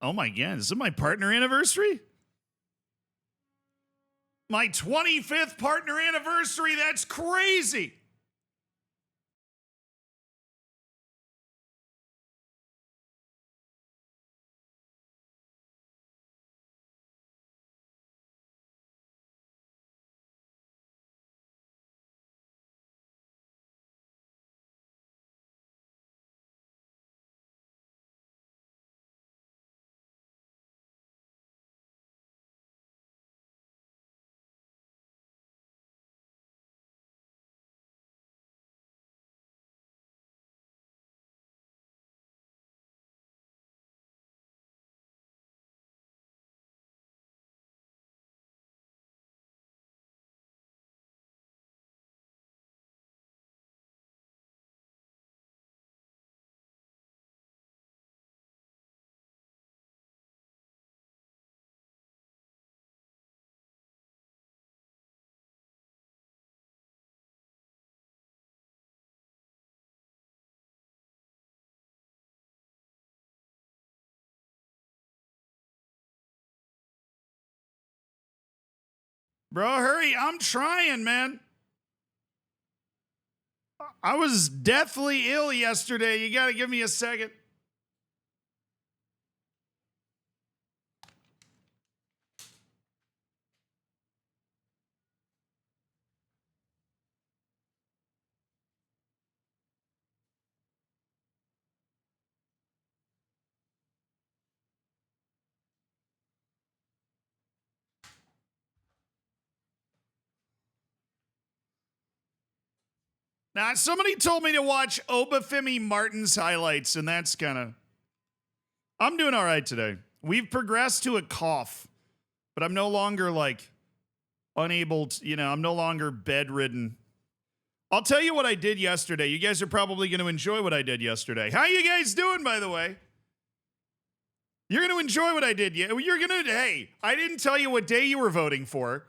Oh my God, is it my partner anniversary? My 25th partner anniversary, that's crazy. Bro, hurry. I'm trying, man. I was deathly ill yesterday. You got to give me a second. Now, somebody told me to watch Obafemi Martin's highlights, and that's kind of. I'm doing all right today. We've progressed to a cough, but I'm no longer like unable to, I'm no longer bedridden. I'll tell you what I did yesterday. You guys are probably going to enjoy what I did yesterday. How you guys doing, by the way? You're going to enjoy what I did. You're going to, hey, I didn't tell you what day you were voting for.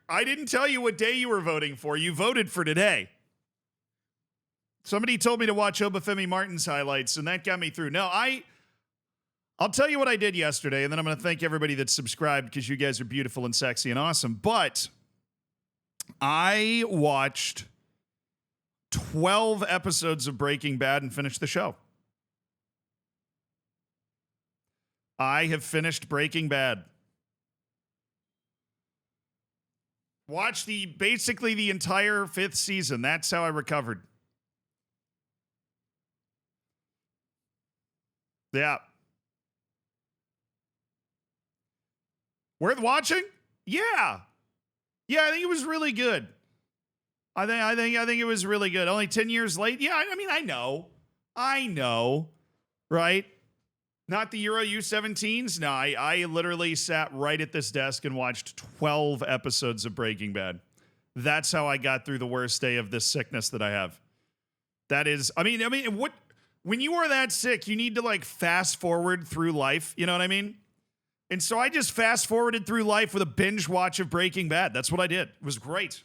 I didn't tell you what day you were voting for. You voted for today. Somebody told me to watch Obafemi Martin's highlights, and that got me through. No, I'll tell you what I did yesterday, and then I'm going to thank everybody that subscribed because you guys are beautiful and sexy and awesome. But I watched 12 episodes of Breaking Bad and finished the show. I have finished Breaking Bad. Watched basically the entire 5th season. That's how I recovered. Yeah. Worth watching? Yeah. Yeah, I think it was really good. I think it was really good. Only 10 years late. Yeah, I mean, I know. Right? Not the Euro U17s. No, I literally sat right at this desk and watched 12 episodes of Breaking Bad. That's how I got through the worst day of this sickness that I have. That is, I mean, what, when you are that sick, you need to like fast forward through life. You know what I mean? And so I just fast forwarded through life with a binge watch of Breaking Bad. That's what I did. It was great.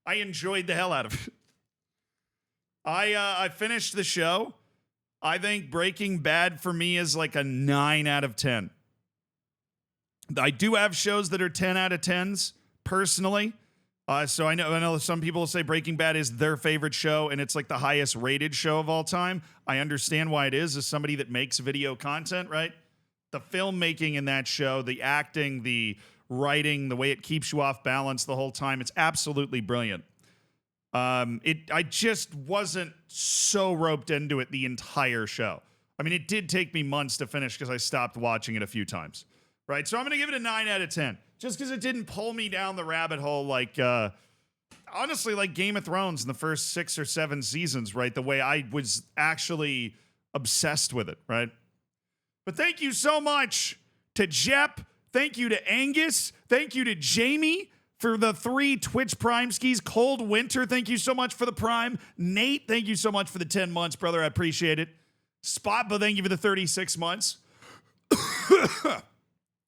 I enjoyed the hell out of it. I finished the show. I think Breaking Bad for me is like a 9 out of 10. I do have shows that are 10 out of 10s personally. So I know some people say Breaking Bad is their favorite show and it's like the highest rated show of all time. I understand why it is as somebody that makes video content, right? The filmmaking in that show, the acting, the writing, the way it keeps you off balance the whole time, it's absolutely brilliant. I just wasn't so roped into it the entire show. I mean, it did take me months to finish because I stopped watching it a few times, right? So I'm going to give it a 9 out of 10 just because it didn't pull me down the rabbit hole like, honestly, like Game of Thrones in the first 6 or 7 seasons, right? The way I was actually obsessed with it, right? But thank you so much to Jep. Thank you to Angus. Thank you to Jamie for the 3 Twitch Prime skis. Cold Winter, thank you so much for the Prime. Nate, thank you so much for the 10 months, brother. I appreciate it. Spotba, thank you for the 36 months.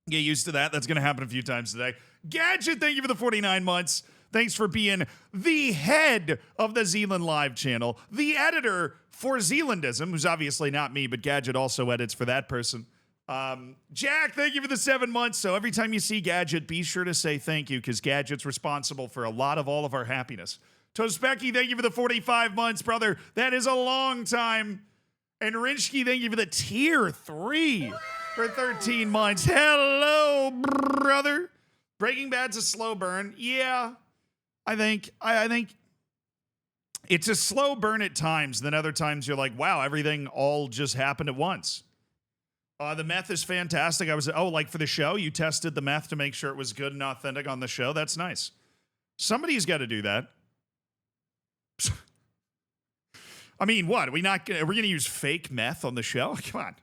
Get used to that. That's going to happen a few times today. Gadget, thank you for the 49 months. Thanks for being the head of the Zealand Live channel, the editor for Zealandism, who's obviously not me, but Gadget also edits for that person. Jack, thank you for the 7 months. So every time you see Gadget, be sure to say thank you because Gadget's responsible for a lot of all of our happiness. Tospecki, thank you for the 45 months, brother. That is a long time. And Rinsky, thank you for the tier 3 for 13 months. Hello, brother. Breaking Bad's a slow burn. Yeah, I think it's a slow burn at times. Then other times you're like, wow, everything all just happened at once. The meth is fantastic. Like for the show, you tested the meth to make sure it was good and authentic on the show. That's nice. Somebody's got to do that. I mean, what? We're going to use fake meth on the show? Come on.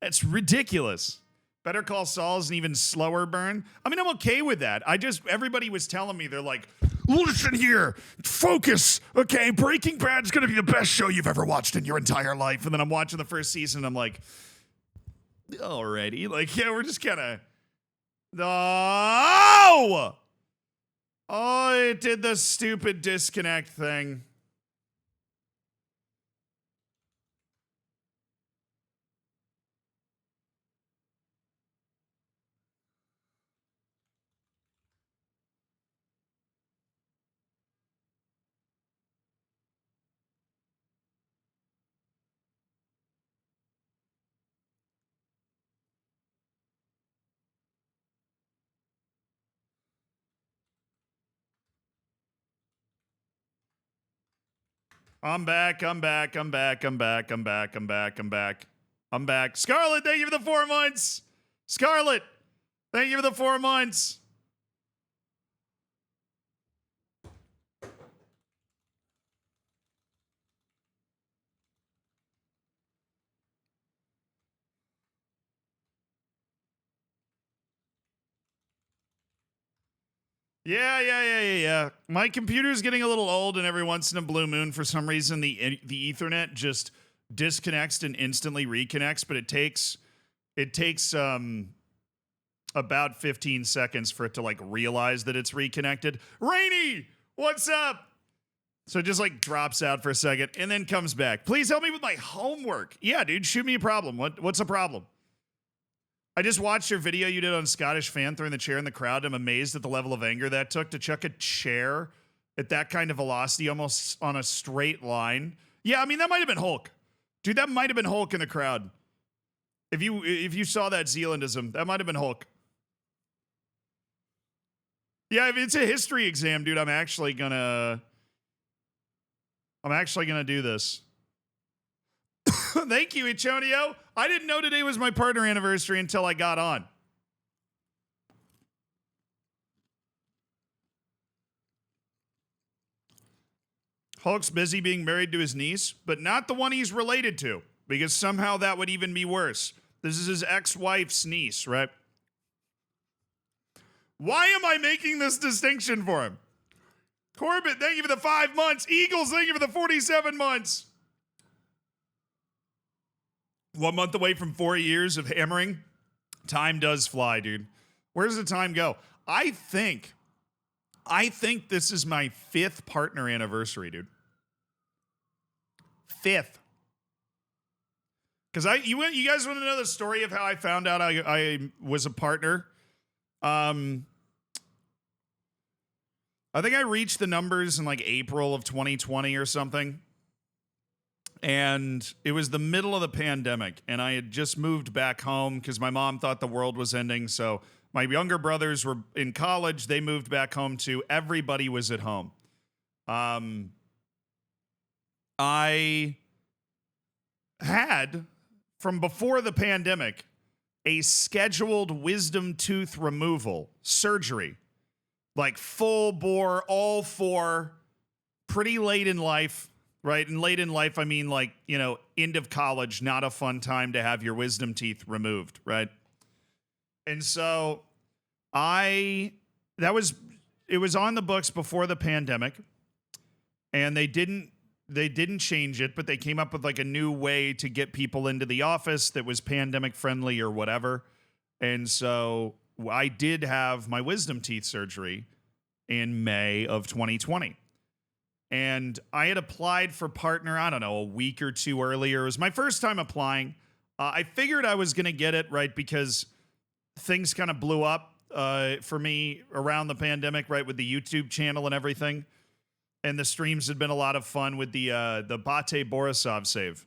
That's ridiculous. Better Call Saul is an even slower burn. I mean, I'm okay with that. Everybody was telling me, they're like, listen here, focus, okay? Breaking Bad's going to be the best show you've ever watched in your entire life. And then I'm watching the first season, and I'm like, alrighty. Like, yeah, we're just kind of, oh, it did the stupid disconnect thing. I'm back. Scarlett, thank you for the 4 months. Scarlett, thank you for the 4 months. Yeah. My computer's getting a little old, and every once in a blue moon, for some reason, the Ethernet just disconnects and instantly reconnects. But it takes about 15 seconds for it to like realize that it's reconnected. Rainy, what's up? So it just like drops out for a second and then comes back. Please help me with my homework. Yeah, dude, shoot me a problem. What's a problem? I just watched your video you did on Scottish fan throwing the chair in the crowd. I'm amazed at the level of anger that took to chuck a chair at that kind of velocity almost on a straight line. Yeah, I mean, that might have been Hulk. Dude, that might have been Hulk in the crowd. If you saw that Zealandism, that might have been Hulk. Yeah, if it's a history exam, dude, I'm actually gonna do this. Thank you, Ichonio. I didn't know today was my partner anniversary until I got on. Hulk's busy being married to his niece, but not the one he's related to, because somehow that would even be worse. This is his ex-wife's niece, right? Why am I making this distinction for him? Corbett, thank you for the 5 months. Eagles, thank you for the 47 months. 1 month away from 4 years of hammering. Time does fly, dude. Where does the time go? I think this is my 5th partner anniversary, dude. 5th. Because you guys want to know the story of how I found out I was a partner? I think I reached the numbers in like April of 2020 or something. And it was the middle of the pandemic, and I had just moved back home because my mom thought the world was ending. So my younger brothers were in college. They moved back home too. Everybody was at home. I had, from before the pandemic, a scheduled wisdom tooth removal surgery. Like full bore, all 4, pretty late in life. Right? And late in life, I mean like, end of college, not a fun time to have your wisdom teeth removed, right? And so it was on the books before the pandemic, and they didn't change it, but they came up with like a new way to get people into the office that was pandemic friendly or whatever. And so I did have my wisdom teeth surgery in May of 2020. And I had applied for partner, I don't know, a week or 2 earlier. It was my first time applying. I figured I was going to get it, right, because things kind of blew up for me around the pandemic, right, with the YouTube channel and everything. And the streams had been a lot of fun with the Bate Borisov save.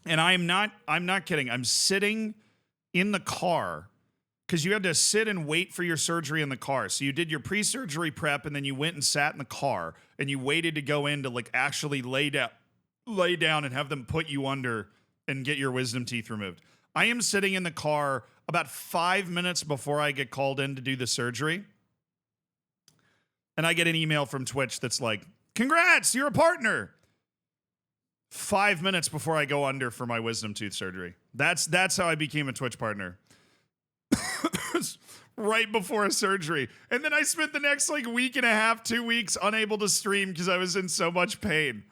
And I'm not kidding. I'm sitting in the car because you had to sit and wait for your surgery in the car. So you did your pre-surgery prep, and then you went and sat in the car, and you waited to go in to like actually lay down and have them put you under and get your wisdom teeth removed. I am sitting in the car about 5 minutes before I get called in to do the surgery. And I get an email from Twitch that's like, congrats, you're a partner. 5 minutes before I go under for my wisdom tooth surgery. That's how I became a Twitch partner. Right before a surgery. And then I spent the next like week and a half, 2 weeks unable to stream because I was in so much pain.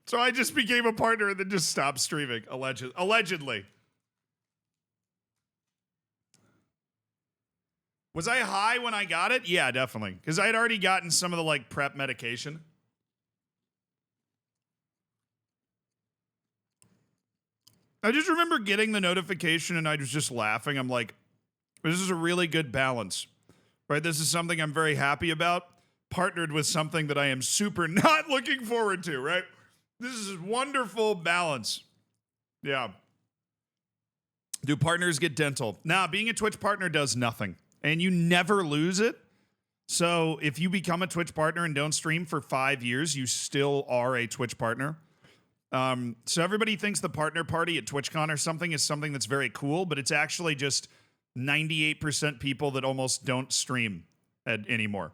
So I just became a partner and then just stopped streaming, allegedly. Was I high when I got it? Yeah, definitely. Because I had already gotten some of the like prep medication. I just remember getting the notification and I was just laughing. I'm like, this is a really good balance, right? This is something I'm very happy about, partnered with something that I am super not looking forward to, right? This is a wonderful balance. Yeah. Do partners get dental? Nah, being a Twitch partner does nothing. And you never lose it. So if you become a Twitch partner and don't stream for 5 years, you still are a Twitch partner. So everybody thinks the partner party at TwitchCon or something is something that's very cool, but it's actually just 98% people that almost don't stream anymore.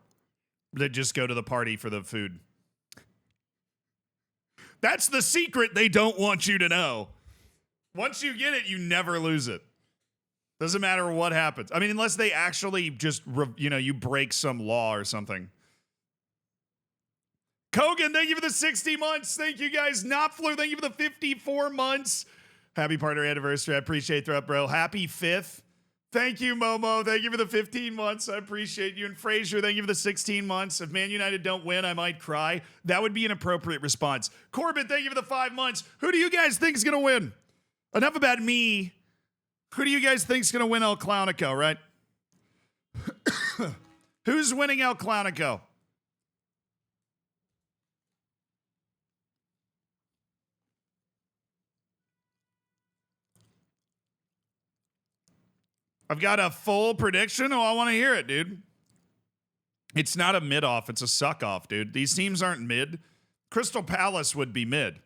They just go to the party for the food. That's the secret they don't want you to know. Once you get it, you never lose it. Doesn't matter what happens. I mean, unless they actually just, you break some law or something. Kogan, thank you for the 60 months. Thank you, guys. Knopfler, thank you for the 54 months. Happy partner anniversary. I appreciate that, bro. Happy 5th. Thank you, Momo. Thank you for the 15 months. I appreciate you. And Frazier, thank you for the 16 months. If Man United don't win, I might cry. That would be an appropriate response. Corbin, thank you for the 5 months. Who do you guys think is going to win? Enough about me. Who do you guys think is going to win El Clownico, right? Who's winning El Clownico? I've got a full prediction. Oh, I want to hear it, dude. It's not a mid-off. It's a suck-off, dude. These teams aren't mid. Crystal Palace would be mid.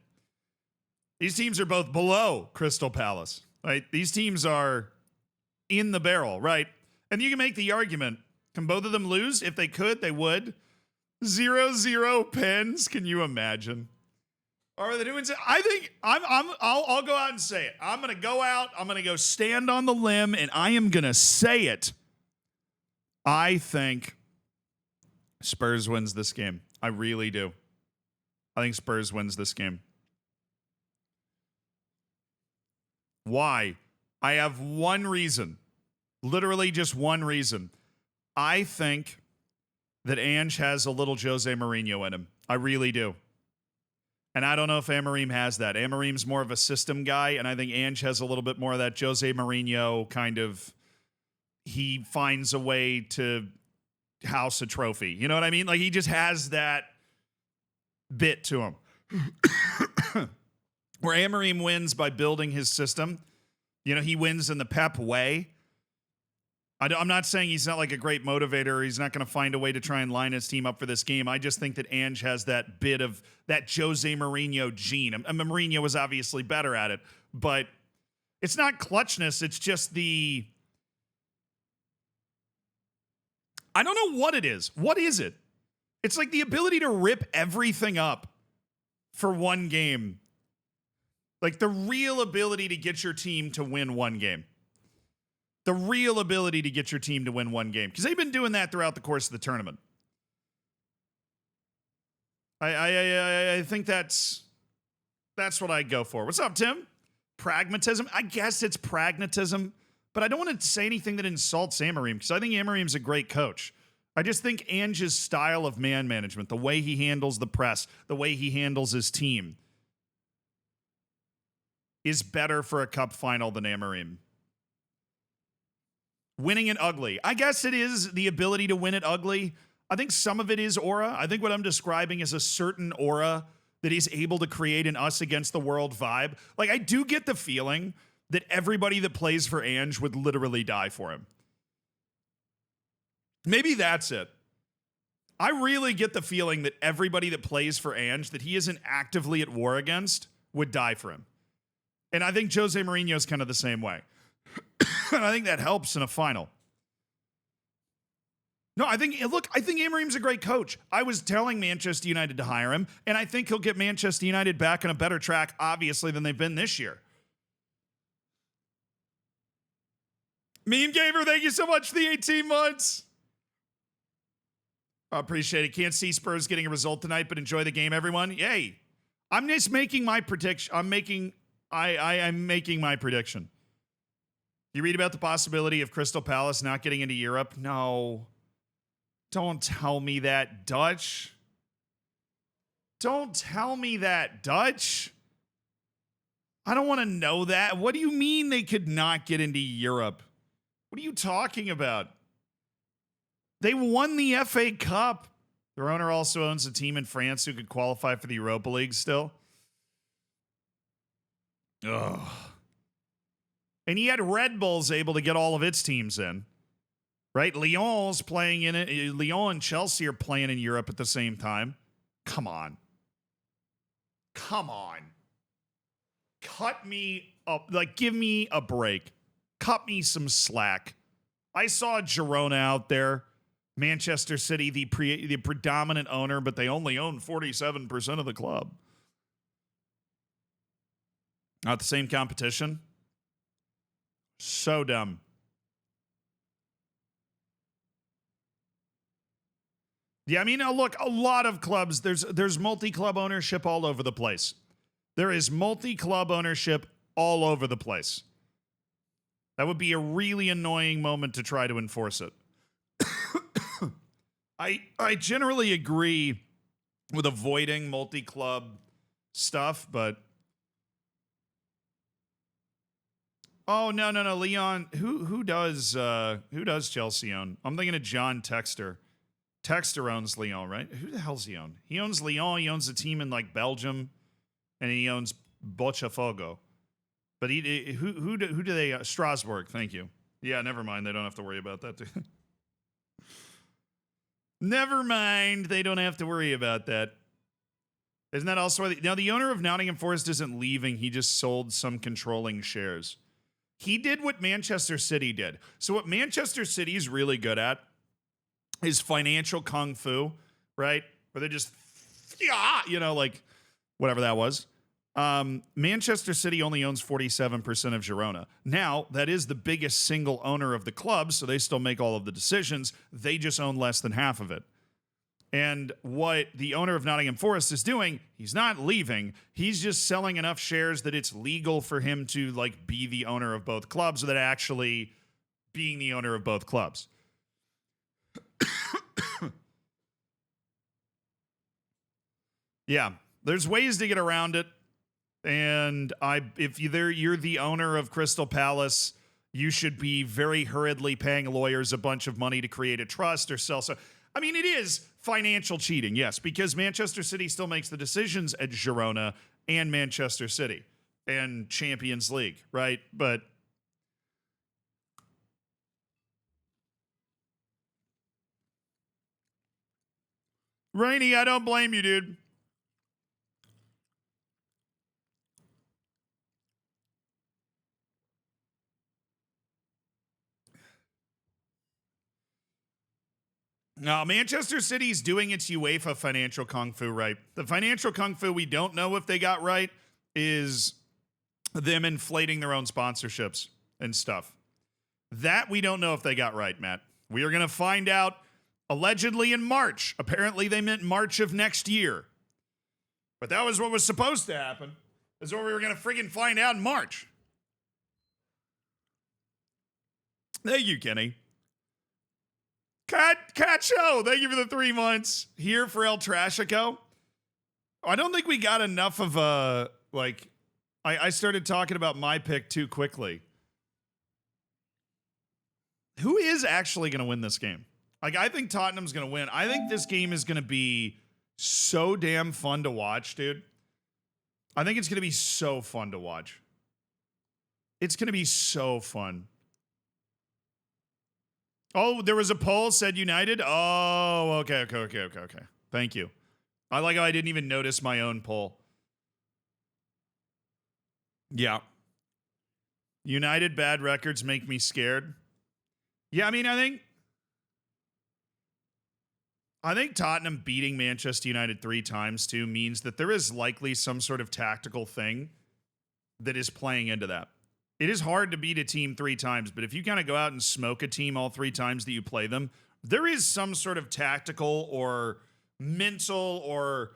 These teams are both below Crystal Palace, right? These teams are in the barrel, right? And you can make the argument. Can both of them lose? If they could, they would. 0-0 pens. Can you imagine? Are they doing? I think I'll go out and say it. I'm going to go out. I'm going to go stand on the limb, and I am going to say it. I think Spurs wins this game. I really do. I think Spurs wins this game. Why? I have one reason. Literally just one reason. I think that Ange has a little Jose Mourinho in him. I really do. And I don't know if Amorim has that. Amorim's more of a system guy, and I think Ange has a little bit more of that Jose Mourinho kind of, he finds a way to house a trophy. You know what I mean? Like, he just has that bit to him. Where Amorim wins by building his system. You know, he wins in the Pep way. I'm not saying he's not like a great motivator, or he's not going to find a way to try and line his team up for this game. I just think that Ange has that bit of that Jose Mourinho gene. Mourinho was obviously better at it, but it's not clutchness. It's just I don't know what it is. What is it? It's like the ability to rip everything up for one game. Like the real ability to get your team to win one game. The real ability to get your team to win one game. Because they've been doing that throughout the course of the tournament. I think that's what I go for. What's up, Tim? Pragmatism? I guess it's pragmatism. But I don't want to say anything that insults Amorim, because I think Amorim's a great coach. I just think Ange's style of man management, the way he handles the press, the way he handles his team, is better for a cup final than Amarim. Winning it ugly. I guess it is the ability to win it ugly. I think some of it is aura. I think what I'm describing is a certain aura that he's able to create an us against the world vibe. Like, I do get the feeling that everybody that plays for Ange would literally die for him. Maybe that's it. I really get the feeling that everybody that plays for Ange that he isn't actively at war against would die for him. And I think Jose Mourinho is kind of the same way. And I think that helps in a final. No, I think Amarim's a great coach. I was telling Manchester United to hire him, and I think he'll get Manchester United back on a better track, obviously, than they've been this year. Meme Gamer, thank you so much for the 18 months. I appreciate it. Can't see Spurs getting a result tonight, but enjoy the game, everyone. Yay. I'm just making my prediction. I'm making my prediction. You read about the possibility of Crystal Palace not getting into Europe? No. Don't tell me that, Dutch. Don't tell me that, Dutch. I don't want to know that. What do you mean they could not get into Europe? What are you talking about? They won the FA Cup. Their owner also owns a team in France who could qualify for the Europa League still. Ugh. And he had Red Bulls able to get all of its teams in. Right? Lyon's playing in it. Lyon and Chelsea are playing in Europe at the same time. Come on. Come on. Cut me up. Like, give me a break. Cut me some slack. I saw Girona out there. Manchester City, the predominant owner, but they only own 47% of the club. Not the same competition. So dumb. Yeah, I mean, look, a lot of clubs, there's multi-club ownership all over the place. There is multi-club ownership all over the place. That would be a really annoying moment to try to enforce it. I generally agree with avoiding multi-club stuff, but oh no, Leon, who does Chelsea own? I'm thinking of John Texter. Texter owns Lyon, right? Who the hell's he own? He owns Lyon. He owns a team in like Belgium, and he owns Botafogo. But who do they? Strasbourg. Thank you. Yeah, never mind. They don't have to worry about that. Never mind. They don't have to worry about that. Isn't that also now the owner of Nottingham Forest isn't leaving? He just sold some controlling shares. He did what Manchester City did. So what Manchester City is really good at is financial kung fu, right? Where they're just, like whatever that was. Manchester City only owns 47% of Girona. Now, that is the biggest single owner of the club, so they still make all of the decisions. They just own less than half of it. And what the owner of Nottingham Forest is doing, he's not leaving. He's just selling enough shares that it's legal for him to like be the owner of both clubs without actually being the owner of both clubs. Yeah, there's ways to get around it. And if you're the owner of Crystal Palace, you should be very hurriedly paying lawyers a bunch of money to create a trust or sell. So, I mean, it is financial cheating, yes, because Manchester City still makes the decisions at Girona and Manchester City and Champions League, right? But Rainey, I don't blame you, dude. No, Manchester City's doing its UEFA financial kung fu right. The financial kung fu we don't know if they got right is them inflating their own sponsorships and stuff. That we don't know if they got right, Matt. We are going to find out allegedly in March. Apparently they meant March of next year. But that was what was supposed to happen. That's what we were going to friggin' find out in March. Thank you, Kenny. Cacho, thank you for the 3 months. Here for El Trashico. I don't think we got enough of I started talking about my pick too quickly. Who is actually going to win this game? Like, I think Tottenham's going to win. I think this game is going to be so damn fun to watch, dude. I think it's going to be so fun to watch. It's going to be so fun. Oh, there was a poll said United. Oh, okay. Thank you. I like how I didn't even notice my own poll. Yeah. United bad records make me scared. Yeah, I mean, I think Tottenham beating Manchester United 3 times too means that there is likely some sort of tactical thing that is playing into that. It is hard to beat a team 3 times, but if you kind of go out and smoke a team all 3 times that you play them, there is some sort of tactical or mental or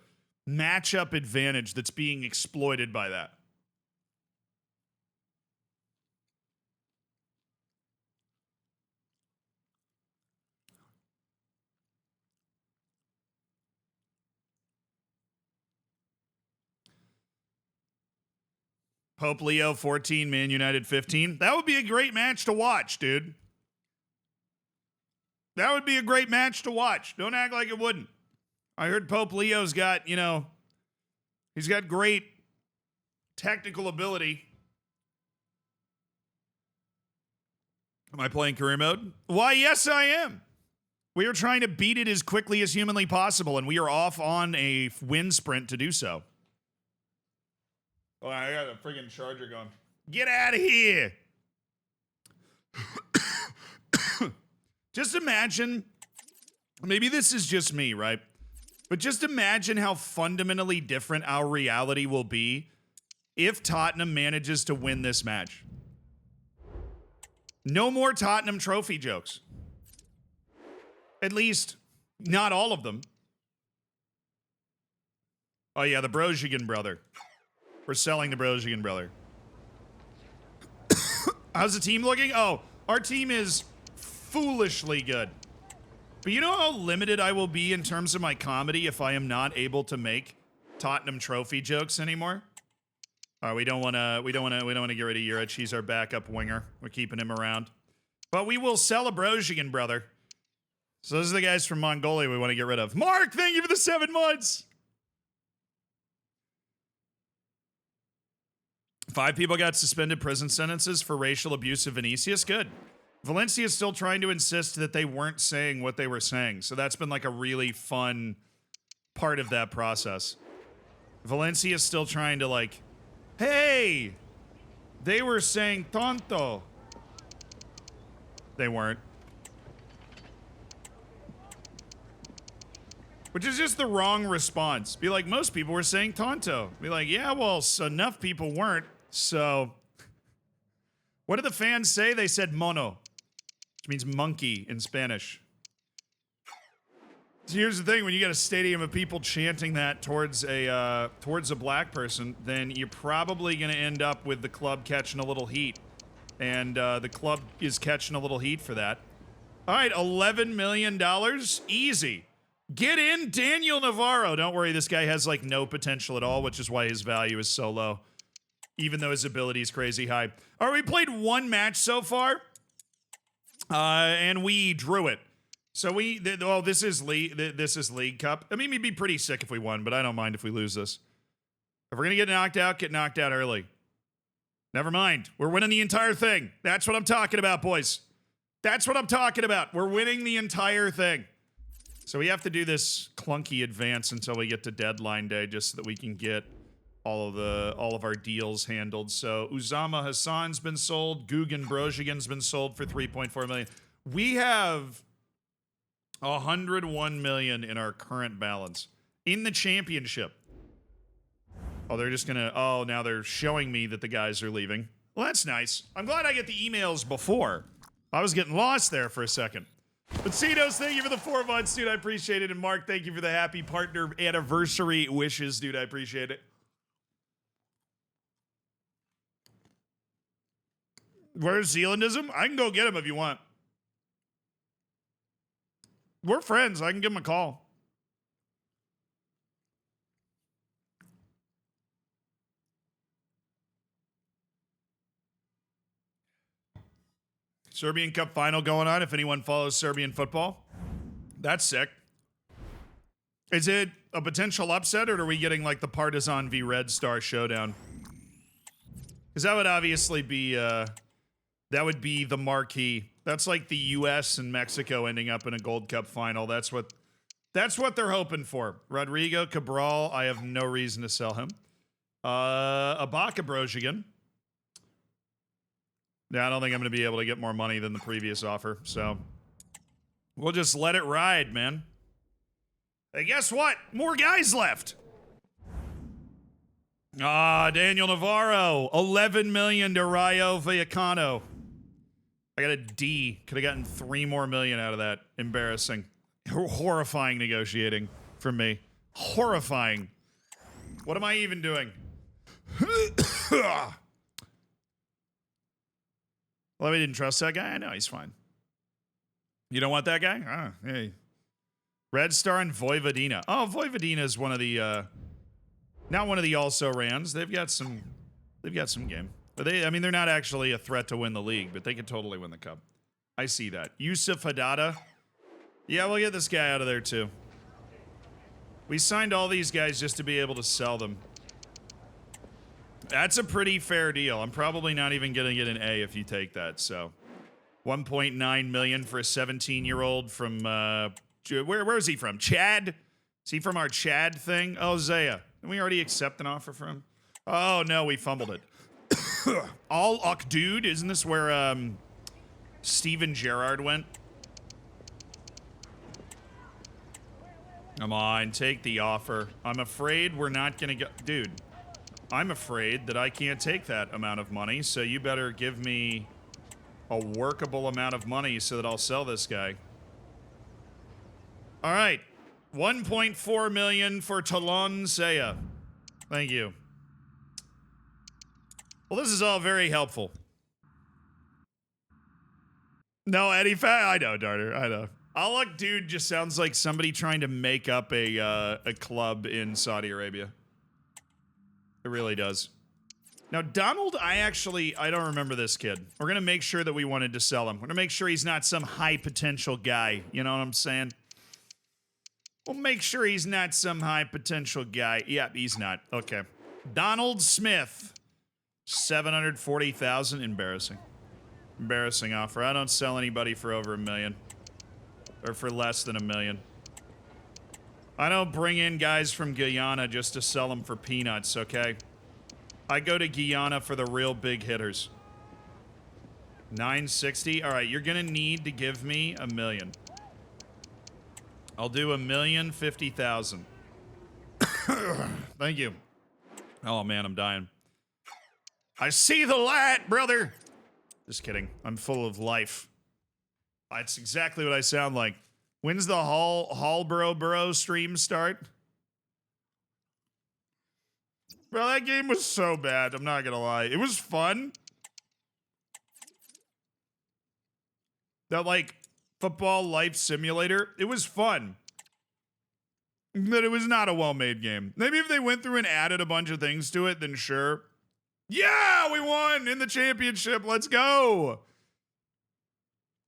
matchup advantage that's being exploited by that. Pope Leo 14, Man United 15. That would be a great match to watch, dude. That would be a great match to watch. Don't act like it wouldn't. I heard Pope Leo's got, he's got great technical ability. Am I playing career mode? Why, yes, I am. We are trying to beat it as quickly as humanly possible, and we are off on a wind sprint to do so. Oh, I got a friggin' charger going. Get out of here. Just imagine, maybe this is just me, right? But just imagine how fundamentally different our reality will be if Tottenham manages to win this match. No more Tottenham trophy jokes. At least, not all of them. Oh yeah, the Brozigan brother. We're selling the Brozigan brother. How's the team looking? Oh, our team is foolishly good. But you know how limited I will be in terms of my comedy if I am not able to make Tottenham trophy jokes anymore? All right, we don't want to get rid of Juric. He's our backup winger. We're keeping him around. But we will sell a Brozigan brother. So those are the guys from Mongolia we want to get rid of. Mark, thank you for the 7 months. 5 people got suspended prison sentences for racial abuse of Vinicius. Good. Valencia is still trying to insist that they weren't saying what they were saying. So that's been like a really fun part of that process. Valencia is still trying to like, hey, they were saying tonto. They weren't. Which is just the wrong response. Be like, most people were saying tonto. Be like, yeah, well, enough people weren't. So, what did the fans say? They said mono, which means monkey in Spanish. So here's the thing: when you get a stadium of people chanting that towards a black person, then you're probably going to end up with the club catching a little heat, and the club is catching a little heat for that. All right, $11 million, easy. Get in Daniel Navarro. Don't worry, this guy has like no potential at all, which is why his value is so low, even though his ability is crazy high. All right, we played 1 match so far, and we drew it. So this is League Cup. I mean, we'd be pretty sick if we won, but I don't mind if we lose this. If we're gonna get knocked out early. Never mind. We're winning the entire thing. That's what I'm talking about, boys. That's what I'm talking about. We're winning the entire thing. So we have to do this clunky advance until we get to deadline day, just so that we can get all of our deals handled. So Uzama Hassan's been sold. Gugan Brozigan's been sold for 3.4 million. We have 101 million in our current balance in the championship. Oh, they're just gonna. Oh, now they're showing me that the guys are leaving. Well, that's nice. I'm glad I get the emails before. I was getting lost there for a second. But Cedos, thank you for the 4 months, dude. I appreciate it. And Mark, thank you for the happy partner anniversary wishes, dude. I appreciate it. Where's Zealandism? I can go get him if you want. We're friends. I can give him a call. Serbian Cup final going on, if anyone follows Serbian football. That's sick. Is it a potential upset, or are we getting like the Partizan v Red Star showdown? Because that would obviously be, that would be the marquee. That's like the U.S. and Mexico ending up in a Gold Cup final. That's what they're hoping for. Rodrigo Cabral, I have no reason to sell him. Ibaka Brosigan. Yeah, I don't think I'm going to be able to get more money than the previous offer, so we'll just let it ride, man. Hey, guess what? More guys left. Daniel Navarro, 11 million to Rayo Vallecano. I got a D. Could have gotten 3 more million out of that. Embarrassing. Horrifying negotiating from me. Horrifying. What am I even doing? Well, we didn't trust that guy. I know he's fine. You don't want that guy? Hey. Red Star and Vojvodina. Oh, Vojvodina is one of the not one of the also-rans. They've got some game. But they're not actually a threat to win the league, but they could totally win the cup. I see that. Yusuf Hadada. Yeah, we'll get this guy out of there too. We signed all these guys just to be able to sell them. That's a pretty fair deal. I'm probably not even gonna get an A if you take that, so. 1.9 million for a 17-year-old from where is he from? Chad? Is he from our Chad thing? Oh, Zaya. Didn't we already accept an offer from him? Oh, no, we fumbled it. All Dude, isn't this where Steven Gerrard went? Come on, take the offer. I'm afraid we're not gonna get... Dude, I'm afraid that I can't take that amount of money, so you better give me a workable amount of money so that I'll sell this guy. All right, 1.4 million for Talon Saya. Thank you. Well, this is all very helpful. No, Eddie I know, Darter. I know. Alak Dude just sounds like somebody trying to make up a club in Saudi Arabia. It really does. Now, Donald, I don't remember this kid. We're going to make sure that we wanted to sell him. We're going to make sure he's not some high potential guy. You know what I'm saying? We'll make sure he's not some high potential guy. Yep, he's not. Okay. Donald Smith. 740,000. Embarrassing. Embarrassing offer. I don't sell anybody for over $1 million. Or for less than $1 million. I don't bring in guys from Guyana just to sell them for peanuts, okay? I go to Guyana for the real big hitters. 960. All right, you're gonna need to give me $1 million. I'll do $1,050,000. Thank you. Oh man, I'm dying. I see the light, brother. Just kidding. I'm full of life. That's exactly what I sound like. When's the Hallboro stream start? Bro, that game was so bad. I'm not gonna lie. It was fun. That, like, football life simulator, it was fun. But it was not a well-made game. Maybe if they went through and added a bunch of things to it, then sure. Yeah, we won in the championship. Let's go.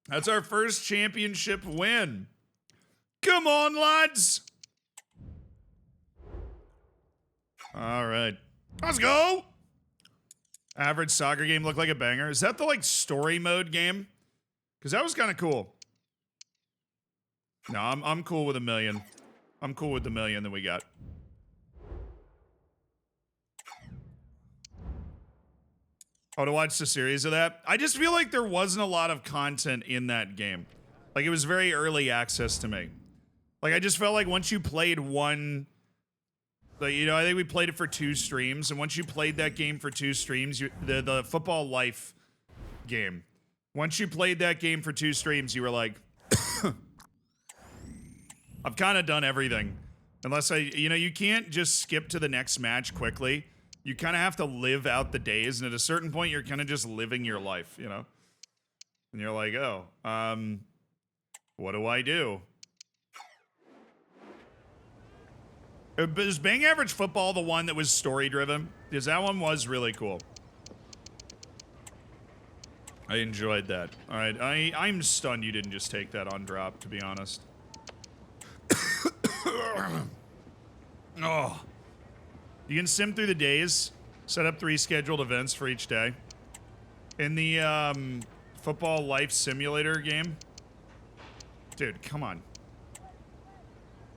That's our first championship win. Come on, lads. All right. Let's go. Average soccer game looked like a banger. Is that the, like, story mode game? Because that was kind of cool. No, I'm cool with $1 million. I'm cool with the $1 million that we got. Oh, to watch the series of that? I just feel like there wasn't a lot of content in that game. Like, it was very early access to me. Like, I just felt like once you played one... Like, you know, I think we played it for 2 streams, and once you played that game for 2 streams, the Football Life game, once you played that game for 2 streams, you were like, I've kind of done everything. Unless you know, you can't just skip to the next match quickly. You kind of have to live out the days, and at a certain point, you're kind of just living your life, you know? And you're like, oh, what do I do? Is Bang Average Football the one that was story-driven? Because that one was really cool. I enjoyed that. All right, I'm stunned you didn't just take that on drop, to be honest. Oh. You can sim through the days, set up 3 scheduled events for each day. In the football life simulator game. Dude, come on.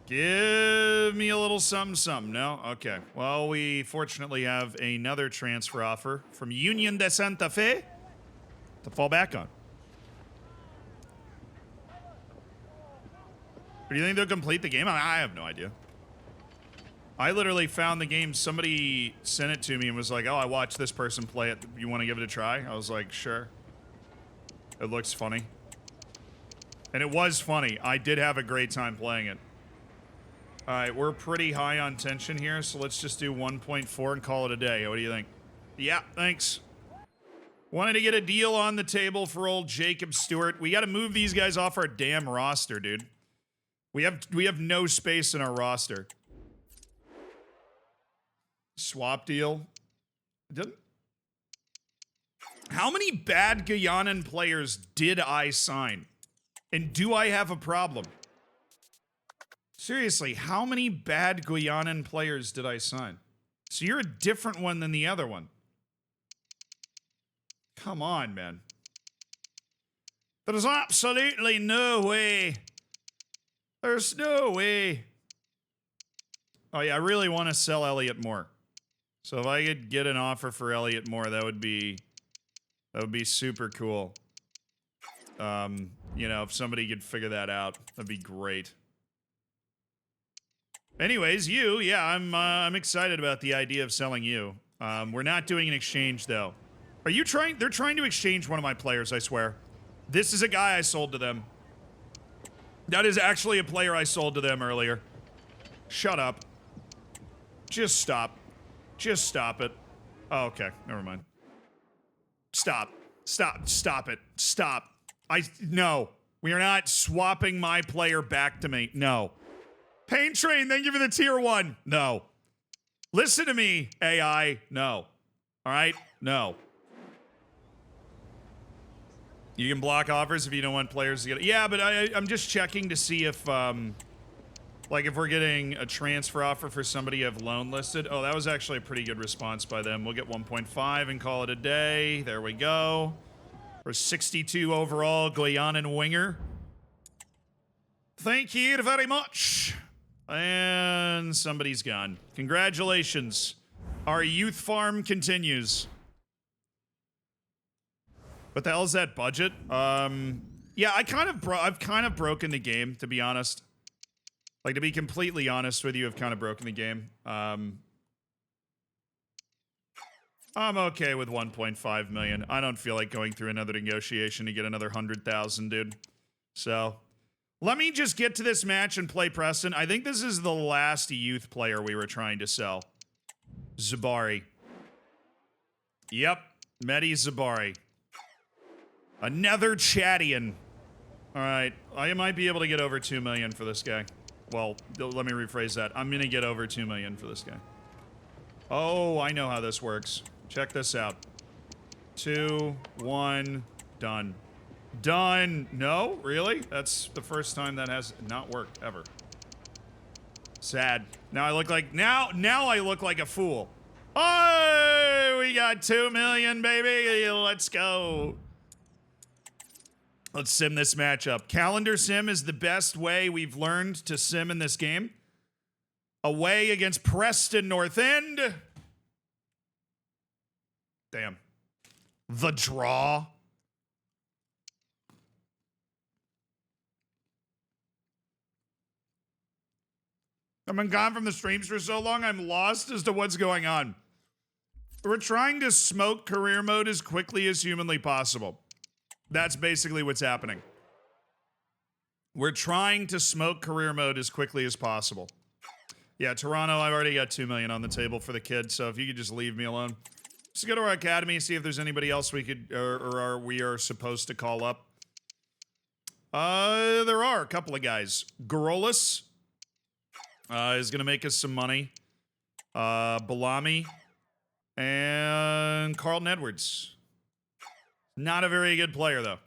Give me a little something. No? Okay. Well, we fortunately have another transfer offer from Union de Santa Fe to fall back on. Do you think they'll complete the game? I have no idea. I literally found the game. Somebody sent it to me and was like, oh, I watched this person play it. You want to give it a try? I was like, sure. It looks funny. And it was funny. I did have a great time playing it. All right, we're pretty high on tension here, so let's just do 1.4 and call it a day. What do you think? Yeah, thanks. Wanted to get a deal on the table for old Jacob Stewart. We got to move these guys off our damn roster, dude. We have no space in our roster. Swap deal. How many bad Guyanan players did I sign? And do I have a problem? Seriously, how many bad Guyanan players did I sign? So you're a different one than the other one. Come on, man. There's absolutely no way. There's no way. Oh yeah, I really want to sell Elliot Moore. So if I could get an offer for Elliot Moore, that would be super cool. You know, if somebody could figure that out, that'd be great. Anyways, yeah, I'm excited about the idea of selling you. We're not doing an exchange though. Are you trying? They're trying to exchange one of my players, I swear. This is a guy I sold to them. That is actually a player I sold to them earlier. Shut up. Just stop. Just stop it. Oh, okay. Never mind. Stop. Stop it. Stop. No. We are not swapping my player back to me. No. Pain Train, thank you for the tier 1. No. Listen to me, AI. No. All right? No. You can block offers if you don't want players to get it. Yeah, but I'm just checking to see if, like, if we're getting a transfer offer for somebody you have loan listed. Oh, that was actually a pretty good response by them. We'll get 1.5 and call it a day. There we go. For 62 overall, Guyanan winger. Thank you very much. And somebody's gone. Congratulations. Our youth farm continues. What the hell is that budget? Yeah, I've kind of broken the game, to be honest. Like, to be completely honest with you, I've kind of broken the game. I'm okay with 1.5 million. I don't feel like going through another negotiation to get another 100,000, dude. So, let me just get to this match and play Preston. I think this is the last youth player we were trying to sell. Zabari. Yep, Mehdi Zabari. Another Chadian. All right, I might be able to get over 2 million for this guy. Well, let me rephrase that. I'm gonna get over 2 million for this guy. Oh, I know how this works. Check this out. 2, 1, done. Done. No? Really? That's the first time that has not worked, ever. Sad. Now I look like, now I look like a fool. Oh, we got 2 million, baby. Let's go. Let's sim this matchup. Calendar sim is the best way we've learned to sim in this game. Away against Preston North End. Damn. The draw. I've been gone from the streams for so long, I'm lost as to what's going on. We're trying to smoke career mode as quickly as humanly possible. That's basically what's happening. We're trying to smoke career mode as quickly as possible. Yeah, Toronto, I've already got 2 million on the table for the kid, so if you could just leave me alone. Let's go to our academy, see if there's anybody else we could, we are supposed to call up. There are a couple of guys. Garolis is going to make us some money. Balami and Carlton Edwards. Not a very good player, though.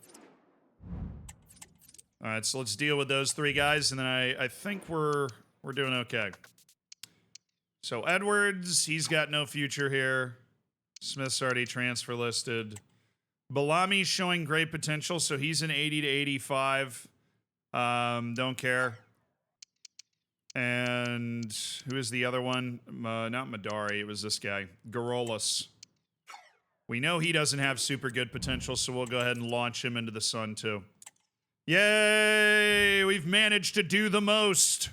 All right, so let's deal with those three guys, and then I think we're doing okay. So Edwards, he's got no future here. Smith's already transfer listed. Bellami's showing great potential, so he's an 80 to 85. Don't care. And who is the other one? Not Madari, it was this guy. Garolas. We know he doesn't have super good potential, so we'll go ahead and launch him into the sun, too. Yay! We've managed to do the most.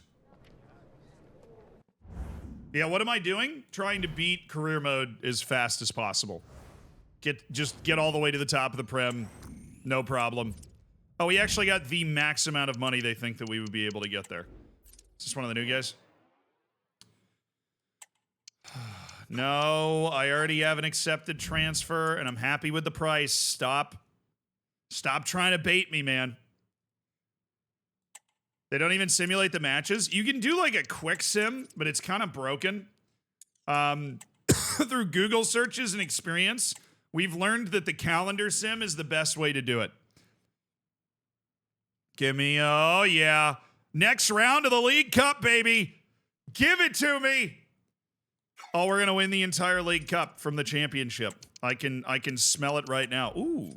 Yeah, what am I doing? Trying to beat career mode as fast as possible. Just get all the way to the top of the Prem. No problem. Oh, we actually got the max amount of money they think that we would be able to get there. Is this one of the new guys? No, I already have an accepted transfer, and I'm happy with the price. Stop trying to bait me, man. They don't even simulate the matches. You can do like a quick sim, but it's kind of broken. Through Google searches and experience, we've learned that the calendar sim is the best way to do it. Give me, oh yeah. Next round of the League Cup, baby. Give it to me. Oh, we're going to win the entire League Cup from the championship. I can smell it right now. Ooh.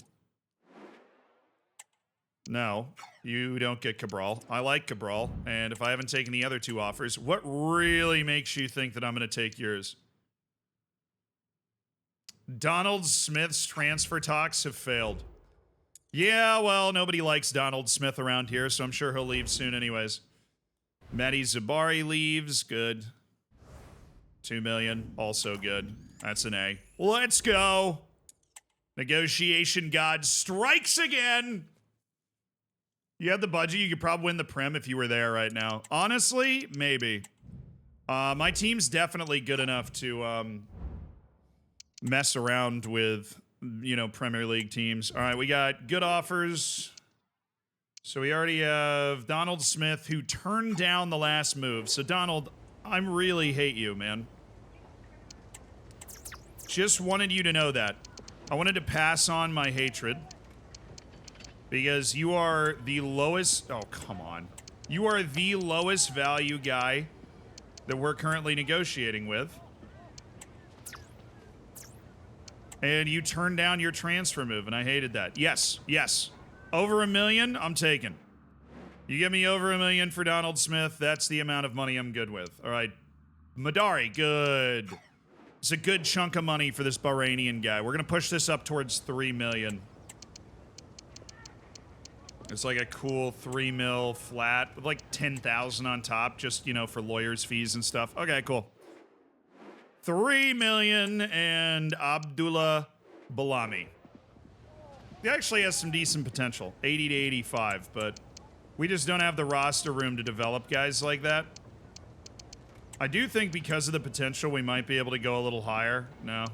No, you don't get Cabral. I like Cabral, and if I haven't taken the other two offers, what really makes you think that I'm going to take yours? Donald Smith's transfer talks have failed. Yeah, well, nobody likes Donald Smith around here, so I'm sure he'll leave soon anyways. Matty Zabari leaves. Good. 2 million. Also good. That's an A. Let's go. Negotiation god strikes again. You had the budget, you could probably win the Prem if you were there right now. Honestly, maybe. My team's definitely good enough to mess around with, you know, Premier League teams. All right, we got good offers. So we already have Donald Smith, who turned down the last move. So Donald, I really hate you, man. Just wanted you to know that. I wanted to pass on my hatred. Because you are the lowest... Oh, come on. You are the lowest value guy that we're currently negotiating with. And you turned down your transfer move, and I hated that. Yes, yes. Over $1 million, I'm taking. You get me over $1 million for Donald Smith, that's the amount of money I'm good with. All right. Madari, good. It's a good chunk of money for this Bahrainian guy. We're going to push this up towards $3 million. It's like a cool 3 mil flat with like 10,000 on top, just, you know, for lawyers' fees and stuff. Okay, cool. 3 million and Abdullah Bellami. He actually has some decent potential, 80 to 85, but we just don't have the roster room to develop guys like that. I do think because of the potential, we might be able to go a little higher. No.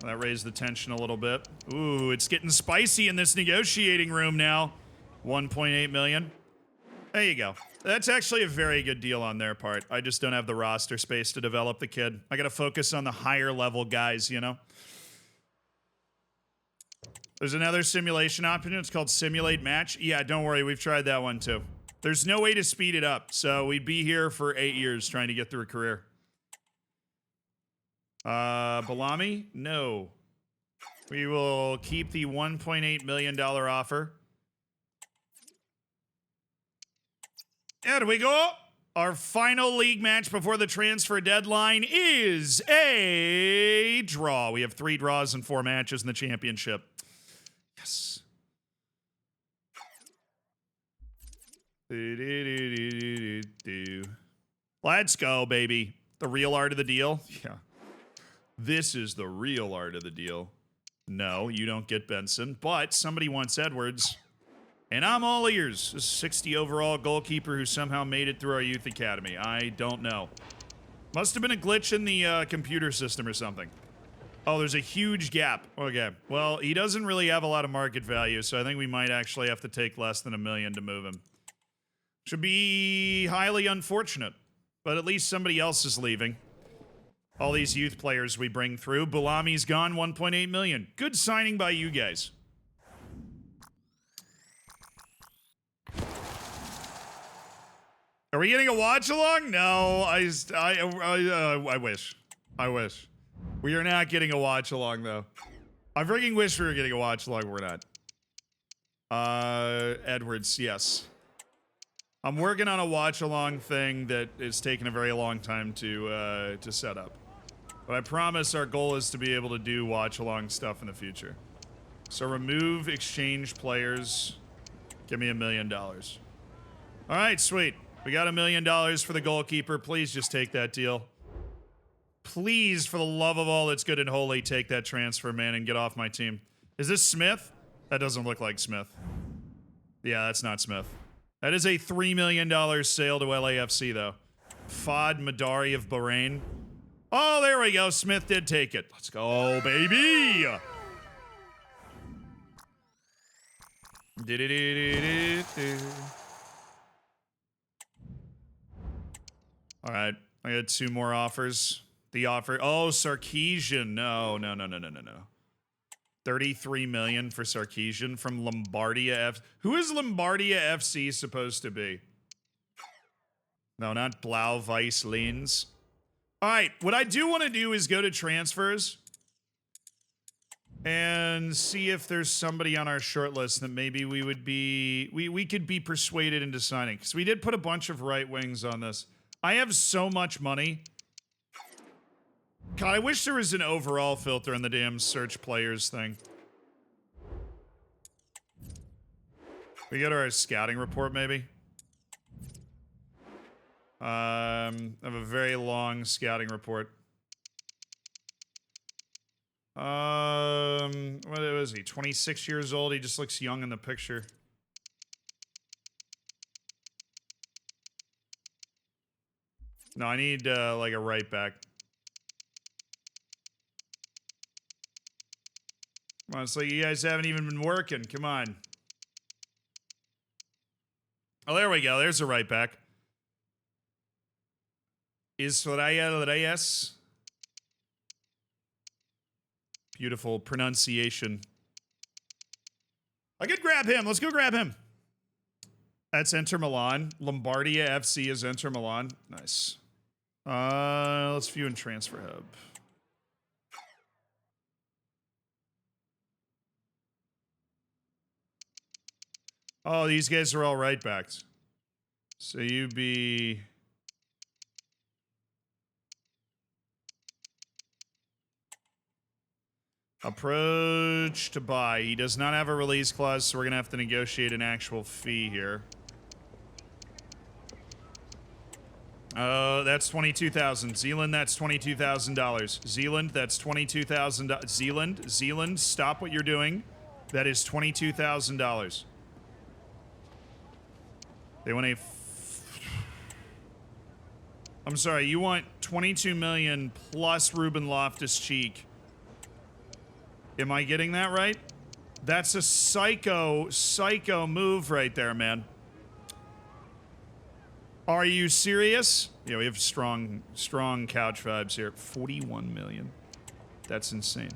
That raised the tension a little bit. Ooh, it's getting spicy in this negotiating room now. 1.8 million. There you go. That's actually a very good deal on their part. I just don't have the roster space to develop the kid. I gotta focus on the higher level guys, you know? There's another simulation option. It's called Simulate Match. Yeah, don't worry. We've tried that one too. There's no way to speed it up, so we'd be here for 8 years trying to get through a career. Bellami? No. We will keep the $1.8 million offer. There we go. Our final league match before the transfer deadline is a draw. We have 3 draws and 4 matches in the championship. Yes. Let's go, baby. The real art of the deal? Yeah. This is the real art of the deal. No, you don't get Benson, but somebody wants Edwards. And I'm all ears. This 60 overall goalkeeper who somehow made it through our youth academy. I don't know. Must have been a glitch in the computer system or something. Oh, there's a huge gap. Okay. Well, he doesn't really have a lot of market value, so I think we might actually have to take less than $1 million to move him. Should be highly unfortunate, but at least somebody else is leaving. All these youth players we bring through. Bellami's gone, 1.8 million. Good signing by you guys. Are we getting a watch along? No, I wish. I wish. We are not getting a watch along though. I freaking wish we were getting a watch along. We're not. Edwards, yes. I'm working on a watch along thing that is taking a very long time to set up. But I promise our goal is to be able to do watch along stuff in the future. So remove exchange players. Give me $1 million. All right, sweet. We got $1 million for the goalkeeper. Please just take that deal. Please, for the love of all that's good and holy, take that transfer, man, and get off my team. Is this Smith? That doesn't look like Smith. Yeah, that's not Smith. That is a $3 million sale to LAFC, though. Fad Madari of Bahrain. Oh, there we go. Smith did take it. Let's go, baby. All right. I got 2 more offers. The offer. Oh, Sarkeesian. No. 33 million for Sarkeesian from Lombardia F. Who is Lombardia FC supposed to be? No, not Blau Weiss Linz. All right, what I do want to do is go to transfers and see if there's somebody on our short list that maybe we would be we could be persuaded into signing, because we did put a bunch of right wings on this. I have so much money. God, I wish there was an overall filter in the damn search players thing. We go to our scouting report, maybe. I have a very long scouting report. What is he? 26 years old. He just looks young in the picture. No, I need like a right back. Come on, it's like you guys haven't even been working. Come on. Oh, there we go. There's a right back. Israel Reyes. Beautiful pronunciation. I could grab him. Let's go grab him. That's Inter Milan. Lombardia FC is Inter Milan. Nice. Let's view in Transfer Hub. Oh, these guys are all right backs. So you be... Approach to buy. He does not have a release clause, so we're going to have to negotiate an actual fee here. That's 22,000. Zealand, that's $22,000. Zealand, that's $22,000. Zealand, stop what you're doing. That is $22,000. They want a... I'm sorry, you want 22 million plus Ruben Loftus-Cheek. Am I getting that right? That's a psycho move right there, man. Are you serious? Yeah, we have strong couch vibes here. 41 million. That's insane.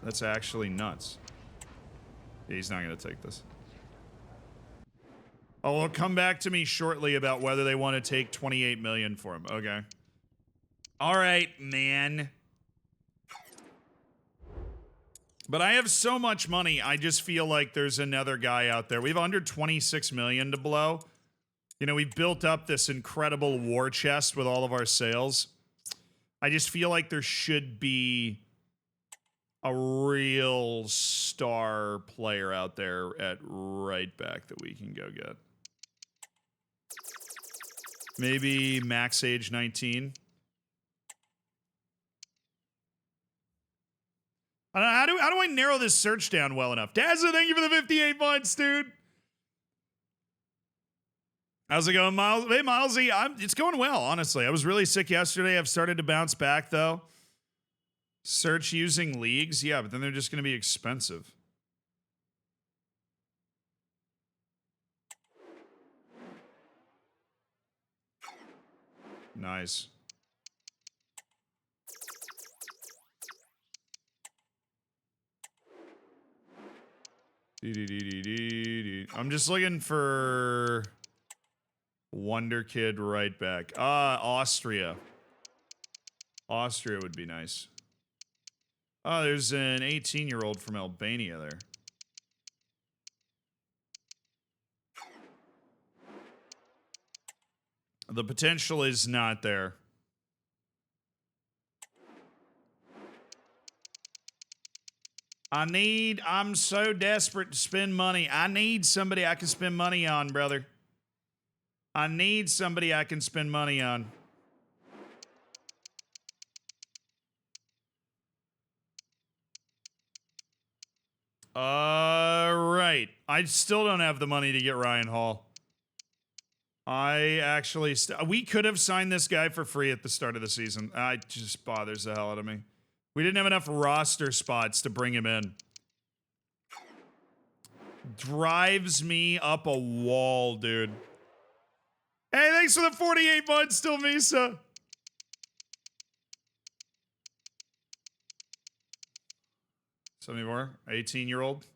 That's actually nuts. Yeah, he's not going to take this. Oh, well, come back to me shortly about whether they want to take 28 million for him. Okay. All right, man. But I have so much money, I just feel like there's another guy out there. We have under 26 million to blow. You know, we've built up this incredible war chest with all of our sales. I just feel like there should be a real star player out there at right back that we can go get. Maybe max age 19. How do I narrow this search down well enough? Dazza, thank you for the 58 months, dude. How's it going, Miles? Hey, Milesy, it's going well, honestly. I was really sick yesterday. I've started to bounce back, though. Search using leagues? Yeah, but then they're just going to be expensive. Nice. I'm just looking for... Wonder Kid right back. Austria. Austria would be nice. Oh, there's an 18-year-old from Albania there. The potential is not there. I'm so desperate to spend money. I need somebody I can spend money on, brother. I need somebody I can spend money on. Right. I still don't have the money to get Ryan Hall. I actually... we could have signed this guy for free at the start of the season. It just bothers the hell out of me. We didn't have enough roster spots to bring him in. Drives me up a wall, dude. Hey, thanks for the 48 months, still Misa. Something more? 18-year-old.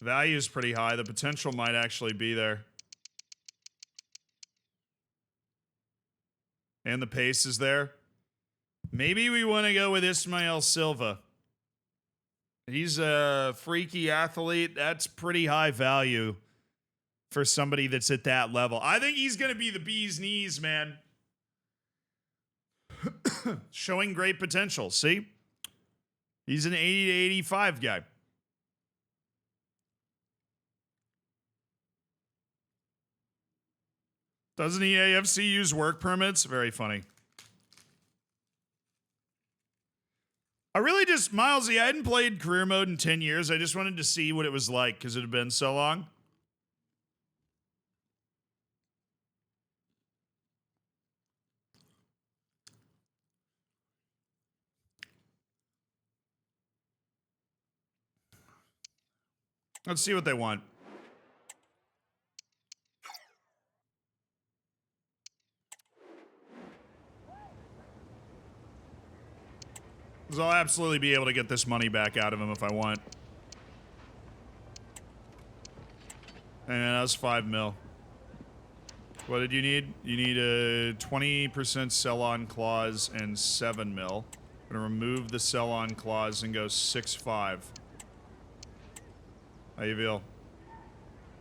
Value is pretty high. The potential might actually be there. And the pace is there. Maybe we want to go with Ismael Silva. He's a freaky athlete. That's pretty high value for somebody that's at that level. I think he's going to be the bee's knees, man. Showing great potential. See? He's an 80 to 85 guy. Doesn't EAFC use work permits? Very funny. I really just, Milesy, I hadn't played career mode in 10 years. I just wanted to see what it was like because it had been so long. Let's see what they want. Because I'll absolutely be able to get this money back out of him if I want. And that was 5 mil. What did you need? You need a 20% sell-on clause and 7 mil. I'm gonna remove the sell-on clause and go 6.5. How you feel?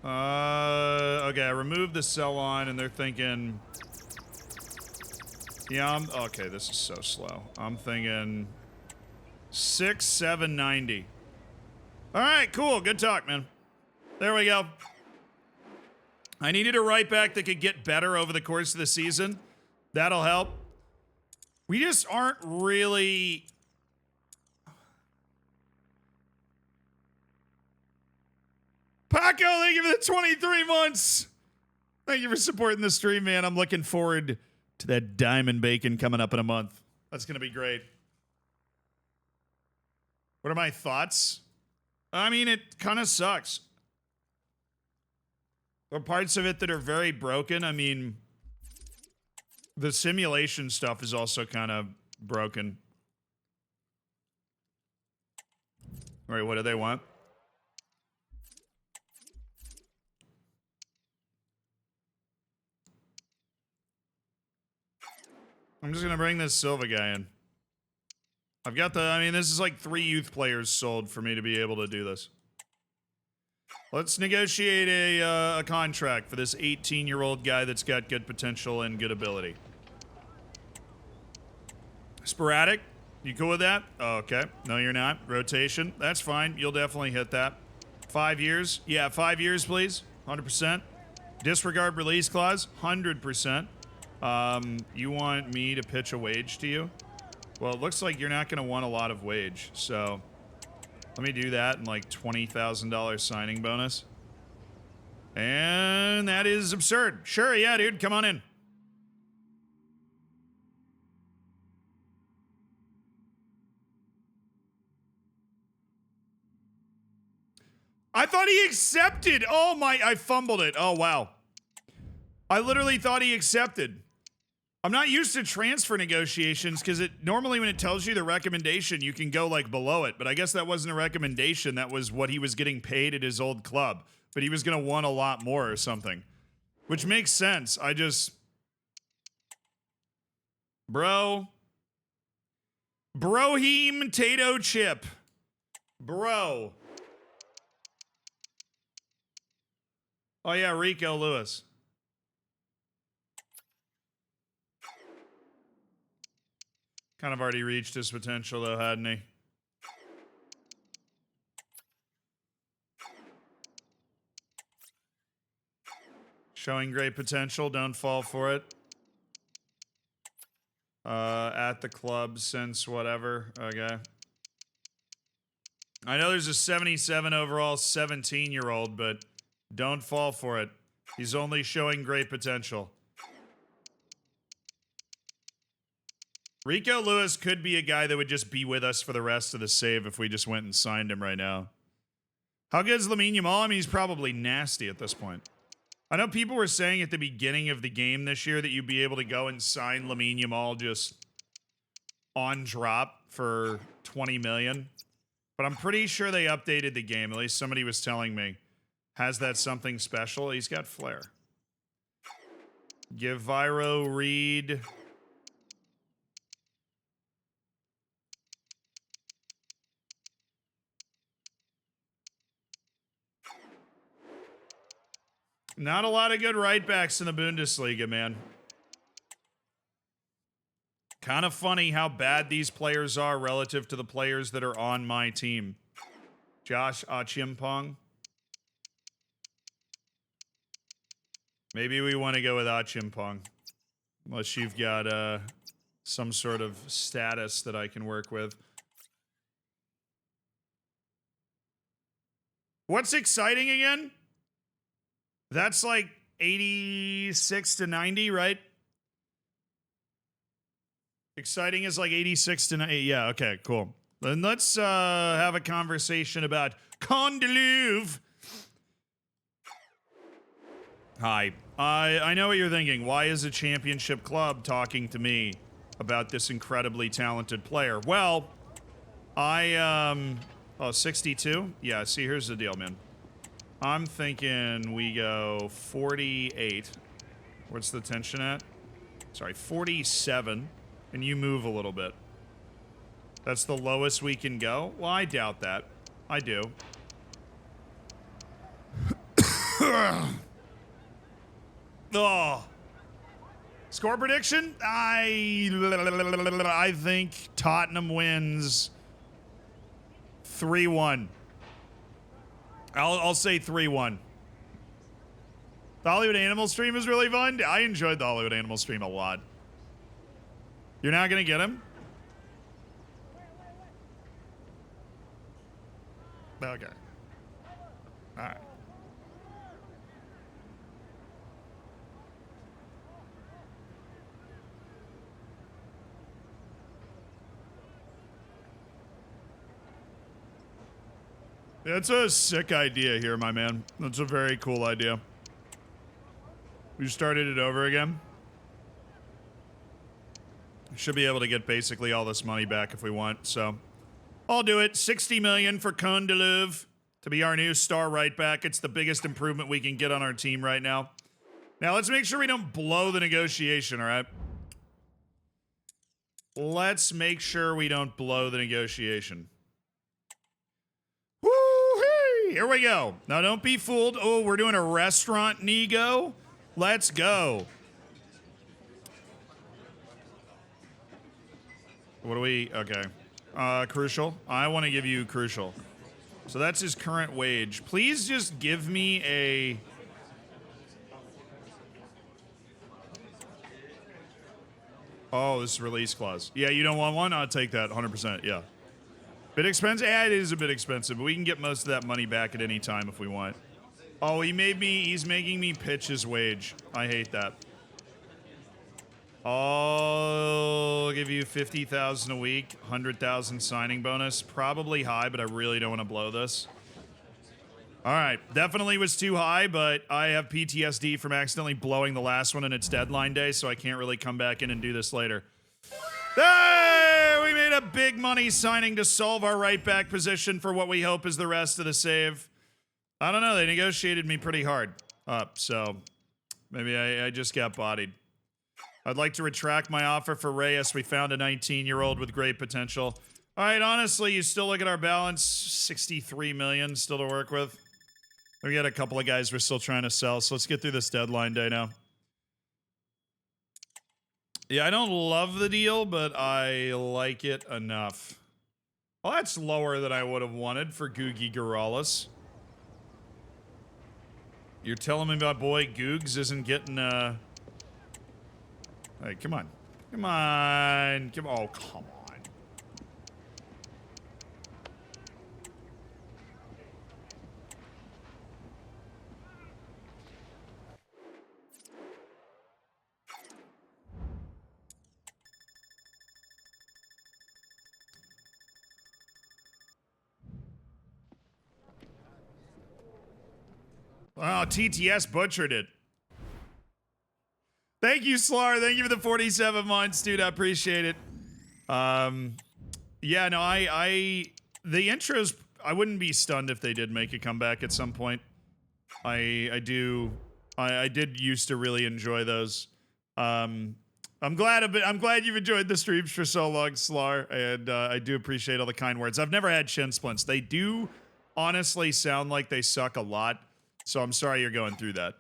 Okay, I removed the sell-on and they're thinking... Yeah, okay, this is so slow. I'm thinking... 6,790. All right, cool. Good talk, man. There we go. I needed a right back that could get better over the course of the season. That'll help. We just aren't really... Paco, thank you for the 23 months. Thank you for supporting the stream, man. I'm looking forward to that diamond bacon coming up in a month. That's going to be great. What are my thoughts? I mean, it kind of sucks. There are parts of it that are very broken. I mean, the simulation stuff is also kind of broken. All right, what do they want? I'm just going to bring this Silva guy in. I've got the, I mean, this is like 3 youth players sold for me to be able to do this. Let's negotiate a contract for this 18-year-old guy that's got good potential and good ability. Sporadic? You cool with that? Oh, okay. No, you're not. Rotation? That's fine. You'll definitely hit that. 5 years? Yeah, 5 years, please. 100%. Disregard release clause? 100%. You want me to pitch a wage to you? Well, it looks like you're not going to want a lot of wage, so let me do that and like $20,000 signing bonus. And that is absurd. Sure, yeah, dude, come on in. I thought he accepted. Oh my, I fumbled it. Oh, wow. I literally thought he accepted. I'm not used to transfer negotiations because it normally when it tells you the recommendation, you can go like below it. But I guess that wasn't a recommendation. That was what he was getting paid at his old club. but he was going to want a lot more or something, which makes sense. I just, Broheem Tato Chip, bro. Oh yeah, Rico Lewis. Kind of already reached his potential though, hadn't he? Showing great potential, don't fall for it. At the club since whatever, okay. I know there's a 77 overall 17-year-old, but don't fall for it. He's only showing great potential. Rico Lewis could be a guy that would just be with us for the rest of the save if we just went and signed him right now. How good is Lamine Yamal? I mean, he's probably nasty at this point. I know people were saying at the beginning of the game this year that you'd be able to go and sign Lamine Yamal just on drop for 20 million. But I'm pretty sure they updated the game. At least somebody was telling me. Has that something special? He's got flair. Give Viro Reed. Not a lot of good right backs in the Bundesliga, man. Kind of funny how bad these players are relative to the players that are on my team. Josh Achimpong. Maybe we want to go with Achimpong. Unless you've got some sort of status that I can work with. What's exciting again? That's like 86 to 90, right? Exciting is like 86 to 90. Yeah, okay, cool. Then let's have a conversation about Condeluve. Hi. I know what you're thinking. Why is a championship club talking to me about this incredibly talented player? Well, oh, 62? Yeah, see, here's the deal, man. I'm thinking we go 48. What's the tension at? Sorry, 47. And you move a little bit. That's the lowest we can go? Well, I doubt that. I do. Oh. Score prediction? I think Tottenham wins 3-1. I'll say 3-1. The Hollywood Animal stream is really fun. I enjoyed the Hollywood Animal stream a lot. You're not going to get him? Okay. All right. That's a sick idea here, my man. That's a very cool idea. We started it over again. Should be able to get basically all this money back if we want, so I'll do it. 60 million for Condeluve to be our new star right back. It's the biggest improvement we can get on our team right now. Now let's make sure we don't blow the negotiation, all right? Let's make sure we don't blow the negotiation. Woo-hee! Here we go. Now don't be fooled. Oh, we're doing a restaurant nego. Let's go. What do we, okay. Crucial. I want to give you Crucial. So that's his current wage. Please just give me a... Oh, this is release clause. Yeah, you don't want one? I'll take that, 100%, yeah. Bit expensive? Yeah, it is a bit expensive, but we can get most of that money back at any time if we want. Oh, he's making me pitch his wage. I hate that. I'll give you 50,000 a week, 100,000 signing bonus. Probably high, but I really don't want to blow this. All right, definitely was too high, but I have PTSD from accidentally blowing the last one and it's deadline day, so I can't really come back in and do this later. Hey, we made a big money signing to solve our right back position for what we hope is the rest of the save. I don't know. They negotiated me pretty hard up, so maybe I just got bodied. I'd like to retract my offer for Reyes. We found a 19-year-old with great potential. All right, honestly, you still look at our balance, 63 million still to work with. We got a couple of guys we're still trying to sell, so let's get through this deadline day now. Yeah, I don't love the deal, but I like it enough. Well, that's lower than I would have wanted for Googie Girallis. You're telling me my boy Googs isn't getting, Hey, come on. Come on. Come on. Oh, come on. Oh, TTS butchered it. Thank you, Slar. Thank you for the 47 months, dude. I appreciate it. Yeah, no, the intros, I wouldn't be stunned if they did make a comeback at some point. I did used to really enjoy those. I'm glad you've enjoyed the streams for so long, Slar, and I do appreciate all the kind words. I've never had shin splints. They do honestly sound like they suck a lot, so I'm sorry you're going through that.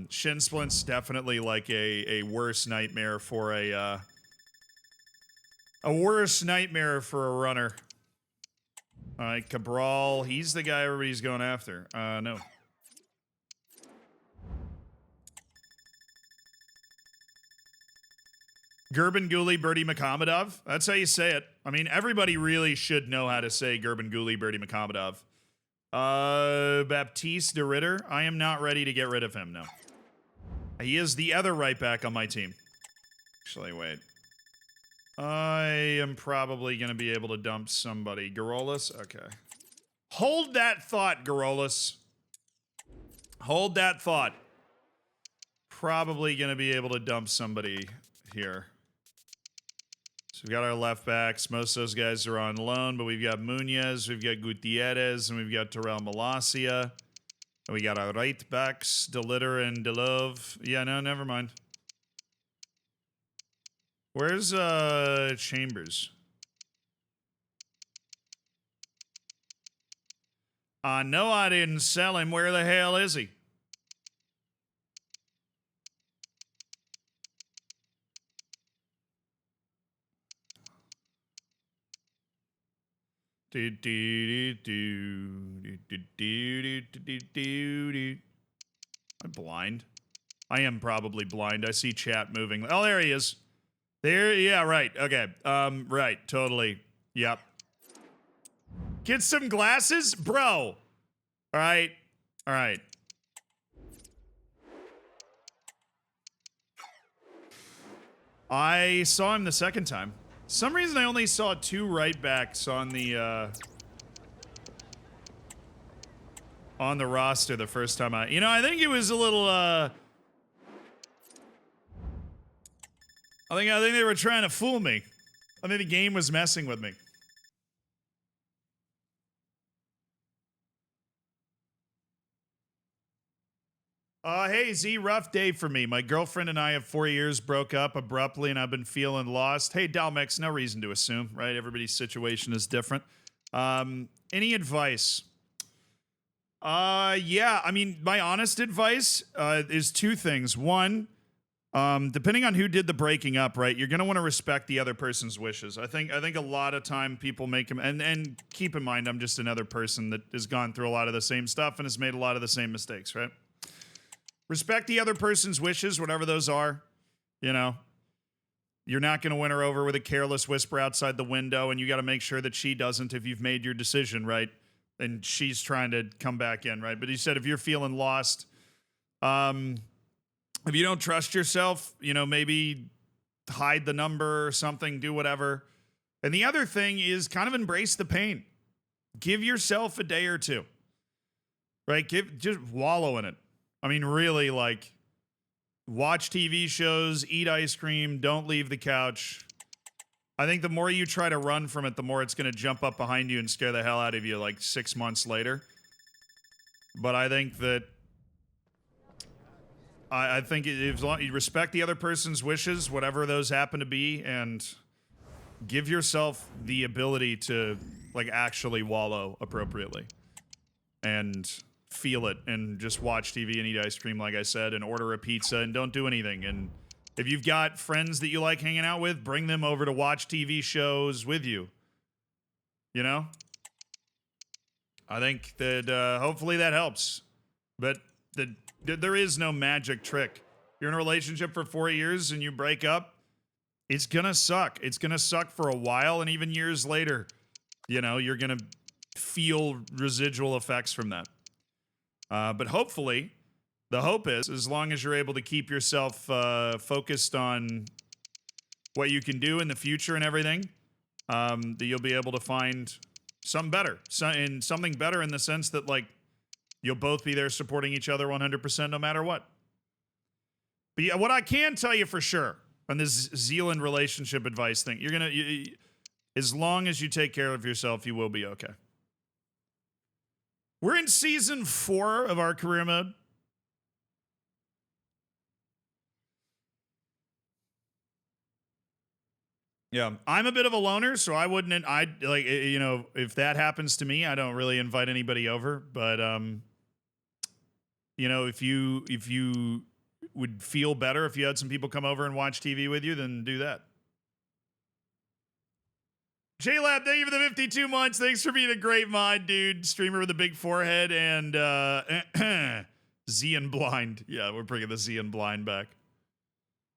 Shin splints definitely like a worse nightmare for a worse nightmare for a runner. All right, Cabral, he's the guy everybody's going after. No. Gurbanguly Birdie Makamedov. That's how you say it. I mean, everybody really should know how to say Gurbanguly Birdie Makamedov. Baptiste de Ritter. I am not ready to get rid of him, no. He is the other right back on my team. Actually, wait. I am probably going to be able to dump somebody. Garolas? Okay. Hold that thought, Garolas. Hold that thought. Probably going to be able to dump somebody here. So we've got our left backs. Most of those guys are on loan, but we've got Munoz, we've got Gutierrez, and we've got Terrell Malacia. And we got our right backs, DeLitter and DeLove. Yeah, no, never mind. Where's Chambers? No, I didn't sell him. Where the hell is he? I'm blind. I am probably blind. I see chat moving. Oh, there he is. There, yeah, right. Okay. Right, totally. Yep. Get some glasses? Bro. All right. All right. I saw him the second time. Some reason I only saw 2 right backs on the roster the first time I... You know, I think it was a little, I think they were trying to fool me. I think the game was messing with me. Hey, Z, rough day for me. My girlfriend and I have 4 years, broke up abruptly, and I've been feeling lost. Hey, Dalmex, no reason to assume, right? Everybody's situation is different. Any advice? Yeah, I mean, my honest advice is 2 things. One, depending on who did the breaking up, right, you're going to want to respect the other person's wishes. I think a lot of time people make them, and keep in mind, I'm just another person that has gone through a lot of the same stuff and has made a lot of the same mistakes, right? Respect the other person's wishes, whatever those are. You know, you're not going to win her over with a careless whisper outside the window, and you got to make sure that she doesn't if you've made your decision, right? And she's trying to come back in, right? But he said if you're feeling lost, if you don't trust yourself, you know, maybe hide the number or something, do whatever. And the other thing is kind of embrace the pain. Give yourself a day or 2, right? Just wallow in it. I mean, really, like, watch TV shows, eat ice cream, don't leave the couch. I think the more you try to run from it, the more it's going to jump up behind you and scare the hell out of you like 6 months later. But I think that I think if you respect the other person's wishes, whatever those happen to be, and give yourself the ability to like actually wallow appropriately and feel it and just watch TV and eat ice cream, like I said, and order a pizza and don't do anything. And if you've got friends that you like hanging out with, bring them over to watch TV shows with you. You know? I think that hopefully that helps. But there is no magic trick. You're in a relationship for 4 years and you break up, it's gonna suck. It's gonna suck for a while, and even years later, you know, you're gonna feel residual effects from that. But hopefully, the hope is, as long as you're able to keep yourself focused on what you can do in the future and everything, that you'll be able to find something better. Something better in the sense that, like, you'll both be there supporting each other 100% no matter what. But yeah, what I can tell you for sure on this Zealand relationship advice thing, you're gonna, as long as you take care of yourself, you will be okay. We're in season 4 of our career mode. Yeah, I'm a bit of a loner, so I wouldn't. I'd like, you know, if that happens to me, I don't really invite anybody over. But you know, if you would feel better if you had some people come over and watch TV with you, then do that. J-Lab, thank you for the 52 months. Thanks for being a great mod, dude. Streamer with a big forehead and Zean Blind. Yeah, we're bringing the Zean Blind back.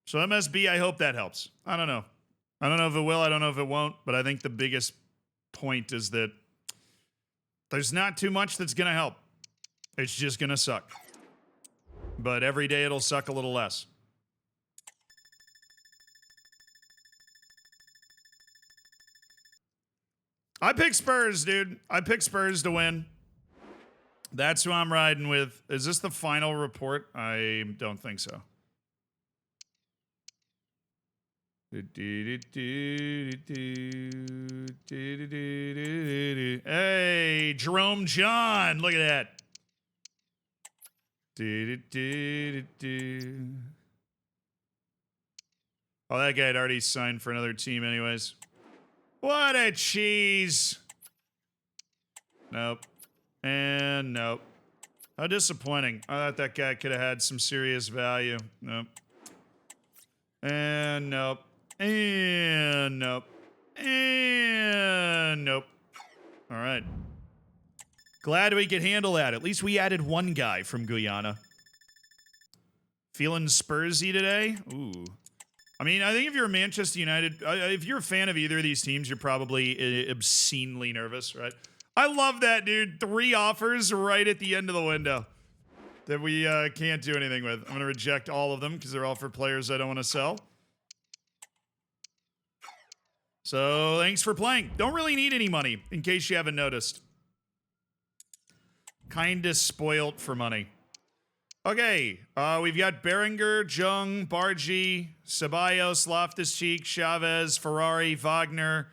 So MSB, I hope that helps. I don't know. I don't know if it will. I don't know if it won't. But I think the biggest point is that there's not too much that's going to help. It's just going to suck. But every day it'll suck a little less. I pick Spurs, dude. I pick Spurs to win. That's who I'm riding with. Is this the final report? I don't think so. Hey, Jerome John. Look at that. Oh, that guy had already signed for another team anyways. What a cheese. Nope. And nope. How disappointing. I thought that guy could have had some serious value. Nope. And nope. And nope. And nope. All right. Glad we could handle that. At least we added one guy from Guyana. Feeling Spursy today? Ooh. I mean, I think if you're a Manchester United, if you're a fan of either of these teams, you're probably obscenely nervous, right? I love that, dude. 3 offers right at the end of the window that we can't do anything with. I'm going to reject all of them because they're all for players I don't want to sell. So thanks for playing. Don't really need any money, in case you haven't noticed. Kinda spoilt for money. Okay, we've got Berenger, Jung, Bargi, Ceballos, Loftus-Cheek, Chavez, Ferrari, Wagner.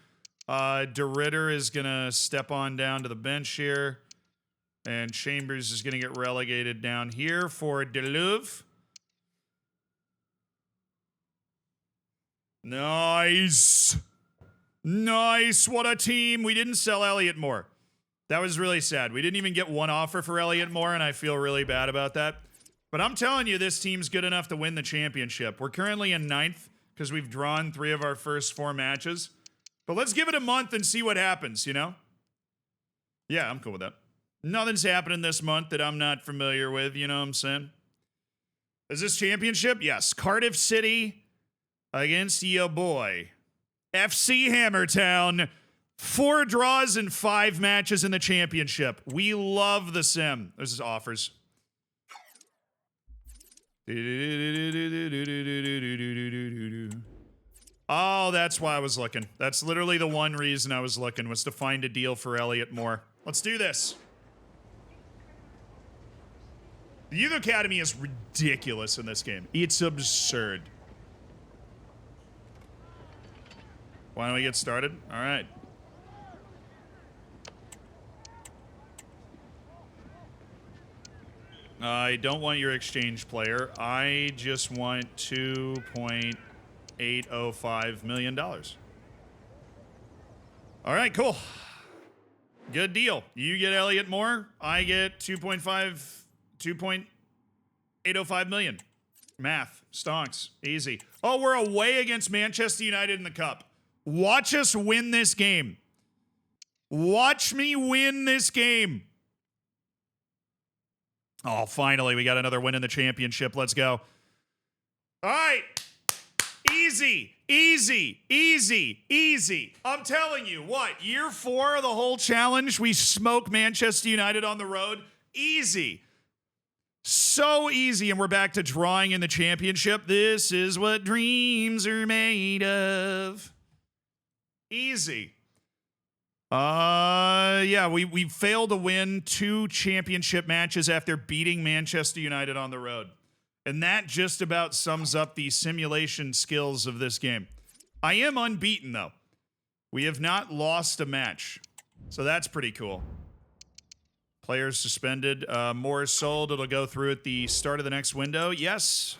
De Ritter is going to step on down to the bench here. And Chambers is going to get relegated down here for Deluve. Nice. Nice. What a team. We didn't sell Elliott Moore. That was really sad. We didn't even get one offer for Elliott Moore, and I feel really bad about that. But I'm telling you, this team's good enough to win the championship. We're currently in 9th because we've drawn 3 of our first 4 matches. But let's give it a month and see what happens, you know? Yeah, I'm cool with that. Nothing's happening this month that I'm not familiar with, you know what I'm saying? Is this championship? Yes. Cardiff City against your boy. FC Hammertown. 4 draws and 5 matches in the championship. We love the sim. This is offers. Oh, that's why I was looking. That's literally the one reason I was looking, was to find a deal for Elliott Moore. Let's do this. The Youth Academy is ridiculous in this game. It's absurd. Why don't we get started? All right. I don't want your exchange player. I just want $2.805 million. All right, cool. Good deal. You get Elliot Moore. I get 2.805 million. Math. Stonks. Easy. Oh, we're away against Manchester United in the Cup. Watch us win this game. Watch me win this game. Oh, finally, we got another win in the championship. Let's go. All right. Easy, easy, easy, easy. I'm telling you, what? Year 4 of the whole challenge, we smoke Manchester United on the road. Easy. So easy, and we're back to drawing in the championship. This is what dreams are made of. Easy. Yeah, we failed to win 2 championship matches after beating Manchester United on the road. And that just about sums up the simulation skills of this game. I am unbeaten, though. We have not lost a match. So that's pretty cool. Players suspended. More is sold. It'll go through at the start of the next window. Yes.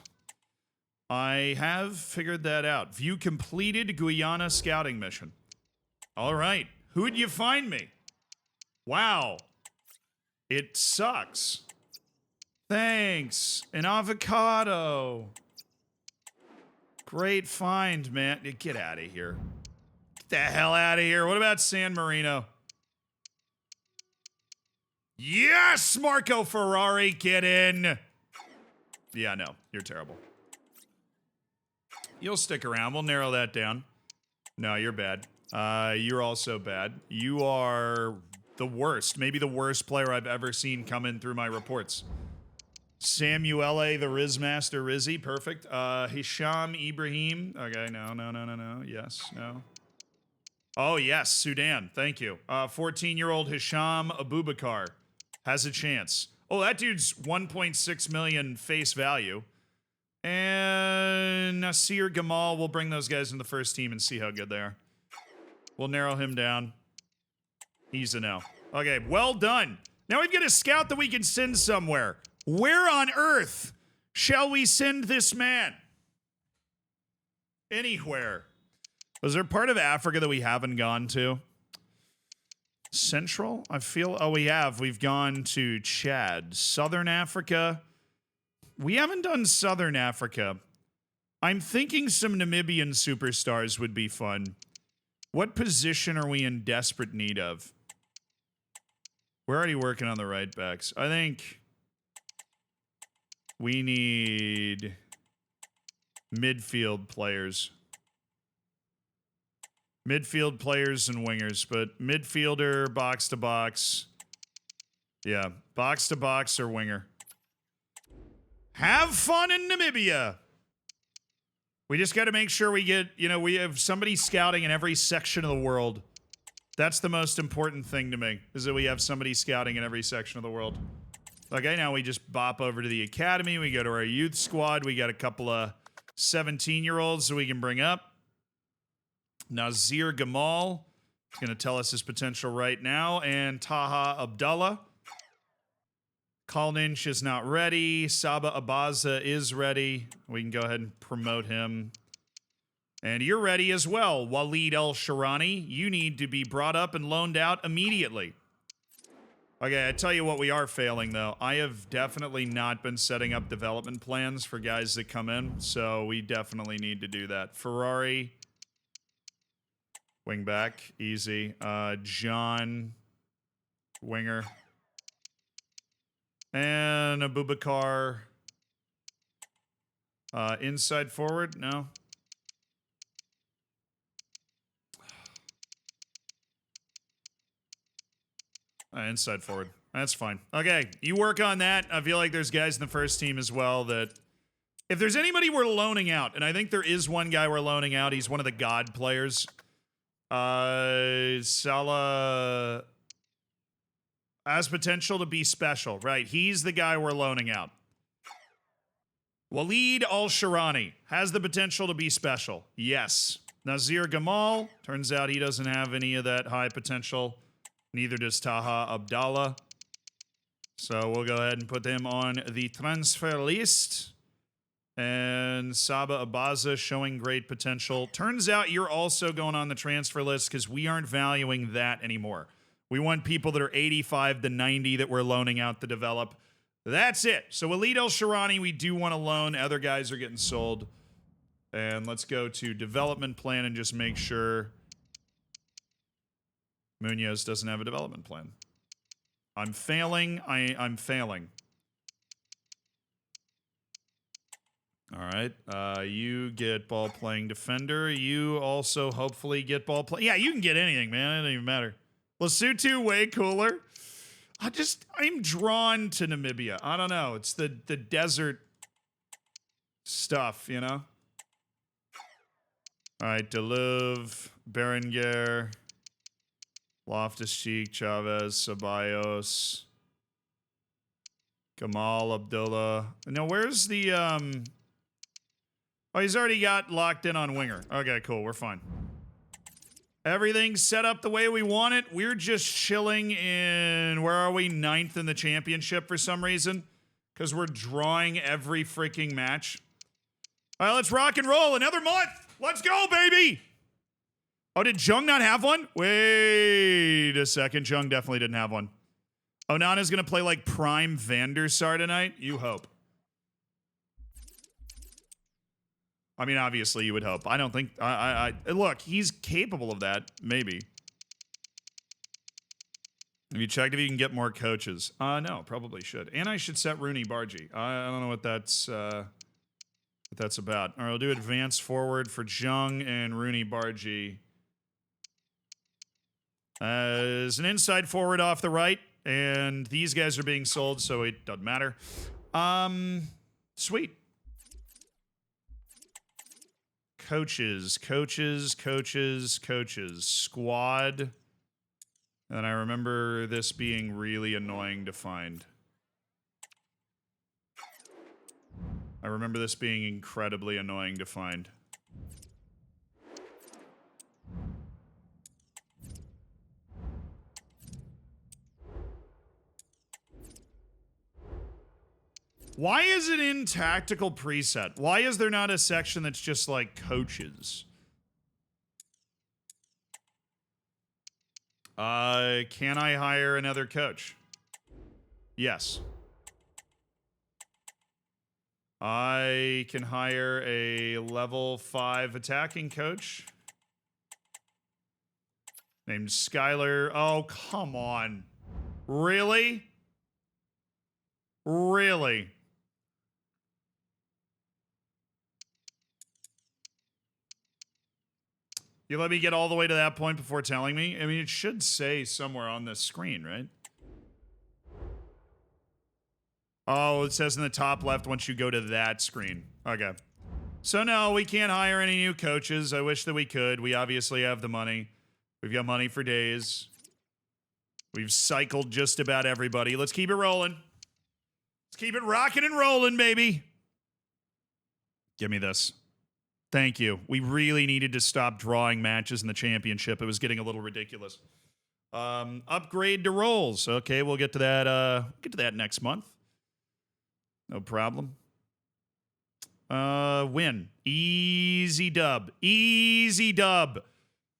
I have figured that out. View completed Guyana scouting mission. All right. Who'd you find me? Wow. It sucks. Thanks. An avocado. Great find, man. Get out of here. Get the hell out of here. What about San Marino? Yes, Marco Ferrari, get in. Yeah, no, you're terrible. You'll stick around. We'll narrow that down. No, you're bad. You're also bad. You are the worst. Maybe the worst player I've ever seen come in through my reports. Samuele, the Rizmaster Rizzy, perfect. Hisham Ibrahim. Okay, no. Yes, no. Oh, yes, Sudan. Thank you. 14-year-old Hisham Abubakar has a chance. Oh, that dude's 1.6 million face value. And Nasir Gamal, we'll bring those guys in the first team and see how good they are. We'll narrow him down. He's a no. Okay, well done. Now we've got a scout that we can send somewhere. Where on earth shall we send this man? Anywhere. Was there part of Africa that we haven't gone to? Central? I feel... Oh, we have. We've gone to Chad. Southern Africa. We haven't done Southern Africa. I'm thinking some Namibian superstars would be fun. What position are we in desperate need of? We're already working on the right backs. I think... we need midfield players. Midfield players and wingers, but midfielder, box to box. Yeah, box to box or winger. Have fun in Namibia. We just got to make sure we get, we have somebody scouting in every section of the world. That's the most important thing to me, is that we have somebody scouting in every section of the world. Okay, now we just bop over to the academy. We go to our youth squad. We got a couple of 17-year-olds that we can bring up. Nazir Gamal is going to tell us his potential right now. And Taha Abdallah. Kalninch is not ready. Saba Abaza is ready. We can go ahead and promote him. And you're ready as well, Walid El-Sharani. You need to be brought up and loaned out immediately. Okay, I tell you what we are failing, though. I have definitely not been setting up development plans for guys that come in, so we definitely need to do that. Ferrari, wing back, easy. John, winger. And Abubakar, inside forward, no. Inside forward. That's fine. Okay, you work on that. I feel like there's guys in the first team as well that... if there's anybody we're loaning out, and I think there is one guy we're loaning out, he's one of the God players. Salah has potential to be special, right? He's the guy we're loaning out. Walid Al-Sharani has the potential to be special. Yes. Nazir Gamal, turns out he doesn't have any of that high potential. Neither does Taha Abdallah. So we'll go ahead and put him on the transfer list. And Saba Abaza showing great potential. Turns out you're also going on the transfer list because we aren't valuing that anymore. We want people that are 85 to 90 that we're loaning out to develop. That's it. So Walid El-Sharani, we do want to loan. Other guys are getting sold. And let's go to development plan and just make sure Munoz doesn't have a development plan. I'm failing. I'm failing. All right. You get ball playing defender. You also hopefully get ball play. Yeah, you can get anything, man. It doesn't even matter. Lesotho, way cooler. I'm drawn to Namibia. I don't know. It's the desert stuff, you know? All right. Deluve, Berenguer, Loftus-Cheek, Chavez, Ceballos, Gamal Abdullah. Now, where's the... Oh, he's already got locked in on winger. Okay, cool. We're fine. Everything's set up the way we want it. We're just chilling in... Where are we? 9th in the championship for some reason. Because we're drawing every freaking match. All right, let's rock and roll. Another month. Let's go, baby. Oh, did Jung not have one? Wait a second. Jung definitely didn't have one. Onana's going to play like prime Van der Sar tonight? You hope. I mean, obviously, you would hope. I don't think... Look, he's capable of that. Maybe. Have you checked if you can get more coaches? No, probably should. And I should set Rooney Bargy. I don't know what that's about. All right, we'll do advance forward for Jung and Rooney Bargy. As an inside forward off the right. And these guys are being sold, so it doesn't matter. Sweet. Coaches. Squad. And I remember this being really annoying to find. I remember this being incredibly annoying to find. Why is it in tactical preset? Why is there not a section that's just like coaches? Can I hire another coach? Yes. I can hire a level 5 attacking coach named Skylar. Oh, come on. Really? Really? You let me get all the way to that point before telling me? I mean, it should say somewhere on this screen, right? Oh, it says in the top left once you go to that screen. Okay. So no, we can't hire any new coaches. I wish that we could. We obviously have the money. We've got money for days. We've cycled just about everybody. Let's keep it rolling. Let's keep it rocking and rolling, baby. Give me this. Thank you. We really needed to stop drawing matches in the championship. It was getting a little ridiculous. Upgrade to roles. Okay, we'll get to that next month. No problem. Win. Easy dub. Easy dub.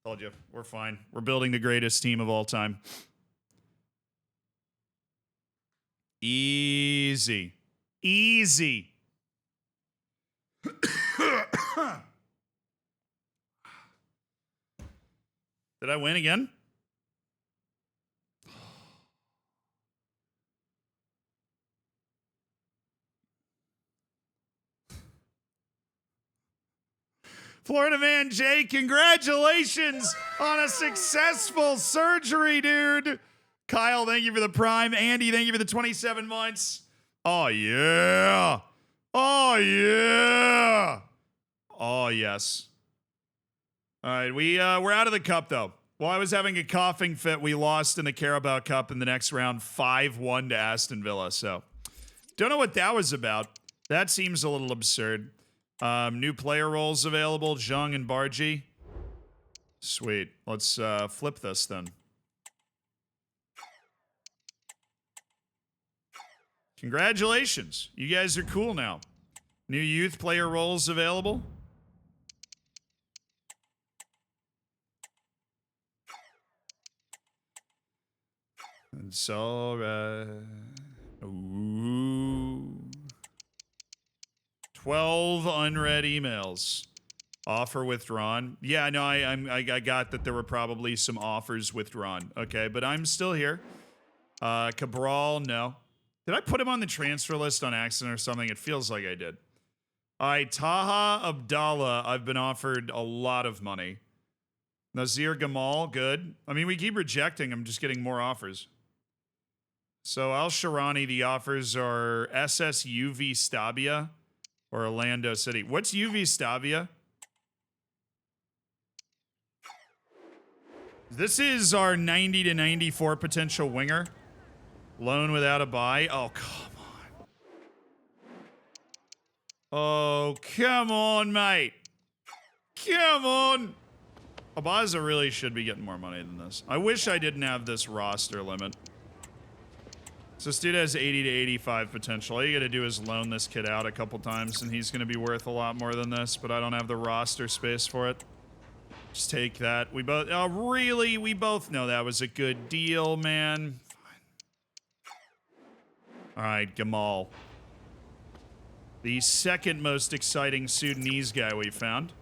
Told you. We're fine. We're building the greatest team of all time. Easy. Easy. Did I win again? Florida Man Jay, congratulations on a successful surgery, dude. Kyle, thank you for the prime. Andy, thank you for the 27 months. Oh, yeah. Oh, yeah. Oh, yes. All right, we're out of the cup, though. While I was having a coughing fit, we lost in the Carabao Cup in the next round 5-1 to Aston Villa. So, don't know what that was about. That seems a little absurd. New player roles available, Jung and Bargy. Sweet. Let's flip this then. Congratulations. You guys are cool now. New youth player roles available. And so, ooh. 12 unread emails. Offer withdrawn. Yeah, no, I got that there were probably some offers withdrawn. Okay, but I'm still here. Cabral, no. Did I put him on the transfer list on accident or something? It feels like I did. All right, Taha Abdallah, I've been offered a lot of money. Nazir Gamal, good. I mean, we keep rejecting him, just getting more offers. So Al Sharani, the offers are SSUV Stabia or Orlando City. What's UV Stabia? This is our 90 to 94 potential winger. Loan without a buy. Oh, come on. Oh, come on, mate. Come on. Abaza really should be getting more money than this. I wish I didn't have this roster limit. So this dude has 80 to 85 potential. All you gotta do is loan this kid out a couple times and he's gonna be worth a lot more than this, but I don't have the roster space for it. Just take that. We both, oh really? We both know that was a good deal, man. Fine. All right, Gamal. The second most exciting Sudanese guy we found.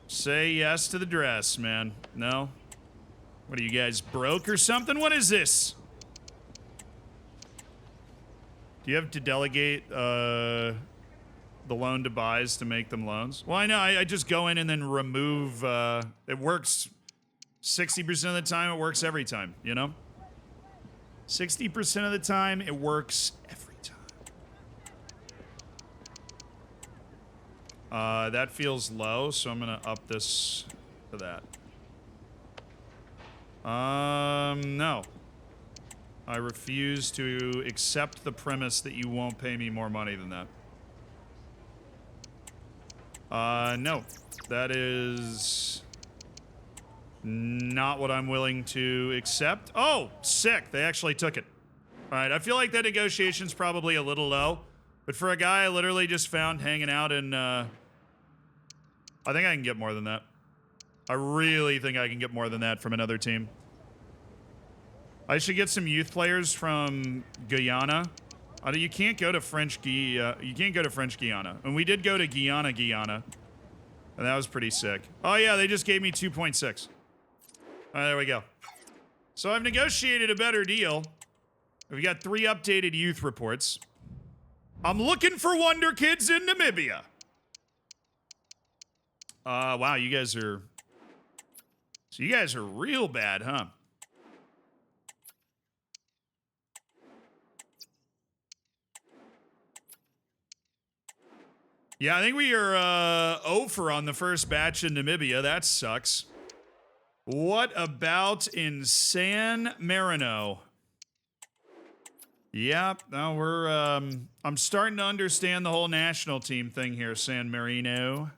Say yes to the dress, man. No? What are you guys, broke or something? What is this? Do you have to delegate the loan to buys to make them loans? Well, I know. I just go in and then remove. It works 60% of the time. It works every time, you know? 60% of the time, it works every time. That feels low, so I'm going to up this to that. No. I refuse to accept the premise that you won't pay me more money than that. No. That is not what I'm willing to accept. Oh, sick. They actually took it. All right, I feel like that negotiation's probably a little low, but for a guy I literally just found hanging out in, I think I can get more than that. I really think I can get more than that from another team. I should get some youth players from Guyana. You can't go to you can't go to French Guiana. And we did go to Guyana, and that was pretty sick. Oh yeah, they just gave me 2.6. All right, there we go. So I've negotiated a better deal. We got 3 updated youth reports. I'm looking for Wonder Kids in Namibia. Wow, you guys are... So you guys are real bad, huh? Yeah, I think we are 0 for on the first batch in Namibia. That sucks. What about in San Marino? Yeah, no, we're... I'm starting to understand the whole national team thing here, San Marino.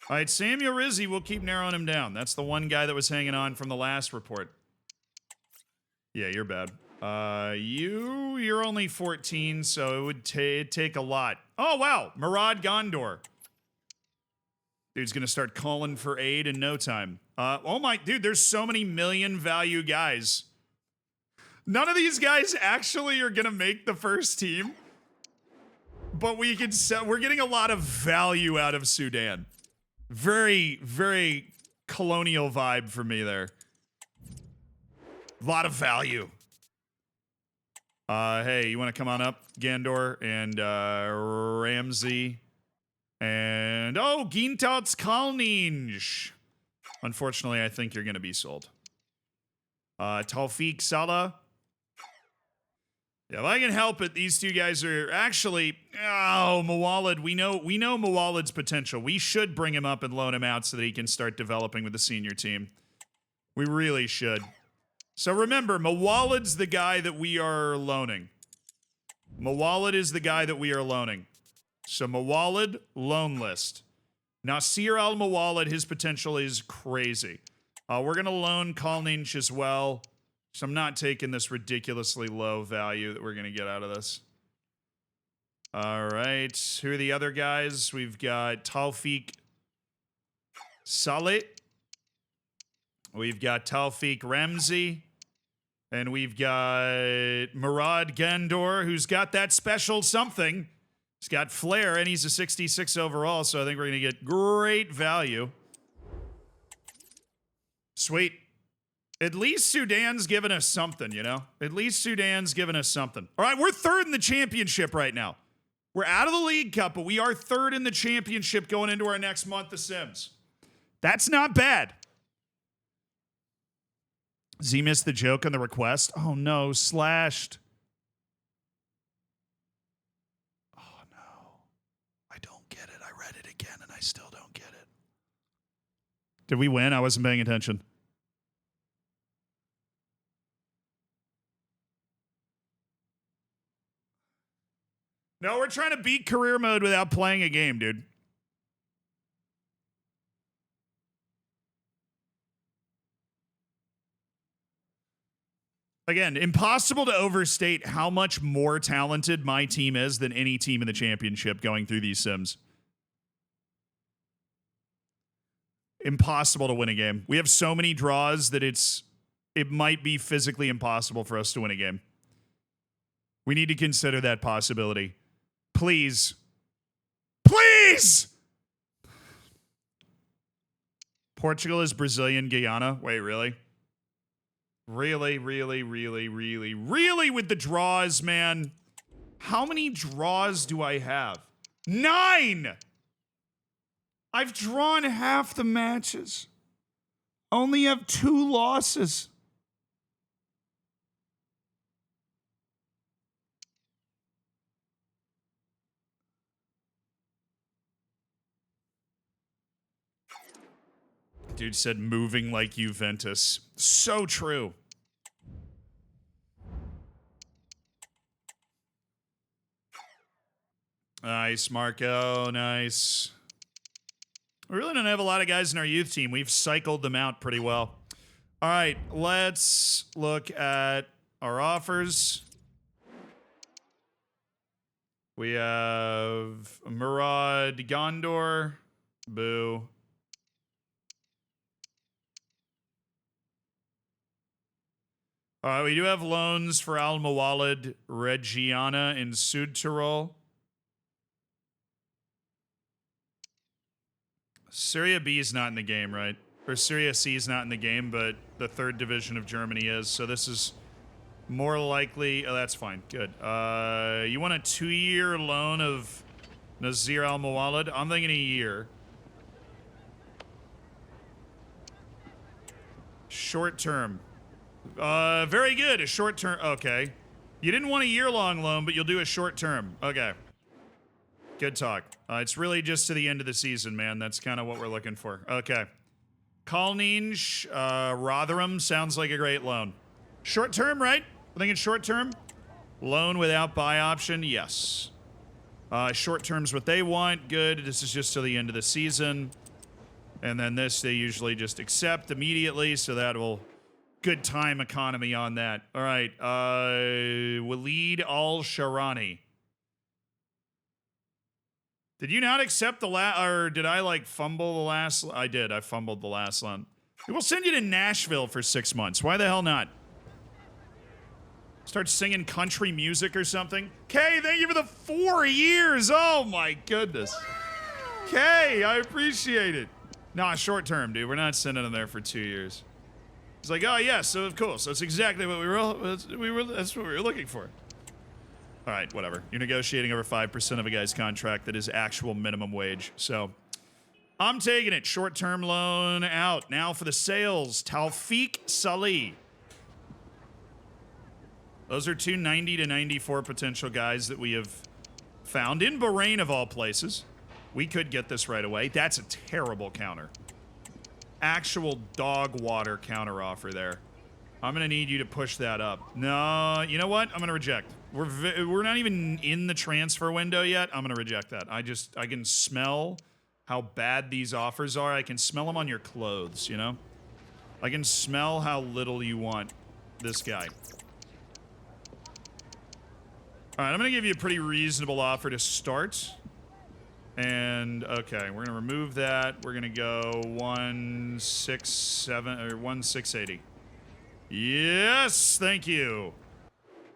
All right, Samuel Rizzi, we'll keep narrowing him down. That's the one guy that was hanging on from the last report. Yeah, you're bad. You're only 14, so it would take a lot. Oh, wow. Murad Gondor. Dude's gonna start calling for aid in no time. Oh my, dude, there's so many million value guys. None of these guys actually are gonna make the first team. But we're getting a lot of value out of Sudan. Very, very colonial vibe for me there. A lot of value. Hey, you want to come on up, Gandor and Ramsey and Gintats Kalninj. Unfortunately, I think you're going to be sold. Tawfiq Salah. Yeah, if I can help it, these two guys are actually... Oh, Mawalid. We know Mawalid's potential. We should bring him up and loan him out so that he can start developing with the senior team. We really should. So remember, Mawalid's the guy that we are loaning. Mawalid is the guy that we are loaning. So Mawalid, loan list. Nasir al-Mawalid, his potential is crazy. We're going to loan Kalninch as well. So I'm not taking this ridiculously low value that we're going to get out of this. All right. Who are the other guys? We've got Taufik Saleh. We've got Taufik Ramsey. And we've got Murad Gandor, who's got that special something. He's got flair, and he's a 66 overall, so I think we're going to get great value. Sweet. At least Sudan's giving us something, you know? At least Sudan's giving us something. All right, we're third in the championship right now. We're out of the League Cup, but we are third in the championship going into our next month of Sims. That's not bad. Z missed the joke on the request. Oh, no. Slashed. Oh, no. I don't get it. I read it again, and I still don't get it. Did we win? I wasn't paying attention. No, we're trying to beat career mode without playing a game, dude. Again, impossible to overstate how much more talented my team is than any team in the championship going through these Sims. Impossible to win a game. We have so many draws that it might be physically impossible for us to win a game. We need to consider that possibility. Please. Please! Portugal is Brazilian Guyana. Wait, really? Really with the draws, man. How many draws do I have? 9! I've drawn half the matches. Only have 2 losses. Dude said moving like Juventus. So true. Nice, Marco. Nice. We really don't have a lot of guys in our youth team. We've cycled them out pretty well. All right, let's look at our offers. We have Murad Gondor. Boo. All right, we do have loans for Al Mawalid, Reggiana, and Südtirol. Serie B is not in the game, right? Or Serie C is not in the game, but the 3rd division of Germany is. So this is more likely. Oh, that's fine. Good. You want a 2-year loan of Nazir Al Mawalid? I'm thinking a year. Short term. Very good. A short term. Okay. You didn't want a year-long loan, but you'll do a short term. Okay. Good talk. It's really just to the end of the season, man. That's kind of what we're looking for. Okay. Kalninj, Rotherham sounds like a great loan. Short term, right? I think it's short term. Loan without buy option, yes. Short term's what they want. Good. This is just to the end of the season. And then this, they usually just accept immediately, so that will... Good time economy on that. All right. Waleed Al-Sharani. Did you not accept the last, or did I like fumble the last? I did. I fumbled the last one. We'll send you to Nashville for 6 months. Why the hell not? Start singing country music or something. Kay, thank you for the 4 years. Oh my goodness. Kay, I appreciate it. Nah, short term, dude. We're not sending them there for 2 years. It's like, oh yeah, so of course, that's exactly what that's what we were looking for. All right, whatever. You're negotiating over 5% of a guy's contract that is actual minimum wage. So I'm taking it. Short-term loan out. Now for the sales. Taufik Saleh. Those are 2 90 to 94 potential guys that we have found in Bahrain, of all places. We could get this right away. That's a terrible counter. Actual dog water counter offer there. I'm going to need you to push that up. No, you know what? I'm going to reject. We're not even in the transfer window yet. I'm going to reject that. I can smell how bad these offers are. I can smell them on your clothes, you know? I can smell how little you want this guy. All right, I'm going to give you a pretty reasonable offer to start. And, okay, we're going to remove that. We're going to go 167 or 1680. Yes, thank you.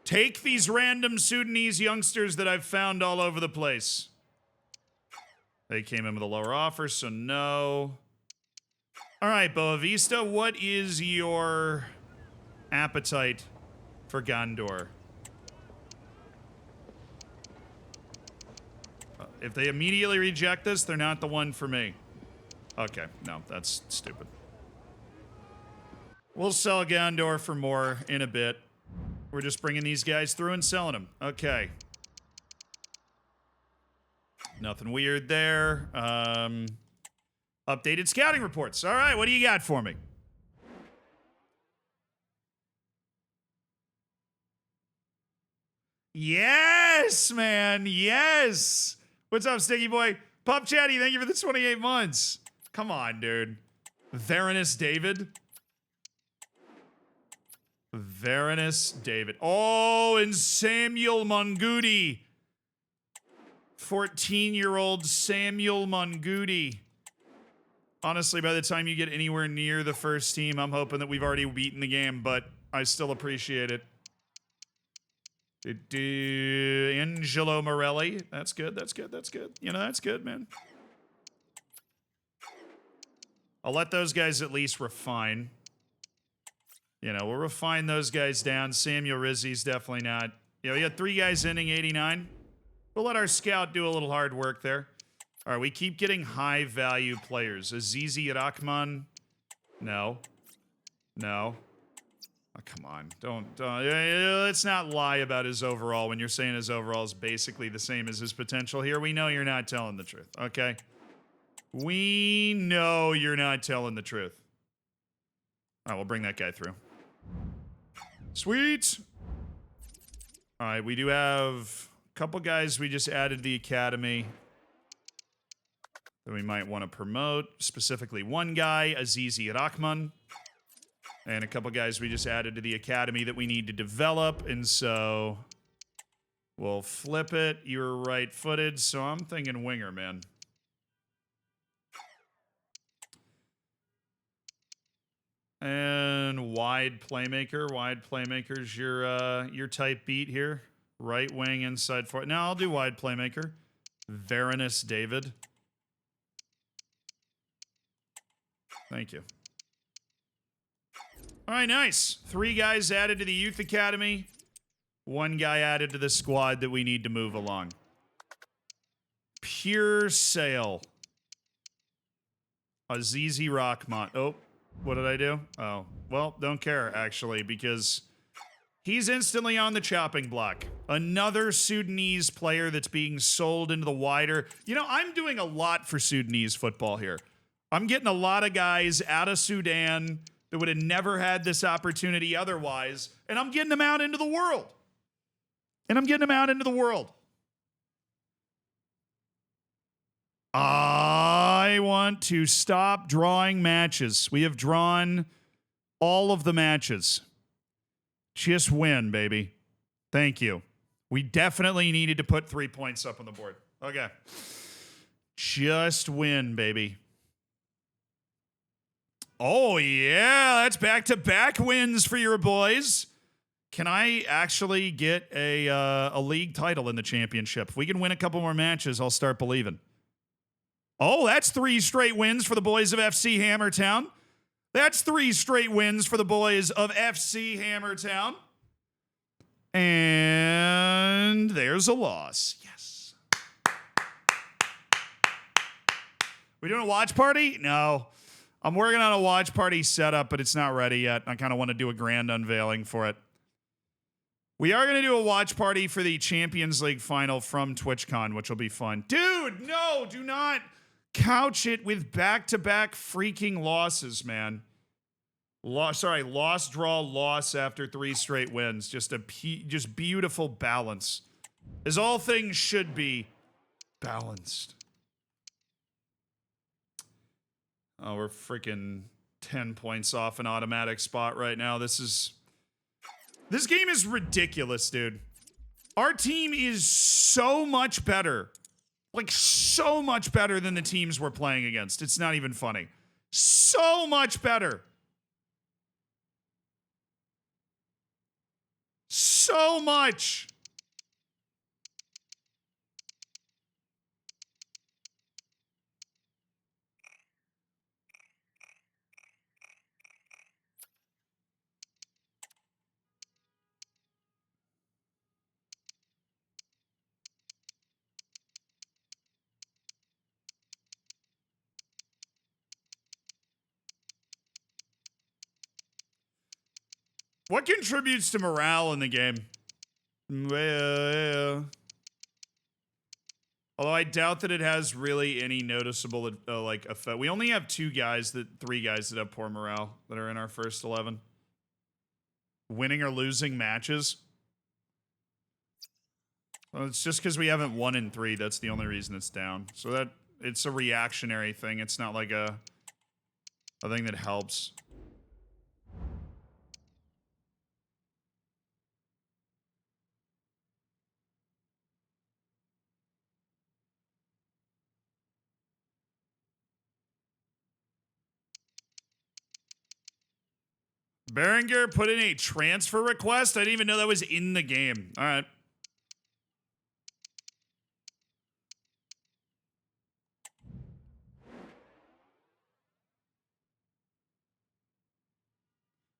Take these random Sudanese youngsters that I've found all over the place. They came in with a lower offer, so no. All right, Boa Vista, what is your appetite for Gondor? If they immediately reject this, they're not the one for me. Okay, no, that's stupid. We'll sell Gondor for more in a bit. We're just bringing these guys through and selling them. Okay. Nothing weird there. Updated scouting reports. All right, what do you got for me? Yes, man. Yes. What's up, Sticky Boy? Pup Chatty, thank you for the 28 months. Come on, dude. Varanus David. Varanus David. Oh, and Samuel Mungudi. 14-year-old Samuel Mungudi. Honestly, by the time you get anywhere near the first team, I'm hoping that we've already beaten the game, but I still appreciate it. Angelo Morelli. That's good, that's good, that's good. You know, that's good, man. I'll let those guys at least refine. You know, we'll refine those guys down. Samuel Rizzi's definitely not. You know, we had 3 guys ending 89. We'll let our scout do a little hard work there. All right, we keep getting high-value players. Azizi Rahman. No. No. Oh, come on. Don't let's not lie about his overall when you're saying his overall is basically the same as his potential here. We know you're not telling the truth, okay? We know you're not telling the truth. All right, we'll bring that guy through. Sweet. All right, we do have a couple guys we just added to the academy that we might want to promote. Specifically, one guy, Azizi Rahman. And a couple guys we just added to the academy that we need to develop. And so we'll flip it. You're right-footed, so I'm thinking winger, man. And wide playmaker. Wide playmaker's your type beat here. Right wing, inside forward. Now I'll do wide playmaker. Varanus David. Thank you. All right, nice. 3 guys added to the youth academy. 1 guy added to the squad that we need to move along. Pure sale. Azizi Rahman. Oh, what did I do? Oh, well, don't care, actually, because he's instantly on the chopping block. Another Sudanese player that's being sold into the wider... You know, I'm doing a lot for Sudanese football here. I'm getting a lot of guys out of Sudan that would have never had this opportunity otherwise, and I'm getting them out into the world. I want to stop drawing matches. We have drawn all of the matches. Just win, baby. Thank you. We definitely needed to put 3 points up on the board. Okay. Just win, baby. Oh, yeah. That's back-to-back wins for your boys. Can I actually get a league title in the championship? If we can win a couple more matches, I'll start believing. Oh, that's 3 straight wins for the boys of FC Hammertown. That's 3 straight wins for the boys of FC Hammertown. And there's a loss. Yes. We doing a watch party? No. I'm working on a watch party setup, but it's not ready yet. I kind of want to do a grand unveiling for it. We are going to do a watch party for the Champions League final from TwitchCon, which will be fun. Dude, no, do not couch it with back-to-back freaking losses, man. Loss, draw, loss after 3 straight wins. Just beautiful balance. As all things should be balanced. Oh, we're freaking 10 points off an automatic spot right now. This game is ridiculous, dude. Our team is so much better. Like, so much better than the teams we're playing against. It's not even funny. So much better. So much. What contributes to morale in the game? Well, although I doubt that it has really any noticeable like effect. We only have three guys that have poor morale that are in our first 11. Winning or losing matches. Well, it's just because we haven't won in 3. That's the only reason it's down. So that it's a reactionary thing. It's not like a thing that helps. Berenger put in a transfer request? I didn't even know that was in the game. All right.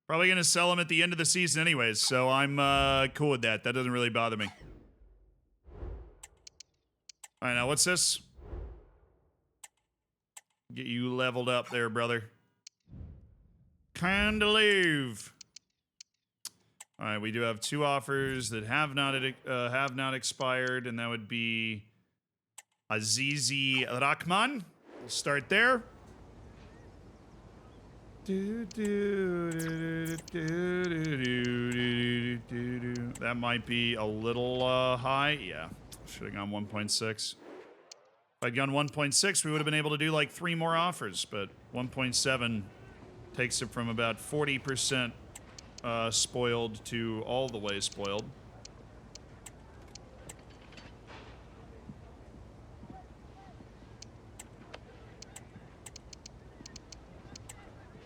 Probably going to sell him at the end of the season anyways, so I'm cool with that. That doesn't really bother me. All right, now what's this? Get you leveled up there, brother. Kinda leave. All right, we do have 2 offers that have not expired, and that would be Azizi Rahman. We'll start there. That might be a little high. Yeah, should have gone 1.6. If I'd gone 1.6, we would have been able to do like 3 more offers, but 1.7 takes it from about 40% spoiled to all the way spoiled.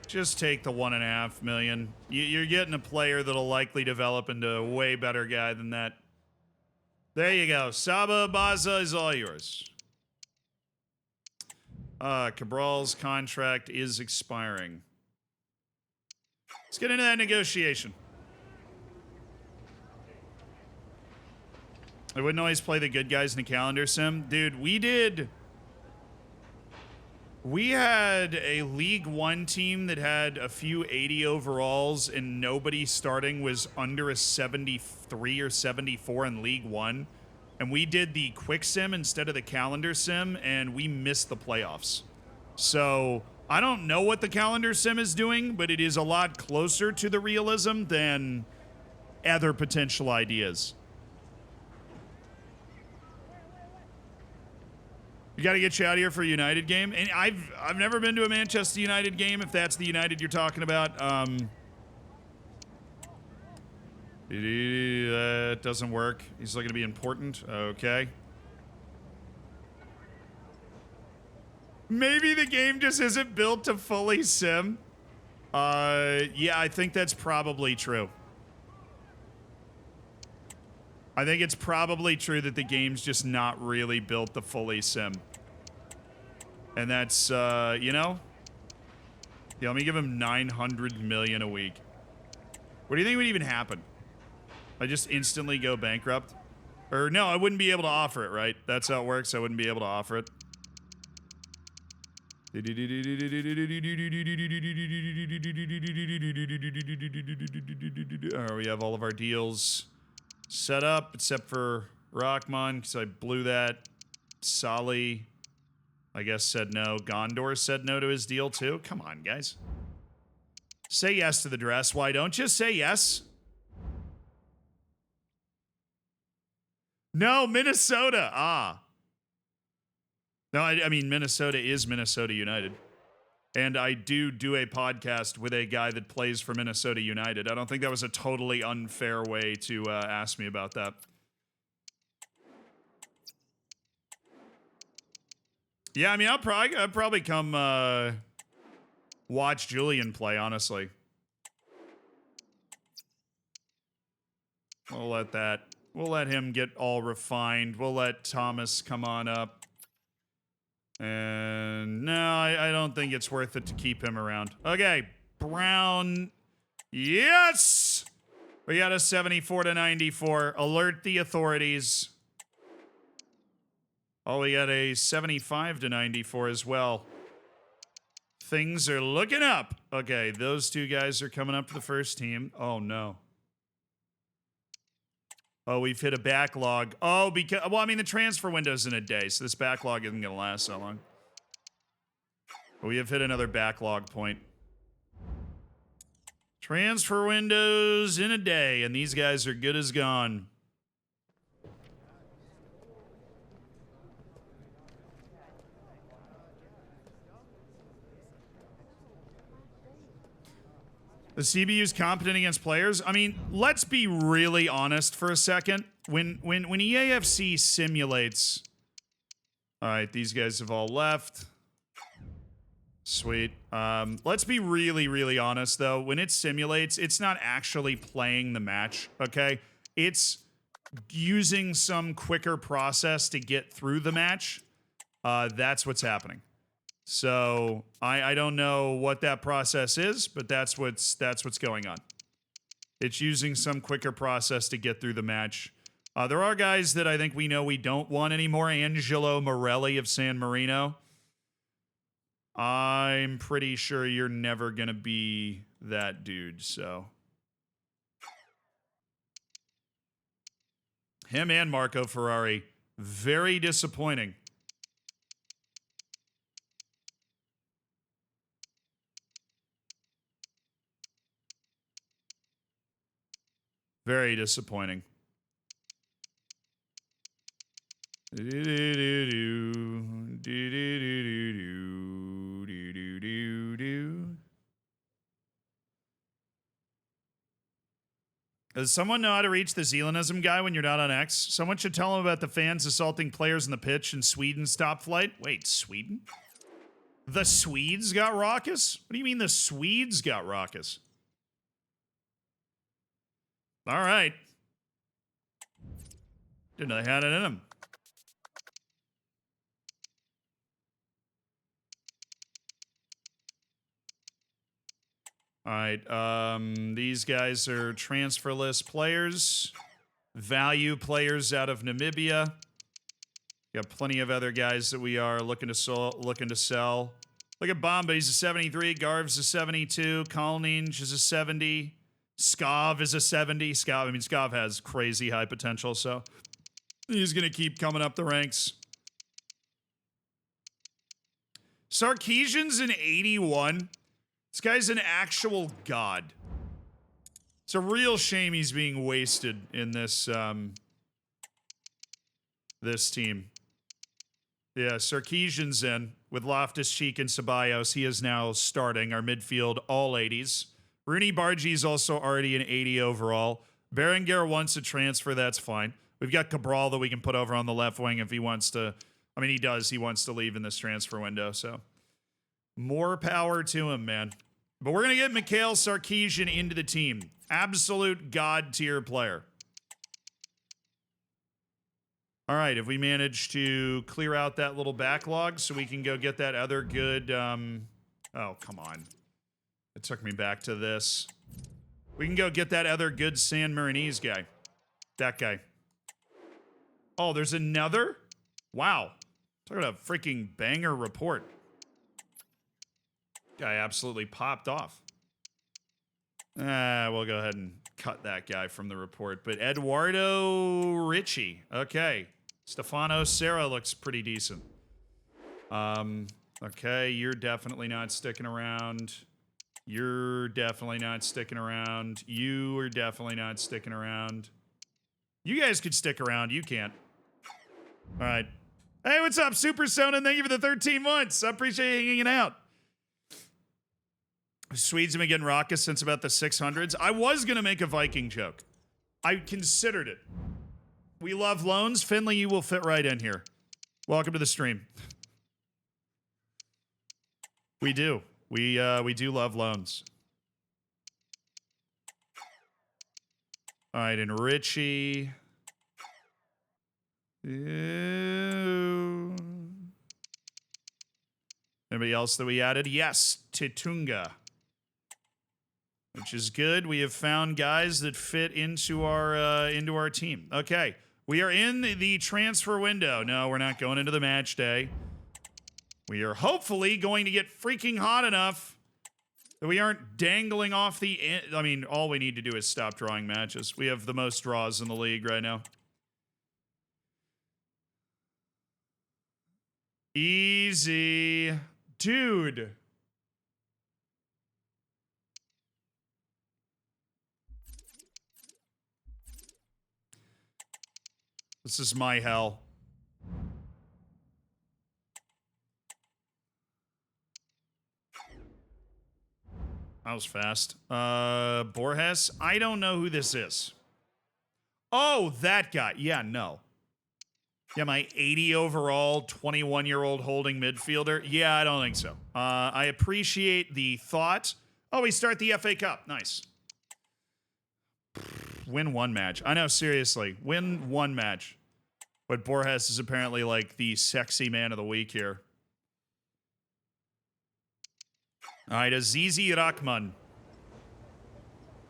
Just take the 1.5 million. You're getting a player that'll likely develop into a way better guy than that. There you go. Saba Baza is all yours. Cabral's contract is expiring. Let's get into that negotiation. I wouldn't always play the good guys in the calendar sim. Dude, we had a League One team that had a few 80 overalls and nobody starting was under a 73 or 74 in League One. And we did the quick sim instead of the calendar sim, and we missed the playoffs. So I don't know what the calendar sim is doing, but it is a lot closer to the realism than other potential ideas. You got to get you out of here for a United game. And I've never been to a Manchester United game, if that's the United you're talking about. That doesn't work. He's looking to be important. Okay. Maybe the game just isn't built to fully sim. Yeah, I think that's probably true. I think it's probably true that the game's just not really built to fully sim. And that's, you know? Yeah, let me give him 900 million a week. What do you think would even happen? I just instantly go bankrupt? Or no, I wouldn't be able to offer it, right? That's how it works. I wouldn't be able to offer it. We have all of our deals set up, except for Rahman, because I blew that. Sali, I guess, said no. Gondor said no to his deal, too. Come on, guys. Say yes to the dress. Why don't you say yes? No, Minnesota. Ah. No, I mean, Minnesota is Minnesota United. And I do a podcast with a guy that plays for Minnesota United. I don't think that was a totally unfair way to ask me about that. Yeah, I mean, I'll probably come watch Julian play, honestly. We'll let him get all refined. We'll let Thomas come on up. And no, I don't think it's worth it to keep him around. Okay, Brown. Yes! We got a 74-94. Alert the authorities. Oh, we got a 75-94 as well. Things are looking up. Okay, those two guys are coming up for the first team. Oh, no. Oh, we've hit a backlog. Oh, because, well, I mean, the transfer window's in a day, so this backlog isn't going to last that long. But we have hit another backlog point. Transfer windows in a day, and these guys are good as gone. The CBU's competent against players. I mean, let's be really honest for a second. When EAFC simulates, all right, these guys have all left. Sweet. Let's be really, really honest though. When it simulates, it's not actually playing the match. Okay, it's using some quicker process to get through the match. That's what's happening. So I don't know what that process is, but that's what's going on. It's using some quicker process to get through the match. There are guys that I think we know we don't want anymore. Angelo Morelli of San Marino. I'm pretty sure you're never gonna be that dude, so. Him and Marco Ferrari, very disappointing. Very disappointing. Does someone know how to reach the Zealanism guy when you're not on X? Someone should tell him about the fans assaulting players in the pitch and Sweden's top flight. Wait, Sweden? The Swedes got raucous? What do you mean the Swedes got raucous? All right. Didn't know they had it in them. All right. These guys are transferless players. Value players out of Namibia. Got plenty of other guys that we are looking to sell. Look at Bomba, he's a 73. Garv's a 72. Kalninj is a 70. Skov is a 70. Skov has crazy high potential, so he's going to keep coming up the ranks. Sarkeesian's an 81. This guy's an actual god. It's a real shame he's being wasted in this, this team. Yeah, Sarkeesian's in with Loftus-Cheek and Ceballos. He is now starting our midfield, all 80s. Rooney Bargi's also already an 80 overall. Berenguer wants a transfer, that's fine. We've got Cabral that we can put over on the left wing if he wants to. I mean, he does. He wants to leave in this transfer window, so. More power to him, man. But we're going to get Mikhail Sarkeesian into the team. Absolute god-tier player. All right, if we manage to clear out that little backlog so we can go get that other good, oh, come on. It took me back to this. We can go get that other good San Marinese guy. That guy. Oh, there's another? Wow. Talk about a freaking banger report. Guy absolutely popped off. We'll go ahead and cut that guy from the report. But Eduardo Ricci. Okay. Stefano Serra looks pretty decent. Okay, you're definitely not sticking around. You're definitely not sticking around. You are definitely not sticking around. You guys could stick around. You can't. All right. Hey, what's up, Super Sona? Thank you for the 13 months. I appreciate you hanging out. Swedes have been getting raucous since about the 600s. I was going to make a Viking joke. I considered it. We love loans. Finley, you will fit right in here. Welcome to the stream. We do. We do love loans. All right, and Richie. Ew. Anybody else that we added? Yes, Titunga. Which is good. We have found guys that fit into our team. Okay, we are in the transfer window. No, we're not going into the match day. We are hopefully going to get freaking hot enough that we aren't dangling off the end. I mean, all we need to do is stop drawing matches. We have the most draws in the league right now. Easy. Dude. This is my hell. That was fast. Borges? I don't know who this is. Oh, that guy. Yeah, no. Yeah, my 80 overall, 21-year-old holding midfielder. Yeah, I don't think so. I appreciate the thought. Oh, we start the FA Cup. Nice. Win one match. I know, seriously. Win one match. But Borges is apparently like the sexy man of the week here. All right, Azizi Rahman.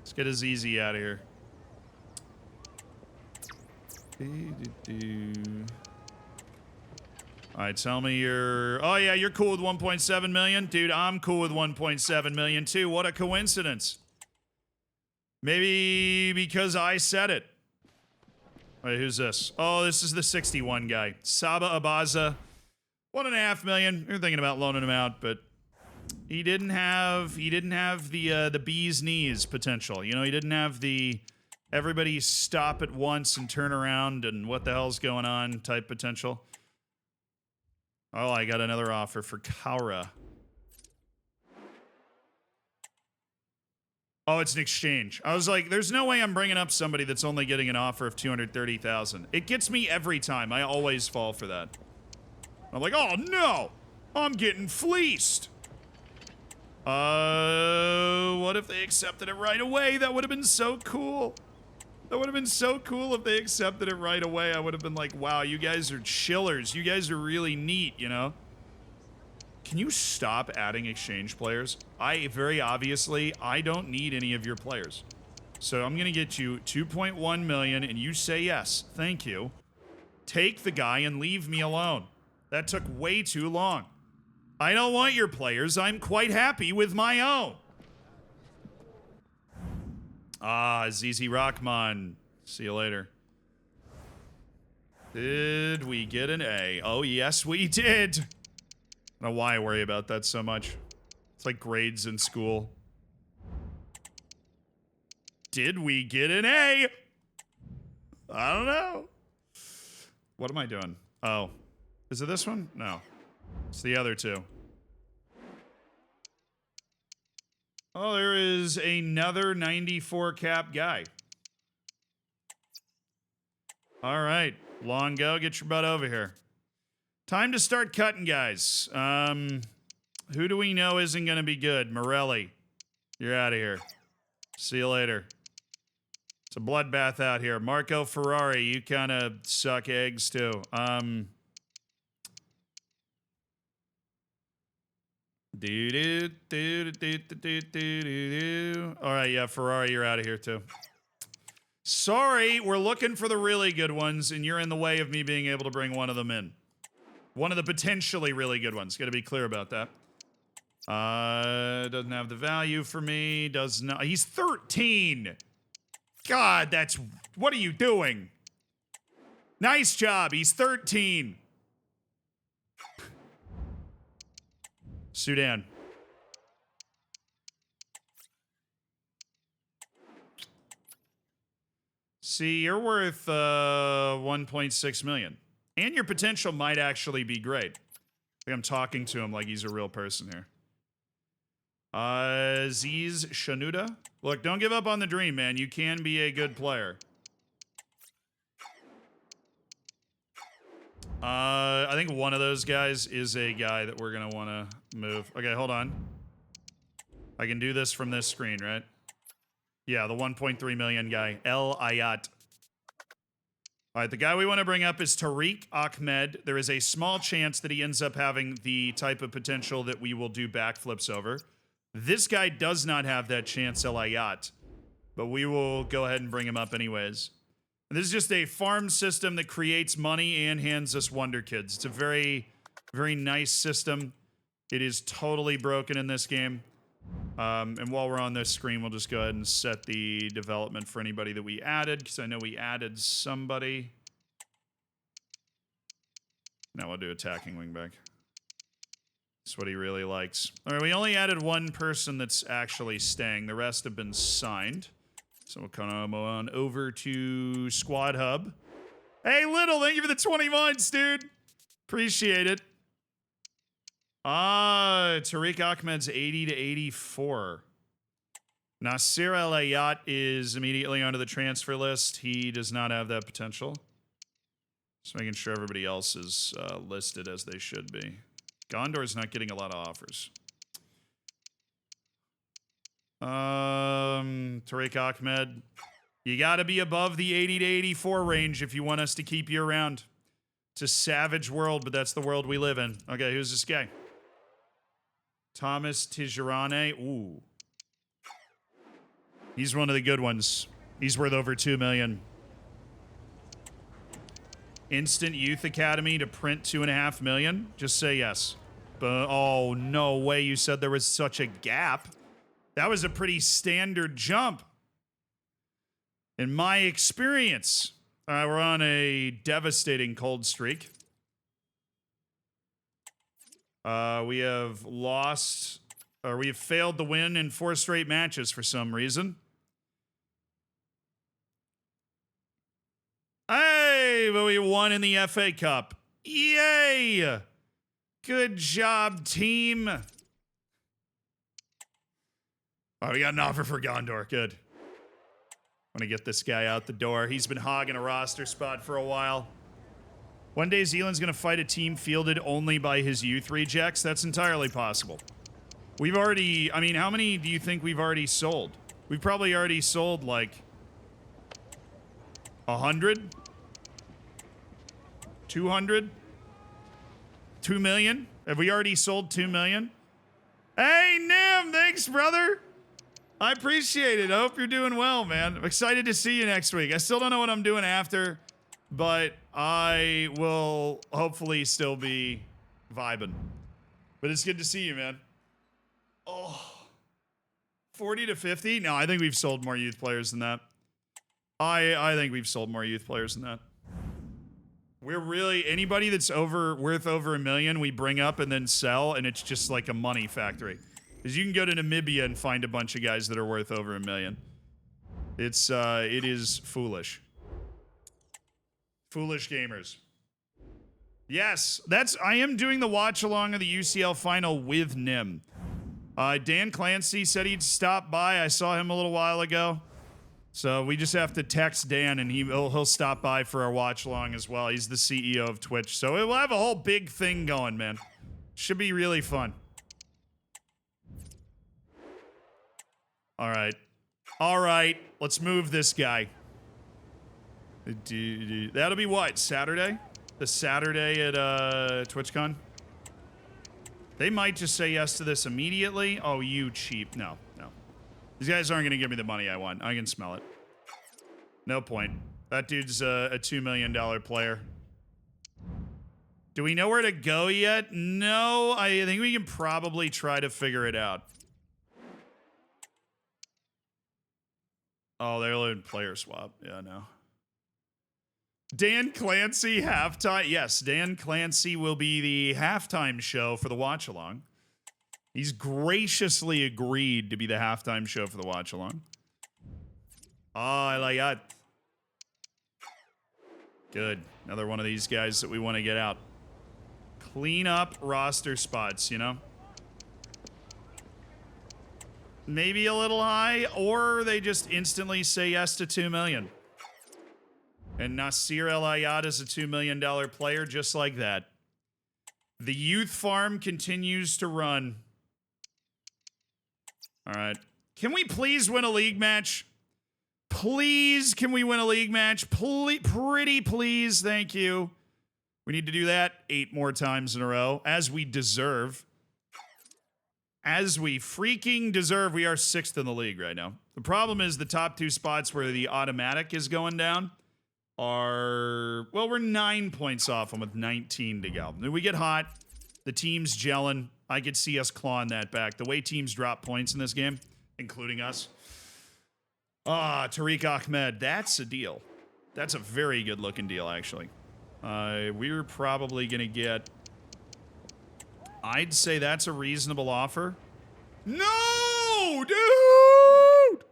Let's get Azizi out of here. All right, tell me you're... Oh, yeah, you're cool with 1.7 million? Dude, I'm cool with 1.7 million, too. What a coincidence. Maybe because I said it. Wait, who's this? Oh, this is the 61 guy. Saba Abaza. 1.5 million. You're thinking about loaning him out, but he didn't have the bee's knees potential. You know, he didn't have the everybody stop at once and turn around and what the hell's going on type potential. Oh, I got another offer for Kaura. Oh, it's an exchange. I was like, there's no way I'm bringing up somebody that's only getting an offer of 230,000. It gets me every time. I always fall for that. I'm like, oh no, I'm getting fleeced. What if they accepted it right away? That would have been so cool. That would have been so cool if they accepted it right away. I would have been like, wow, you guys are chillers. You guys are really neat, you know? Can you stop adding exchange players? Very obviously, I don't need any of your players. So I'm going to get you 2.1 million and you say yes. Thank you. Take the guy and leave me alone. That took way too long. I don't want your players. I'm quite happy with my own. Ah, Zizi Rahman. See you later. Did we get an A? Oh, yes, we did. I don't know why I worry about that so much. It's like grades in school. Did we get an A? I don't know. What am I doing? Oh. Is it this one? No. It's the other two. Oh, there is another 94 cap guy. All right. Long go. Get your butt over here. Time to start cutting, guys. Who do we know isn't going to be good? Morelli. You're out of here. See you later. It's a bloodbath out here. Marco Ferrari, you kind of suck eggs, too. All right, yeah, Ferrari, you're out of here, too. Sorry, we're looking for the really good ones, and you're in the way of me being able to bring one of them in. One of the potentially really good ones. Got to be clear about that. Doesn't have the value for me. Does not. He's 13. God, that's... What are you doing? Nice job. He's 13. Sudan. See, you're worth 1.6 million. And your potential might actually be great. I'm talking to him like he's a real person here. Aziz Shanuda. Look, don't give up on the dream, man. You can be a good player. I think one of those guys is a guy that we're going to want to move. Okay, hold on. I can do this from this screen, right? Yeah, the 1.3 million guy. El Ayat. All right, the guy we want to bring up is Tariq Ahmed. There is a small chance that he ends up having the type of potential that we will do backflips over. This guy does not have that chance, El Ayat. But we will go ahead and bring him up anyways. And this is just a farm system that creates money and hands us Wonder Kids. It's a very, very nice system. It is totally broken in this game. And while we're on this screen, we'll just go ahead and set the development for anybody that we added, because I know we added somebody. Now we'll do attacking wingback. That's what he really likes. All right, we only added one person that's actually staying. The rest have been signed. So we'll come on over to Squad Hub. Hey, Little, thank you for the 20 months, dude. Appreciate it. Tariq Ahmed's 80 to 84. Nasir El Ayat is immediately onto the transfer list. He does not have that potential. Just making sure everybody else is listed as they should be. Gondor's not getting a lot of offers. Tariq Ahmed, you got to be above the 80 to 84 range if you want us to keep you around. It's a savage world, but that's the world we live in. Okay, who's this guy? Thomas Tijerane. Ooh. He's one of the good ones. He's worth over 2 million. Instant Youth Academy to print 2.5 million. Just say yes. But oh, no way you said there was such a gap. That was a pretty standard jump. In my experience. All right, we're on a devastating cold streak. We have lost, or we have failed to win in 4 straight matches for some reason. Hey, but we won in the FA Cup. Yay! Good job, team. Oh, we got an offer for Gondor. Good. Want to get this guy out the door. He's been hogging a roster spot for a while. One day, Zealand's going to fight a team fielded only by his youth rejects. That's entirely possible. We've already... I mean, how many do you think we've already sold? We've probably already sold, like... 100? 200? 2 million? Have we already sold 2 million? Hey, Nim! Thanks, brother! I appreciate it. I hope you're doing well, man. I'm excited to see you next week. I still don't know what I'm doing after, but I will hopefully still be vibing. But it's good to see you, man. Oh, 40 to 50? No, I think we've sold more youth players than that. I think we've sold more youth players than that. We're really, anybody that's worth over 1 million, we bring up and then sell, and it's just like a money factory. Because you can go to Namibia and find a bunch of guys that are worth over 1 million. It is foolish. Foolish gamers. Yes, I am doing the watch along of the UCL final with Nim. Dan Clancy said he'd stop by. I saw him a little while ago. So we just have to text Dan and he'll stop by for our watch along as well. He's the CEO of Twitch. So we'll have a whole big thing going, man. Should be really fun. All right. All right. Let's move this guy. That'll be what? Saturday? The Saturday at TwitchCon? They might just say yes to this immediately. Oh, you cheap. No, no. These guys aren't going to give me the money I want. I can smell it. No point. That dude's a $2 million player. Do we know where to go yet? No, I think we can probably try to figure it out. Oh, they're letting player swap. Yeah, no. Dan Clancy halftime. Yes, Dan Clancy will be the halftime show for the watch along. He's graciously agreed to be the halftime show for the watch along. Oh, I like that. Good. Another one of these guys that we want to get out. Clean up roster spots, you know? maybe a little high, or they just instantly say yes to 2 million. And Nasir El Ayat is a $2 million player just like that. The youth farm continues to run. All right. Can we please win a league match? Please, can we win a league match? Pretty please, thank you. We need to do that 8 more times in a row, as we deserve. As we freaking deserve. We are 6th in the league right now. The problem is the top 2 spots where the automatic is going down are, well, we're 9 points off them with 19 to go. We get hot. The team's gelling. I could see us clawing that back. The way teams drop points in this game, including us. Tariq Ahmed. That's a deal. That's a very good looking deal, actually. We're probably going to get... I'd say that's a reasonable offer. No, dude!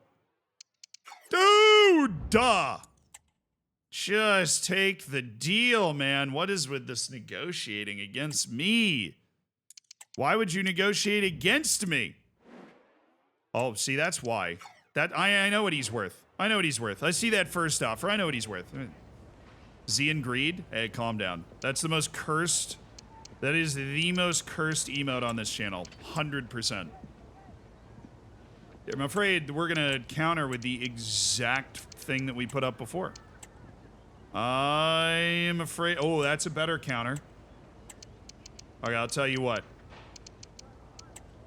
Dude, duh! Just take the deal, man. What is with this negotiating against me? Why would you negotiate against me? Oh, see, that's why. I know what he's worth. I know what he's worth. I see that first offer. I know what he's worth. Z and Greed? Hey, calm down. That's the most cursed... That is the most cursed emote on this channel. 100%. I'm afraid we're going to counter with the exact thing that we put up before. I am afraid... Oh, that's a better counter. Okay, I'll tell you what.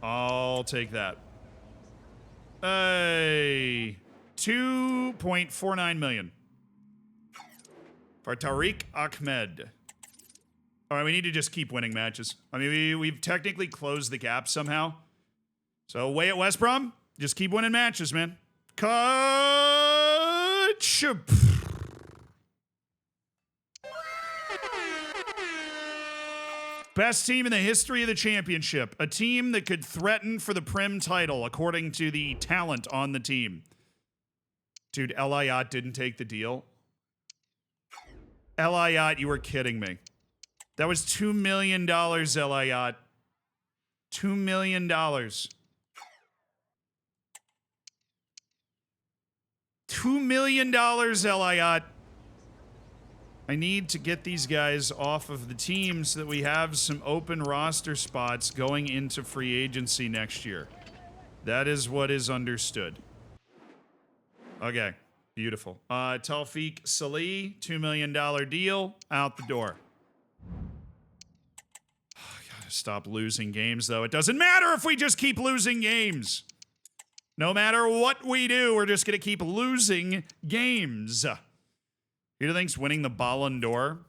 I'll take that. Hey. 2.49 million. For Tariq Ahmed. All right, we need to just keep winning matches. I mean, we've technically closed the gap somehow. So, away at West Brom, just keep winning matches, man. Coach. Best team in the history of the championship. A team that could threaten for the Prim title, according to the talent on the team. Dude, El Ayat didn't take the deal. El Ayat, you were kidding me. That was $2 million, El Ayat. $2 million. $2 million, El Ayat. I need to get these guys off of the team so that we have some open roster spots going into free agency next year. That is what is understood. Okay, beautiful. Tawfiq Salih, $2 million deal, out the door. Gotta stop losing games, though. It doesn't matter if we just keep losing games. No matter what we do, we're just gonna keep losing games. Who thinks winning the Ballon d'Or?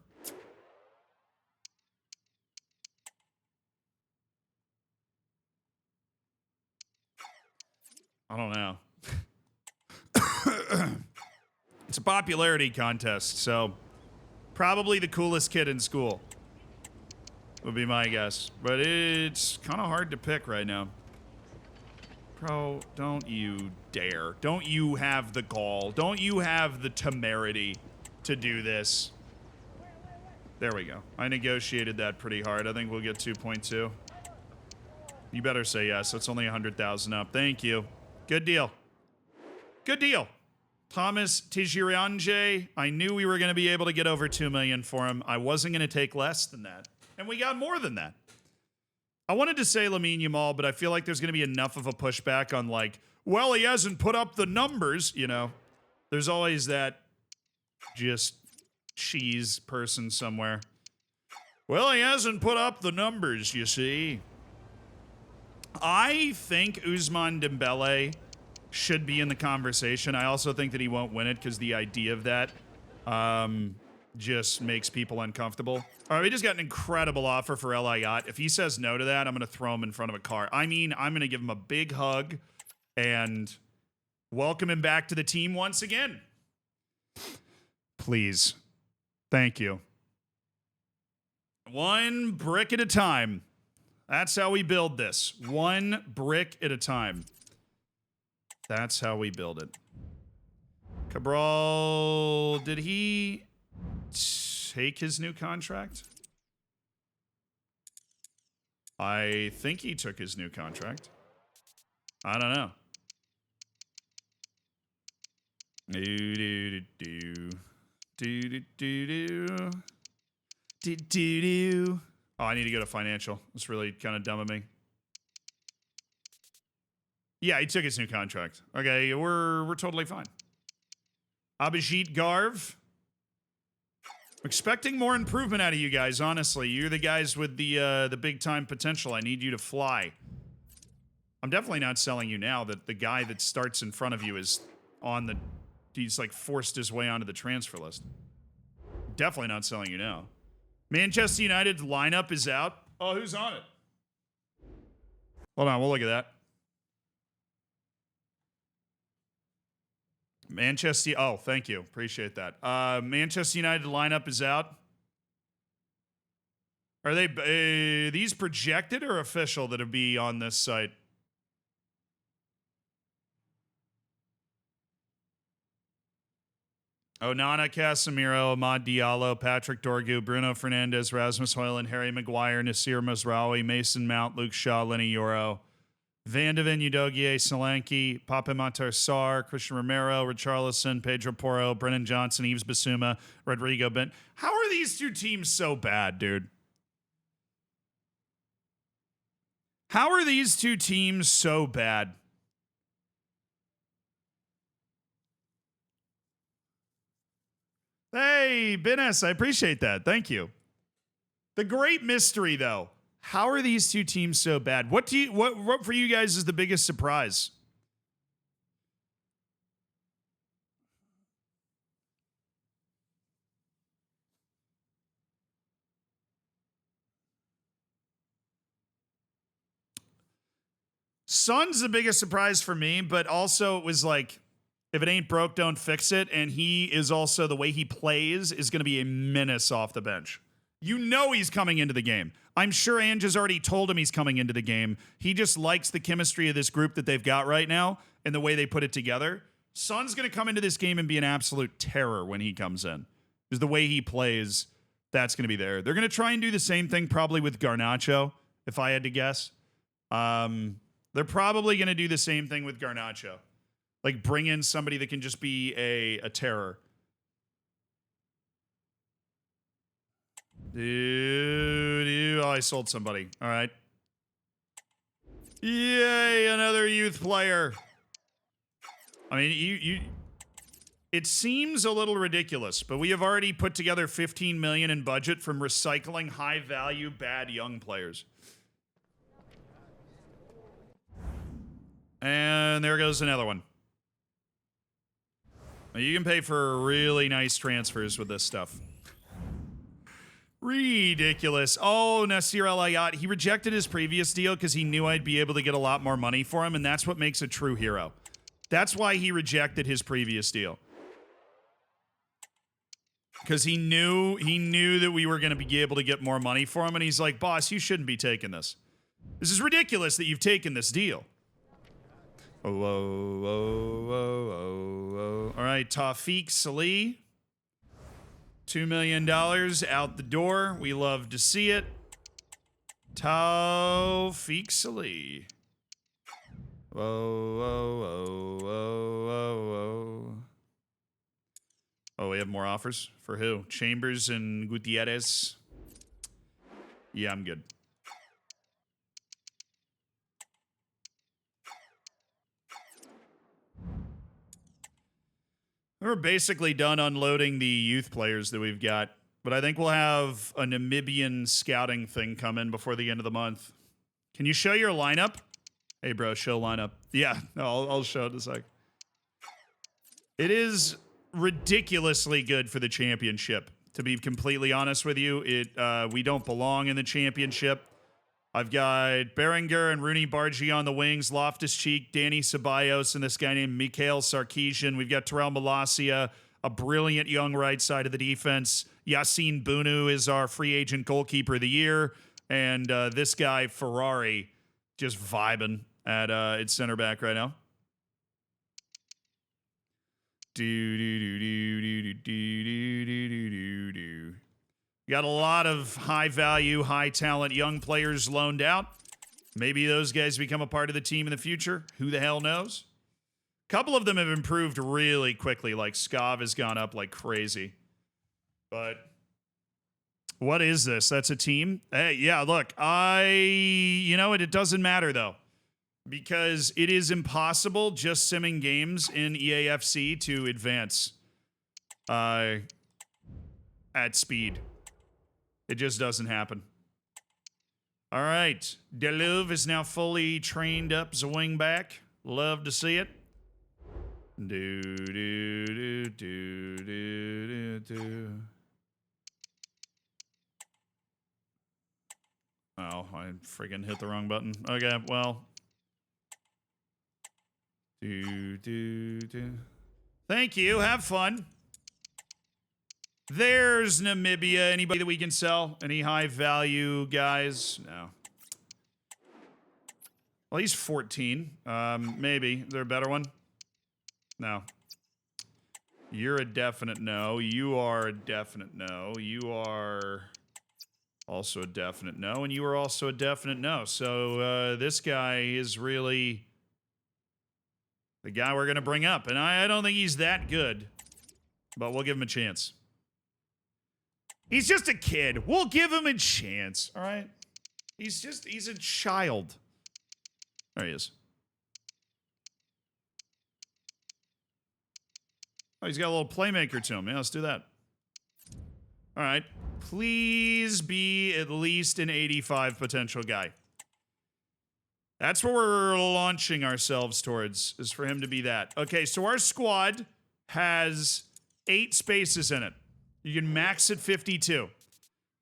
I don't know. It's a popularity contest, so probably the coolest kid in school would be my guess. But it's kind of hard to pick right now. Bro, don't you dare. Don't you have the gall. Don't you have the temerity to do this. There we go. I negotiated that pretty hard. I think we'll get 2.2. You better say yes. It's only 100,000 up. Thank you. Good deal. Good deal. Thomas Tijirianje. I knew we were going to be able to get over 2 million for him. I wasn't going to take less than that. And we got more than that. I wanted to say Lamine Yamal, but I feel like there's going to be enough of a pushback on like, well, he hasn't put up the numbers, you know. There's always that just cheese person somewhere. Well, he hasn't put up the numbers, you see. I think Ousmane Dembele should be in the conversation. I also think that he won't win it because the idea of that just makes people uncomfortable. All right, we just got an incredible offer for El Ayat. If he says no to that, I'm going to throw him in front of a car. I mean, I'm going to give him a big hug and welcome him back to the team once again. Please. Thank you. One brick at a time. That's how we build this. One brick at a time. That's how we build it. Cabral, did he take his new contract? I think he took his new contract. I don't know. Do do do do do do do do do. Oh, I need to go to financial. It's really kind of dumb of me. Yeah, he took his new contract. Okay, we're totally fine. Abhijit Garv. Expecting more improvement out of you guys, honestly. You're the guys with the big time potential. I need you to fly. I'm definitely not selling you now that the guy that starts in front of you is on the... He's like forced his way onto the transfer list. Definitely not selling you now. Manchester United lineup is out. Oh, who's on it? Hold on, we'll look at that. Manchester... Oh, thank you. Appreciate that. Manchester United lineup is out. Are they these projected or official that'll be on this site? Onana, Casemiro, Amad Diallo, Patrick Dorgu, Bruno Fernandes, Rasmus Højlund, Harry Maguire, Nasir Mazraoui, Mason Mount, Luke Shaw, Lenny Yoro, Van de Ven, Udogie, Solanke, Pape Matar Sarr, Christian Romero, Richarlison, Pedro Porro, Brennan Johnson, Yves Bissouma, Rodrigo Bent. How are these two teams so bad, dude? How are these two teams so bad? Hey, Benes, I appreciate that. Thank you. The great mystery, though. How are these two teams so bad? What for you guys is the biggest surprise? Son's the biggest surprise for me, but also it was like, if it ain't broke, don't fix it. And he is also, the way he plays is going to be a menace off the bench. You know he's coming into the game. I'm sure Ange has already told him he's coming into the game. He just likes the chemistry of this group that they've got right now and the way they put it together. Son's going to come into this game and be an absolute terror when he comes in. Because the way he plays, that's going to be there. They're going to try and do the same thing probably with Garnacho, if I had to guess. They're probably going to do the same thing with Garnacho. Like, bring in somebody that can just be a terror. Oh, I sold somebody. All right. Yay, another youth player. I mean, it seems a little ridiculous, but we have already put together $15 million in budget from recycling high-value, bad young players. And there goes another one. You can pay for really nice transfers with this stuff. Ridiculous. Oh, Nasir El Ayat. He rejected his previous deal because he knew I'd be able to get a lot more money for him, and that's what makes a true hero. That's why he rejected his previous deal. Because he knew that we were going to be able to get more money for him, and he's like, boss, you shouldn't be taking this. This is ridiculous that you've taken this deal. Oh, oh, oh, oh, oh, oh. All right, Tawfiq Salih. $2 million out the door. We love to see it. Tawfiq Salih. Whoa, whoa, whoa, whoa, whoa, whoa. Oh, we have more offers? For who? Chambers and Gutierrez? Yeah, I'm good. We're basically done unloading the youth players that we've got, but I think we'll have a Namibian scouting thing come in before the end of the month. Can you show your lineup? Hey, bro, show lineup. Yeah, no, I'll show it in a sec. It is ridiculously good for the championship, to be completely honest with you. We don't belong in the championship. I've got Berenger and Rooney Bargi on the wings, Loftus-Cheek, Danny Ceballos, and this guy named Mikhail Sarkisian. We've got Terrell Malacia, a brilliant young right side of the defense. Yassine Bounou is our free agent goalkeeper of the year. And this guy, Ferrari, just vibing at center back right now. Got a lot of high-value, high-talent young players loaned out. Maybe those guys become a part of the team in the future. Who the hell knows? Couple of them have improved really quickly. Like Scav has gone up like crazy. But what is this? That's a team? Hey, yeah, look, you know what? It doesn't matter though. Because it is impossible just simming games in EAFC to advance at speed. It just doesn't happen. All right. Deluve is now fully trained up as a wingback. Love to see it. Do, do, do, do, do, do. Oh, I freaking hit the wrong button. Okay, well. Do, do, do. Thank you. Have fun. There's Namibia. Anybody that we can sell? Any high value guys? No. Well, he's 14. Maybe. Is there a better one? No. You're a definite no. You are a definite no. You are also a definite no. And you are also a definite no. So this guy is really the guy we're going to bring up. And I don't think he's that good. But we'll give him a chance. He's just a kid. We'll give him a chance. All right? He's a child. There he is. Oh, he's got a little playmaker to him. Yeah, let's do that. All right. Please be at least an 85 potential guy. That's what we're launching ourselves towards, is for him to be that. Okay, so our squad has 8 spaces in it. You can max at 52.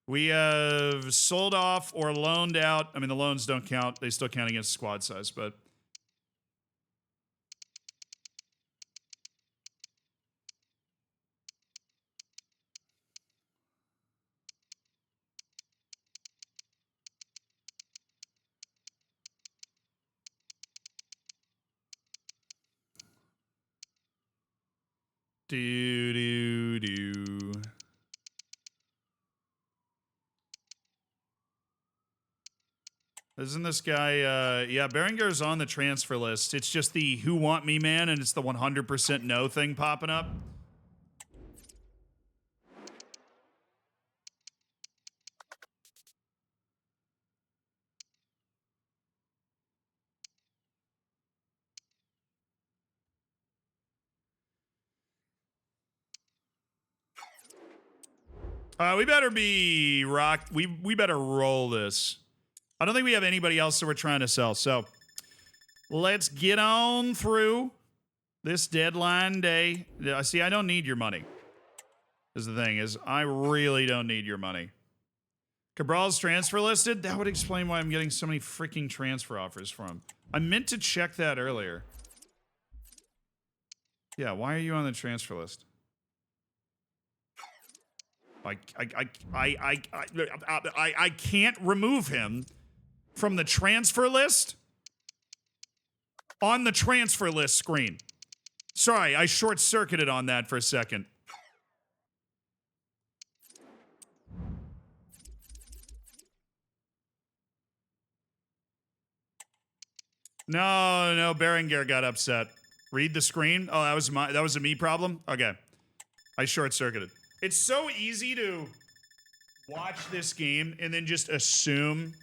We have sold off or loaned out. I mean, the loans don't count. They still count against squad size, but... Do. Isn't this guy, yeah, Berenger's on the transfer list. It's just the who want me man, and it's the 100% no thing popping up. We better be we better roll this. I don't think we have anybody else that we're trying to sell, so let's get on through this deadline day. See, I don't need your money. Is the thing, is I really don't need your money. Cabral's transfer listed? That would explain why I'm getting so many freaking transfer offers from him. I meant to check that earlier. Yeah, why are you on the transfer list? I can't remove him from the transfer list on the transfer list screen. Sorry, I short-circuited on that for a second. No, Berenger got upset. Read the screen? Oh, that was a me problem? Okay. I short-circuited. It's so easy to watch this game and then just assume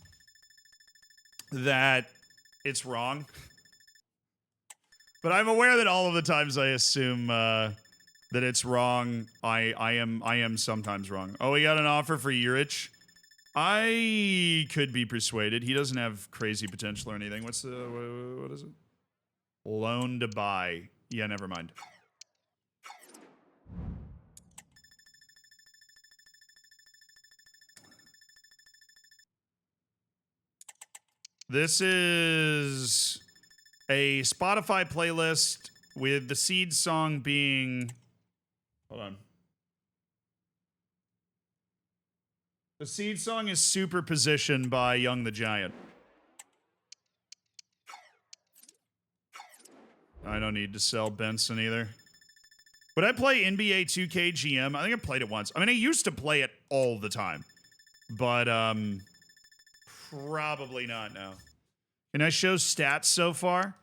that it's wrong. But I'm aware that all of the times I assume that it's wrong, I am sometimes wrong. Oh, we got an offer for Urich. I could be persuaded. He doesn't have crazy potential or anything. What is it? Loan to buy. Yeah, never mind. This is a Spotify playlist with the seed song being... Hold on. The seed song is Superposition by Young the Giant. I don't need to sell Benson either. Would I play NBA 2K GM? I think I played it once. I mean, I used to play it all the time. But, probably not now. Can I show stats so far?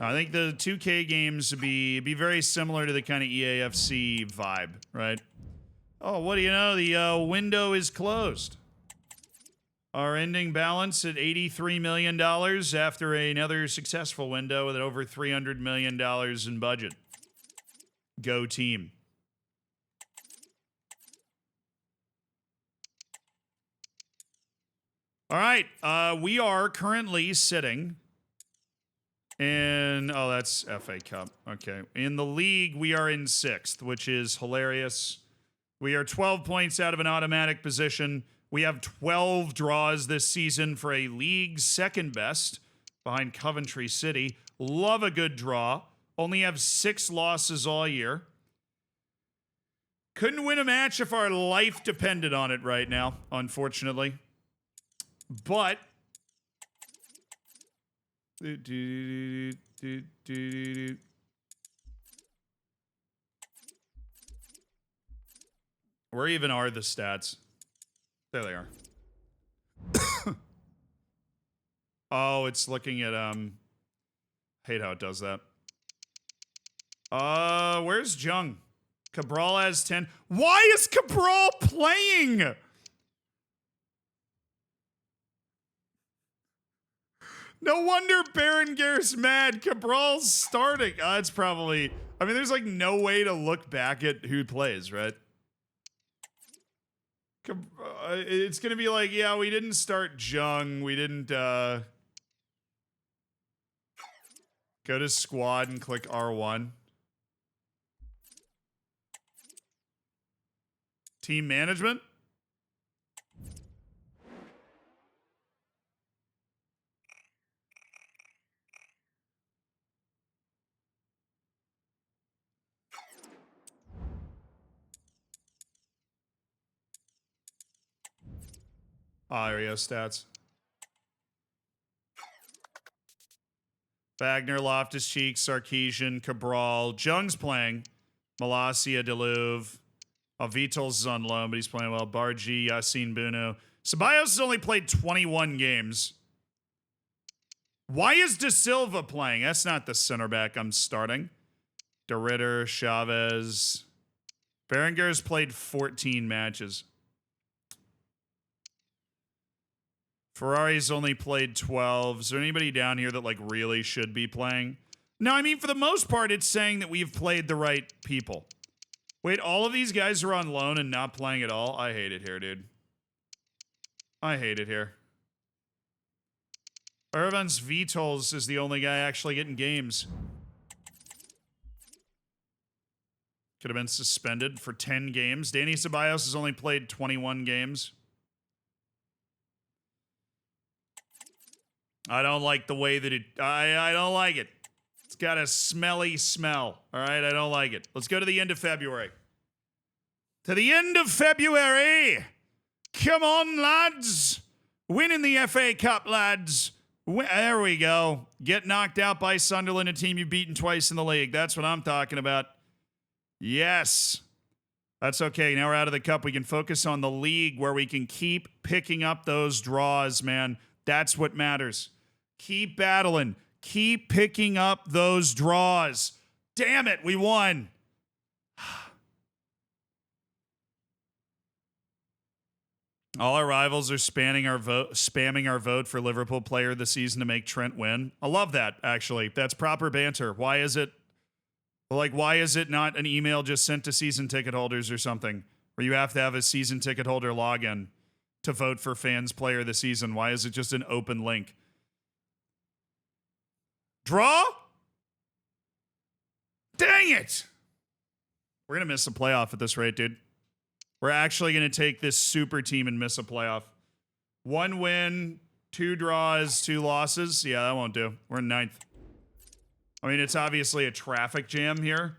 I think the 2K games would be very similar to the kind of EAFC vibe, right? Oh, what do you know? The window is closed. Our ending balance at $83 million after another successful window with over $300 million in budget. Go team. All right, we are currently sitting in, oh, that's FA Cup. Okay. In the league, we are in 6th, which is hilarious. We are 12 points out of an automatic position. We have 12 draws this season for a league second best behind Coventry City. Love a good draw. Only have 6 losses all year. Couldn't win a match if our life depended on it right now, unfortunately. But where even are the stats? There they are. Oh, it's looking at hate how it does that. Where's Jung? Cabral has 10. Why is Cabral playing? No wonder Berenguer's mad. Cabral's starting. It's probably, I mean, there's like no way to look back at who plays, right? It's going to be like, yeah, we didn't start Jung. We didn't go to squad and click R1. Team management? There we go, stats. Wagner, Loftus-Cheek, Sarkeesian, Cabral. Jung's playing. Malacia, Deluve. Vitals is on loan, but he's playing well. Bargi, Yassine Bunu. Ceballos has only played 21 games. Why is De Silva playing? That's not the center back I'm starting. De Ritter, Chavez. Berenguer's played 14 matches. Ferrari's only played 12. Is there anybody down here that like really should be playing? No, I mean, for the most part, it's saying that we've played the right people. Wait, all of these guys are on loan and not playing at all? I hate it here, dude. I hate it here. Irvans Vitals is the only guy actually getting games. Could have been suspended for 10 games. Danny Ceballos has only played 21 games. I don't like the way that it... I don't like it. It's got a smelly smell. All right, I don't like it. Let's go to the end of February. To the end of February! Come on, lads! Winning the FA Cup, lads! There we go. Get knocked out by Sunderland, a team you've beaten twice in the league. That's what I'm talking about. Yes. That's okay. Now we're out of the cup. We can focus on the league where we can keep picking up those draws, man. That's what matters. Keep battling. Keep picking up those draws. Damn it, we won. All our rivals are spamming our vote for Liverpool player of the season to make Trent win. I love that, actually. That's proper banter. Why is it not an email just sent to season ticket holders or something where you have to have a season ticket holder login to vote for fans player of the season? Why is it just an open link? Draw? Dang it! We're going to miss a playoff at this rate, dude. We're actually going to take this super team and miss a playoff. 1 win, 2 draws, 2 losses. Yeah, that won't do. We're in 9th. I mean, it's obviously a traffic jam here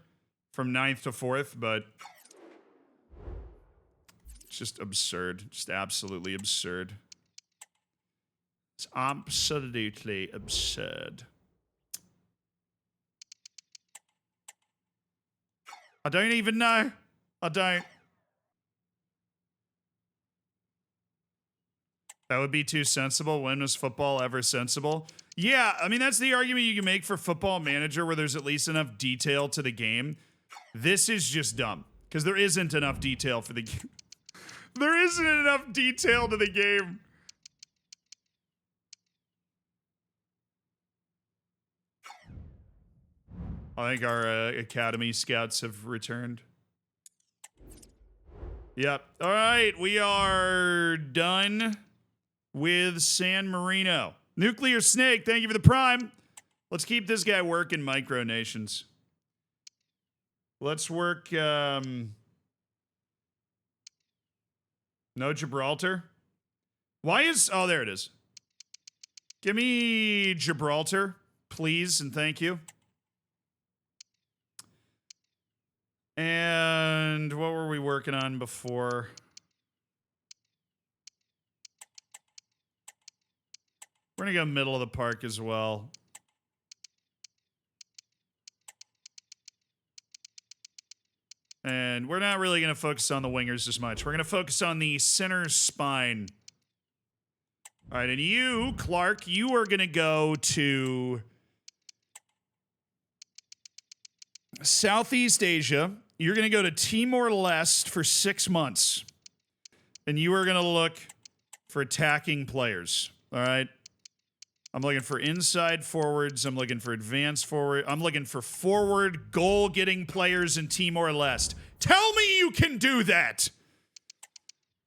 from 9th to 4th, but it's just absurd. Just absolutely absurd. It's absolutely absurd. I don't even know. I don't. That would be too sensible. When was football ever sensible? Yeah, I mean, that's the argument you can make for Football Manager where there's at least enough detail to the game. This is just dumb because there isn't enough detail for the game. There isn't enough detail to the game. I think our Academy scouts have returned. Yep. All right, we are done with San Marino. Nuclear Snake, thank you for the prime. Let's keep this guy working micronations. Let's work, no Gibraltar. Why is, oh, there it is. Give me Gibraltar, please, and thank you. And what were we working on before? We're gonna go middle of the park as well. And we're not really gonna focus on the wingers as much. We're gonna focus on the center spine. All right, and you, Clark, you are gonna go to Southeast Asia. You're gonna go to Timor-Leste for 6 months. And you are gonna look for attacking players. All right. I'm looking for inside forwards. I'm looking for advanced forward. I'm looking for forward goal-getting players in Timor-Leste. Tell me you can do that.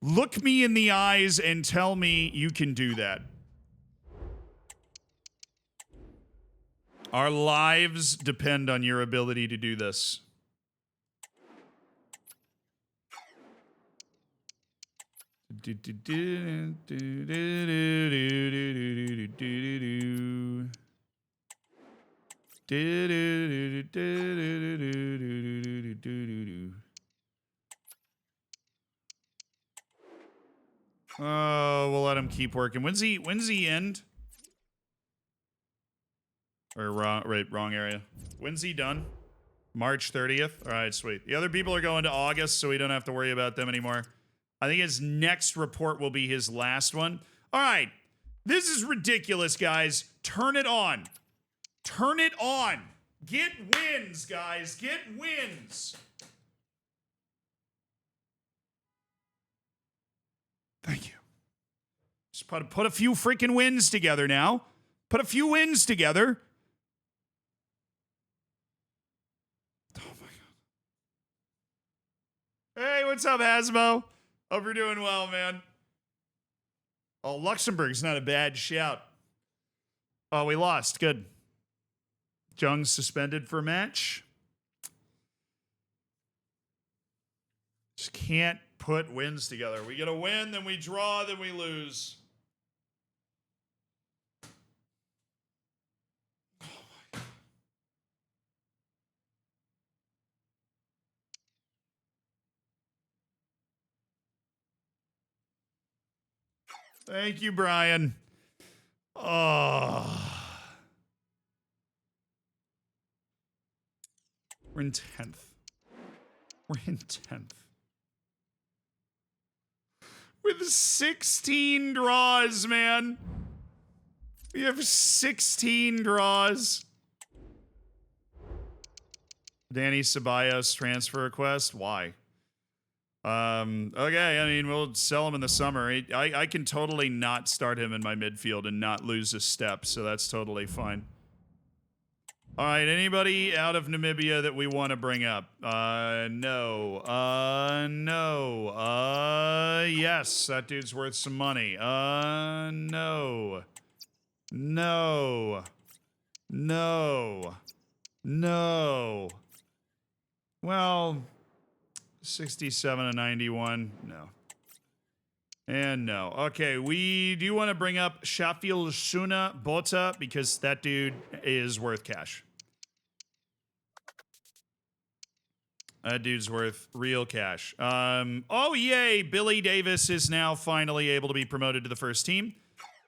Look me in the eyes and tell me you can do that. Our lives depend on your ability to do this. Oh, we'll let him keep working. When's he end? Or wrong area. When's he done? March 30th? All right, sweet. The other people are going to August, so we don't have to worry about them anymore. I think his next report will be his last one. All right. This is ridiculous, guys. Turn it on. Turn it on. Get wins, guys. Get wins. Thank you. Just put a few freaking wins together now. Put a few wins together. Oh, my God. Hey, what's up, Hasmo? Hope you're doing well, man. Oh, Luxembourg's not a bad shout. Oh, we lost. Good. Jung's suspended for a match. Just can't put wins together. We get a win, then we draw, then we lose. Oh, my God. Thank you, Brian. Oh. We're in 10th. We're in 10th. With 16 draws, man. We have 16 draws. Danny Ceballos transfer request. Why? Okay, I mean, we'll sell him in the summer. I can totally not start him in my midfield and not lose a step, so that's totally fine. All right, anybody out of Namibia that we want to bring up? No. No. Yes, that dude's worth some money. No. No. No. No. Well, 67 and 91. No. And no. Okay, we do want to bring up Shafil Shuna Bota because that dude is worth cash. That dude's worth real cash. Oh, yay. Billy Davis is now finally able to be promoted to the first team.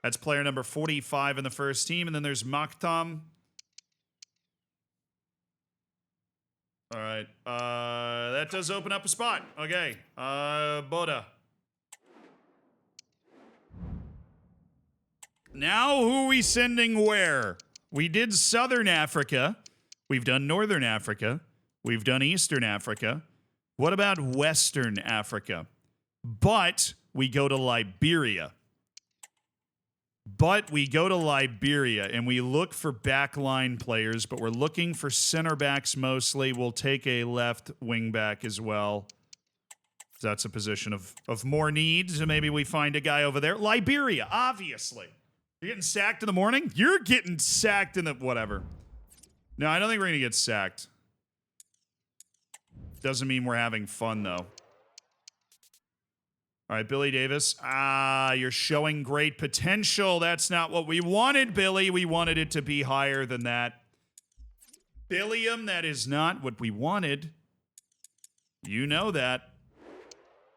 That's player number 45 in the first team. And then there's Maktam. All right. That does open up a spot. Okay. Boda. Now who are we sending where? We did Southern Africa. We've done Northern Africa. We've done Eastern Africa. What about Western Africa? But we go to Liberia. And we look for backline players, but we're looking for center backs mostly. We'll take a left wing back as well. That's a position of more needs. So maybe we find a guy over there. Liberia, obviously. You're getting sacked in the morning? You're getting sacked in the whatever. No, I don't think we're going to get sacked. Doesn't mean we're having fun, though. All right, Billy Davis. You're showing great potential. That's not what we wanted, Billy. We wanted it to be higher than that. Billiam, that is not what we wanted. You know that.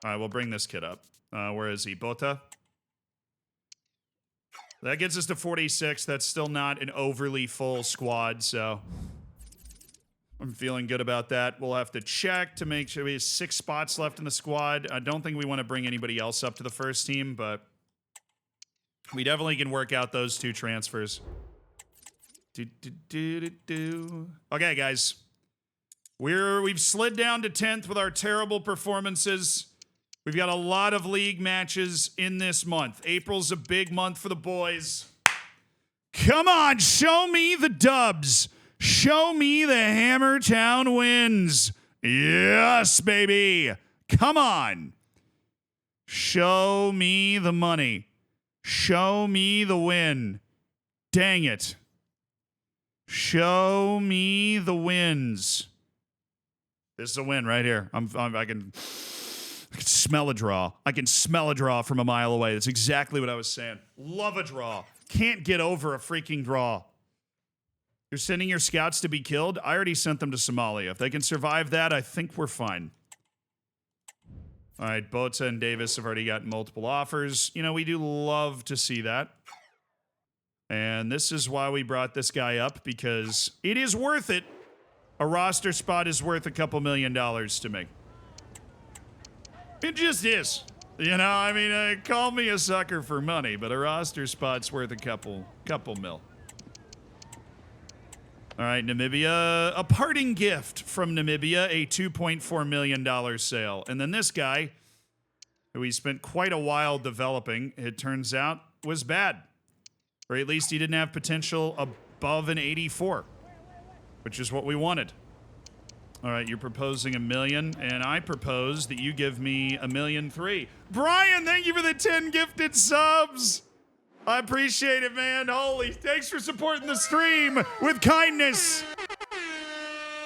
All right, we'll bring this kid up. Where is he? Bota? That gets us to 46. That's still not an overly full squad, so I'm feeling good about that. We'll have to check to make sure we have 6 spots left in the squad. I don't think we want to bring anybody else up to the first team, but we definitely can work out those 2 transfers. Okay, guys. We've slid down to 10th with our terrible performances. We've got a lot of league matches in this month. April's a big month for the boys. Come on, show me the dubs. Show me the Hammertown wins. Yes, baby. Come on. Show me the money. Show me the win. Dang it. Show me the wins. This is a win right here. I can smell a draw. I can smell a draw from a mile away. That's exactly what I was saying. Love a draw. Can't get over a freaking draw. You're sending your scouts to be killed? I already sent them to Somalia. If they can survive that, I think we're fine. All right, Bota and Davis have already got multiple offers. You know, we do love to see that. And this is why we brought this guy up, because it is worth it. A roster spot is worth a couple $1 million to me. It just is. You know, I mean, call me a sucker for money, but a roster spot's worth a couple mil. All right, Namibia. A parting gift from Namibia, a $2.4 million sale. And then this guy, who we spent quite a while developing, it turns out was bad. Or at least he didn't have potential above an 84, which is what we wanted. All right, you're proposing $1 million, and I propose that you give me $1.3 million. Brian, thank you for the 10 gifted subs. I appreciate it, man. Holy, thanks for supporting the stream with kindness.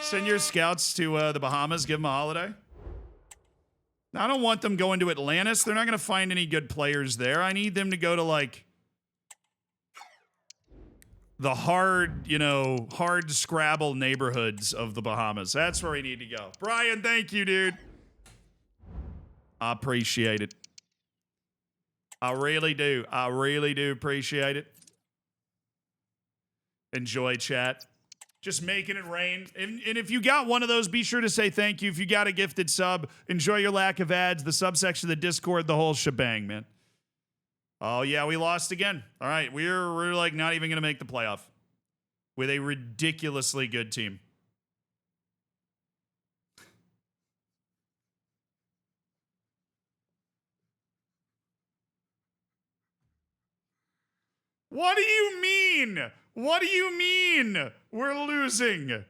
Send your scouts to the Bahamas, give them a holiday. I don't want them going to Atlantis. They're not going to find any good players there. I need them to go to, like, the hard Scrabble neighborhoods of the Bahamas. That's where we need to go. Brian, thank you, dude. I appreciate it. I really do. I really do appreciate it. Enjoy, chat. Just making it rain. And if you got one of those, be sure to say thank you. If you got a gifted sub, enjoy your lack of ads, the subsection, the Discord, the whole shebang, man. Oh, yeah, we lost again. All right, we're like not even going to make the playoff with a ridiculously good team. What do you mean? What do you mean we're losing?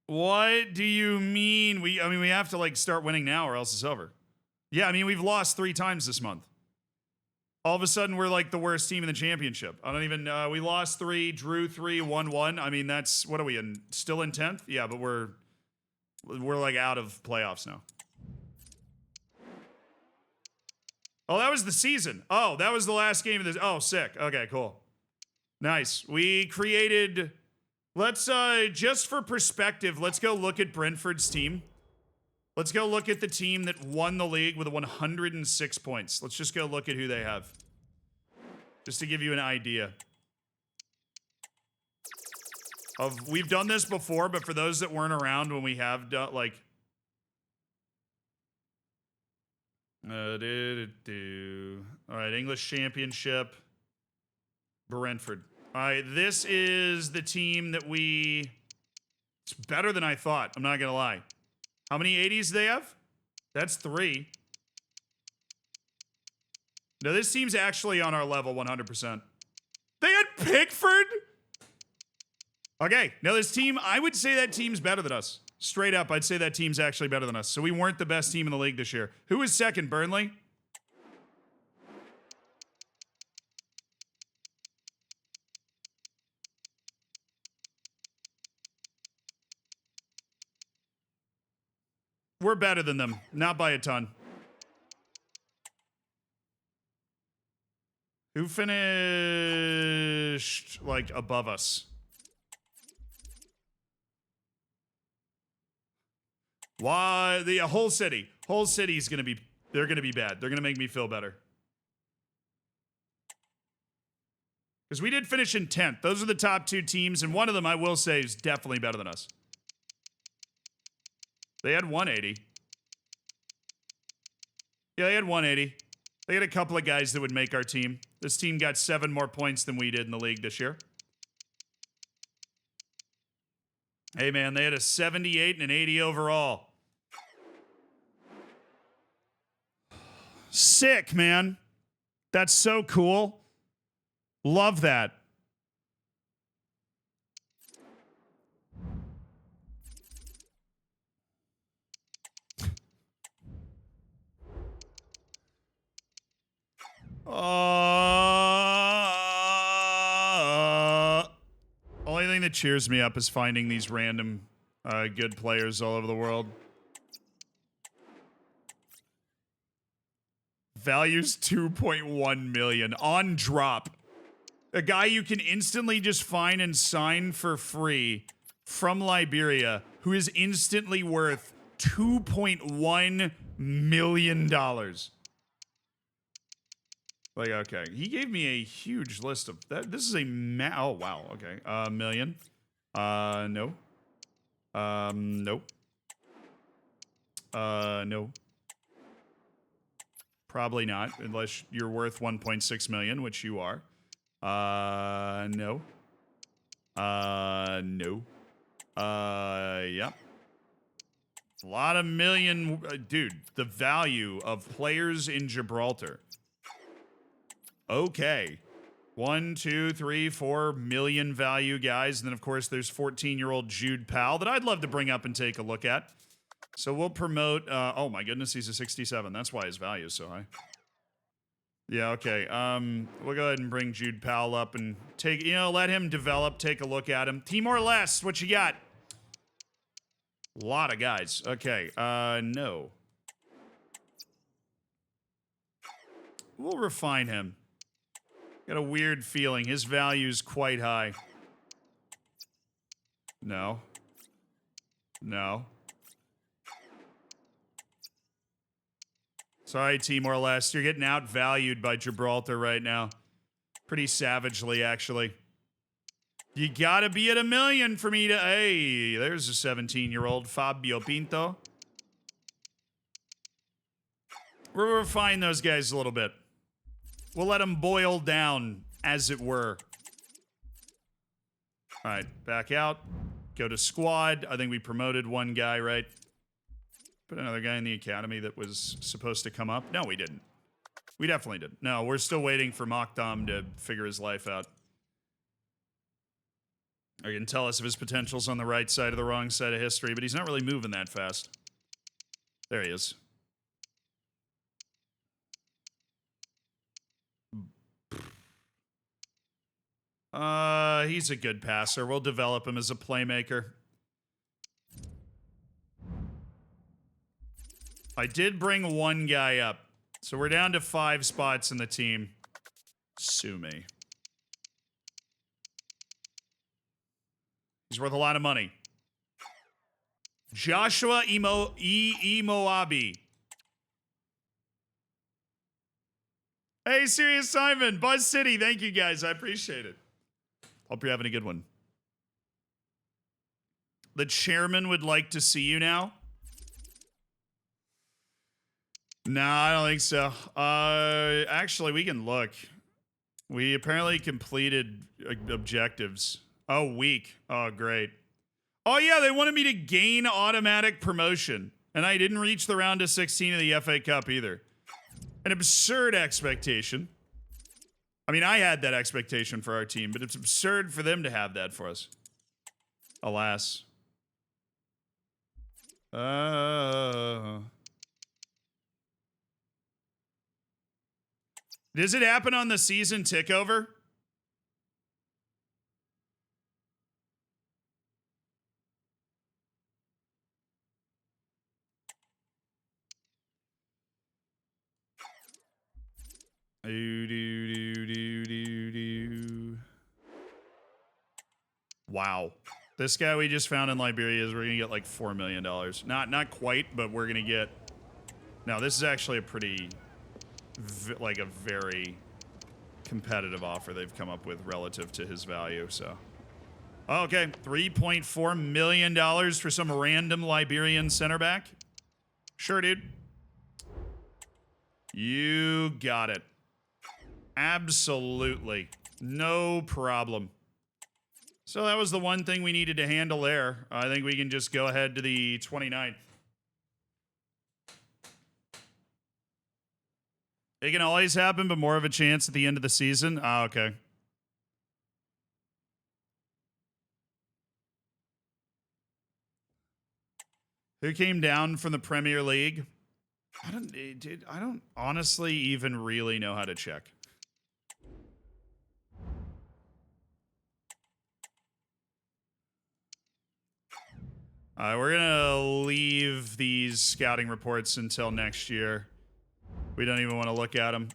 What do you mean? We have to like start winning now or else it's over. Yeah, I mean, we've lost 3 times this month. All of a sudden, we're like the worst team in the championship. I don't even, we lost 3, drew 3, won 1. I mean, that's, what are we in? Still in 10th? Yeah, but we're like out of playoffs now. Oh, that was the season. Oh, that was the last game of this. Oh, sick. Okay, cool. Nice. We created, let's, just for perspective, let's go look at Brentford's team. Let's go look at the team that won the league with 106 points. Let's just go look at who they have. Just to give you an idea. We've done this before, but for those that weren't around when we have done, like... All right, English Championship. Brentford. All right, this is the team that we... It's better than I thought. I'm not going to lie. How many 80s do they have? That's 3. No, this team's actually on our level 100%. They had Pickford? Okay, now this team, I would say that team's better than us. Straight up, I'd say that team's actually better than us. So we weren't the best team in the league this year. Who was second, Burnley? We're better than them, not by a ton. Who finished, like, above us? Why? The whole city. Whole city's gonna be, they're gonna be bad. They're gonna make me feel better. Because we did finish in 10th. Those are the top 2 teams, and one of them, I will say, is definitely better than us. They had 180. Yeah, they had 180. They had a couple of guys that would make our team. This team got 7 more points than we did in the league this year. Hey, man, they had a 78 and an 80 overall. Sick, man. That's so cool. Love that. Only thing that cheers me up is finding these random good players all over the world. Values 2.1 million on drop. A guy you can instantly just find and sign for free from Liberia who is instantly worth $2.1 million. Like, okay. He gave me a huge list of that. This is a oh, wow. Okay. Million. No. Nope. No. Probably not, unless you're worth 1.6 million, which you are. No. No. Yep. A lot of million, dude, the value of players in Gibraltar. Okay. 1, 2, 3, 4 million value guys. And then, of course, there's 14-year-old Jude Powell that I'd love to bring up and take a look at. So we'll promote... oh, my goodness, he's a 67. That's why his value is so high. Yeah, okay. We'll go ahead and bring Jude Powell up and take... You know, let him develop, take a look at him. Team or less, what you got? A lot of guys. Okay, no. We'll refine him. Got a weird feeling. His value's quite high. No. No. Sorry, Timor-Leste. You're getting outvalued by Gibraltar right now. Pretty savagely, actually. You gotta be at 1 million for me to... Hey, there's a 17-year-old Fabio Pinto. We'll refine those guys a little bit. We'll let them boil down, as it were. All right, back out. Go to squad. I think we promoted one guy, right? Put another guy in the academy that was supposed to come up. No, we didn't. We definitely didn't. No, we're still waiting for Mockdom to figure his life out. Or he can tell us if his potential's on the right side or the wrong side of history, but he's not really moving that fast. There he is. He's a good passer. We'll develop him as a playmaker. I did bring one guy up. So we're down to 5 spots in the team. Sue me. He's worth a lot of money. Joshua Imoabi. Hey, Serious Simon. Buzz City. Thank you, guys. I appreciate it. Hope you're having a good one. The chairman would like to see you now. No, I don't think so. Actually, we can look. We apparently completed objectives. Oh, week. Oh, great. Oh, yeah, they wanted me to gain automatic promotion. And I didn't reach the round of 16 of the FA Cup either. An absurd expectation. I mean, I had that expectation for our team, but it's absurd for them to have that for us. Alas. Does it happen on the season tick over? Wow. This guy we just found in Liberia is we're gonna get like $4 million. Not quite, but we're gonna get. Now this is actually a pretty, like a very competitive offer they've come up with relative to his value. So, okay, $3.4 million for some random Liberian center back. Sure, dude. You got it. Absolutely. No problem. So that was the one thing we needed to handle there. I think we can just go ahead to the 29th. It can always happen, but more of a chance at the end of the season. Ah, okay. Who came down from the Premier League? I don't honestly even really know how to check. We're gonna leave these scouting reports until next year. We don't even want to look at them.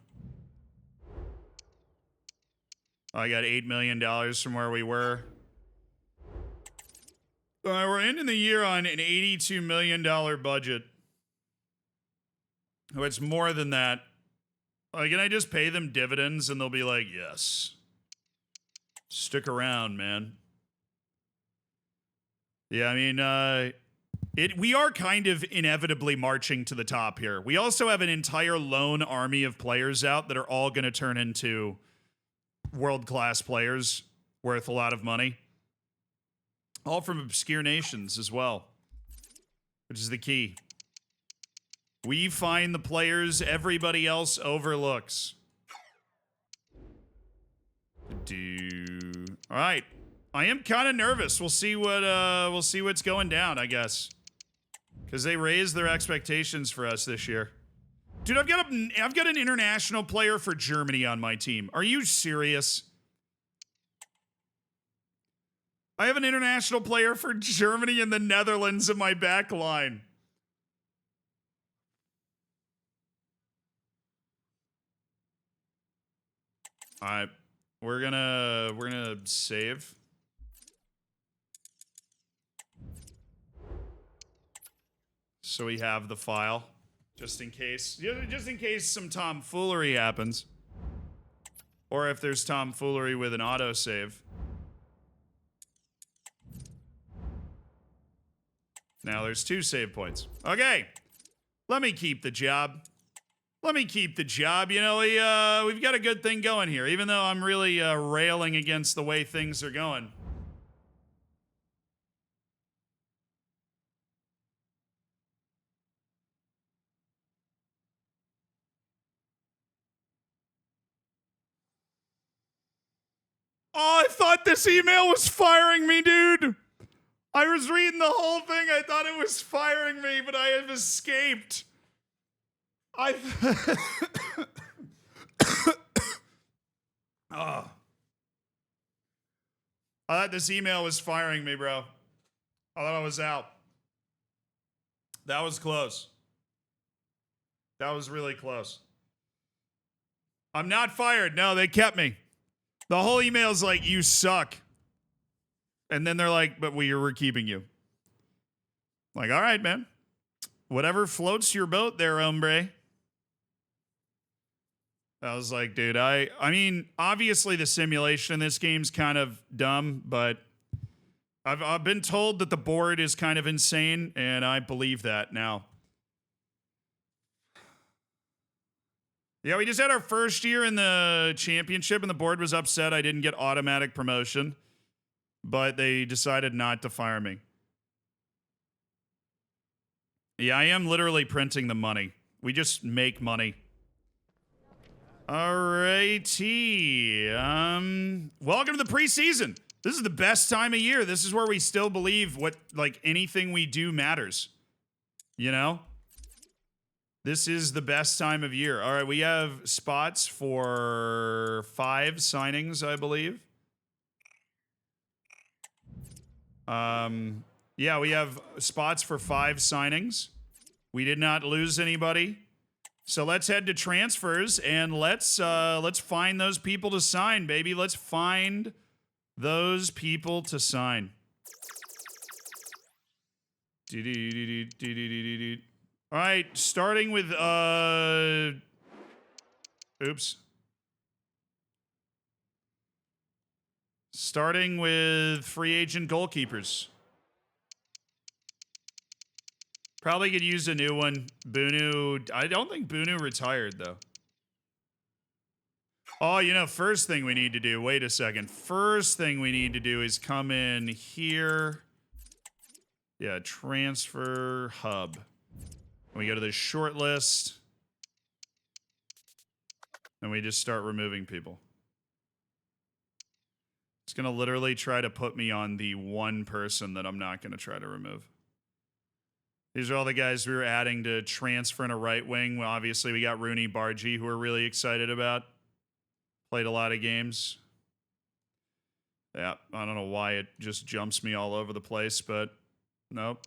I got $8 million from where we were. We're ending the year on an $82 million budget. Oh, it's more than that. Can I just pay them dividends and they'll be like, yes. Stick around, man. Yeah, I mean, we are kind of inevitably marching to the top here. We also have an entire lone army of players out that are all going to turn into world-class players worth a lot of money. All from obscure nations as well, which is the key. We find the players everybody else overlooks. All right. I am kind of nervous. We'll see what's going down, I guess. Because they raised their expectations for us this year. Dude, I've got an international player for Germany on my team. Are you serious? I have an international player for Germany and the Netherlands in my back line. All right. We're gonna save. So we have the file, just in case some tomfoolery happens. Or if there's tomfoolery with an autosave. Now there's 2 save points. Okay, let me keep the job. Let me keep the job. You know, we've got a good thing going here, even though I'm really railing against the way things are going. Oh, I thought this email was firing me, dude. I was reading the whole thing. I thought it was firing me, but I have escaped. Oh. I thought this email was firing me, bro. I thought I was out. That was close. That was really close. I'm not fired. No, they kept me. The whole email's like, you suck. And then they're like, but we're keeping you. Like, all right, man. Whatever floats your boat there, hombre. I was like, dude, I mean, obviously the simulation in this game's kind of dumb, but I've been told that the board is kind of insane, and I believe that now. Yeah, we just had our first year in the championship, and the board was upset I didn't get automatic promotion, but they decided not to fire me. Yeah, I am literally printing the money. We just make money. Alrighty. Welcome to the preseason. This is the best time of year. This is where we still believe what, like, anything we do matters. You know? This is the best time of year. All right, we have spots for 5 signings, I believe. Yeah, we have spots for 5 signings. We did not lose anybody. So let's head to transfers and let's find those people to sign, baby. Let's find those people to sign. All right, starting with oops. Starting with free agent goalkeepers. Probably could use a new one. Bunu. I don't think Bunu retired, though. Oh, you know, first thing we need to do. Wait a second. First thing we need to do is come in here. Yeah, transfer hub. We go to the short list. And we just start removing people. It's going to literally try to put me on the one person that I'm not going to try to remove. These are all the guys we were adding to transfer in a right wing. Well, obviously, we got Rooney, Bargy, who we're really excited about. Played a lot of games. Yeah, I don't know why it just jumps me all over the place, but nope.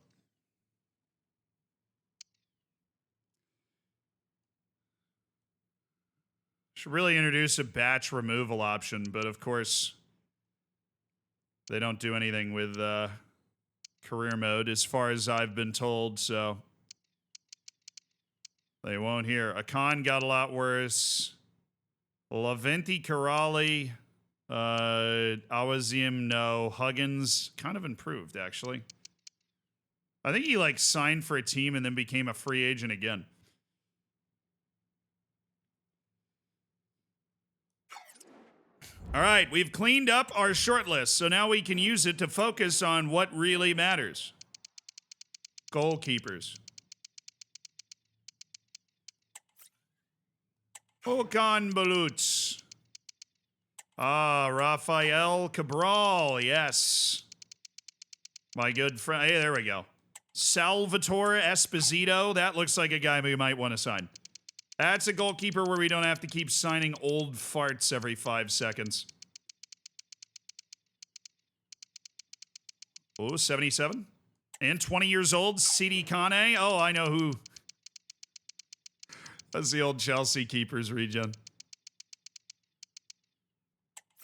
Should really introduce a batch removal option, but of course, they don't do anything with career mode, as far as I've been told, so they won't here. Akan got a lot worse. Laventi Karali, Awazim, no. Huggins kind of improved, actually. I think he, like, signed for a team and then became a free agent again. All right, we've cleaned up our short list, so now we can use it to focus on what really matters. Goalkeepers. Okan Balutz. Ah, Rafael Cabral, yes. My good friend. Hey, there we go. Salvatore Esposito. That looks like a guy we might want to sign. That's a goalkeeper where we don't have to keep signing old farts every 5 seconds. Oh, 77. And 20 years old, CD Kane. Oh, I know who. That's the old Chelsea keepers regen.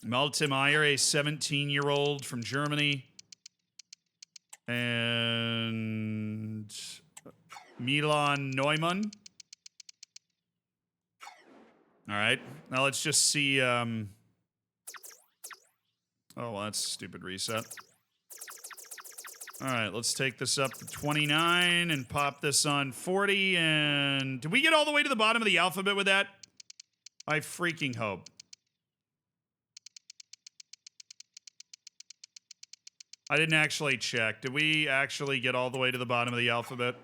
Maltemeyer, a 17-year-old from Germany. And Milan Neumann. All right. Now let's just see. Oh, well, that's a stupid reset. All right, let's take this up to 29 and pop this on 40. And did we get all the way to the bottom of the alphabet with that? I freaking hope. I didn't actually check. Did we actually get all the way to the bottom of the alphabet?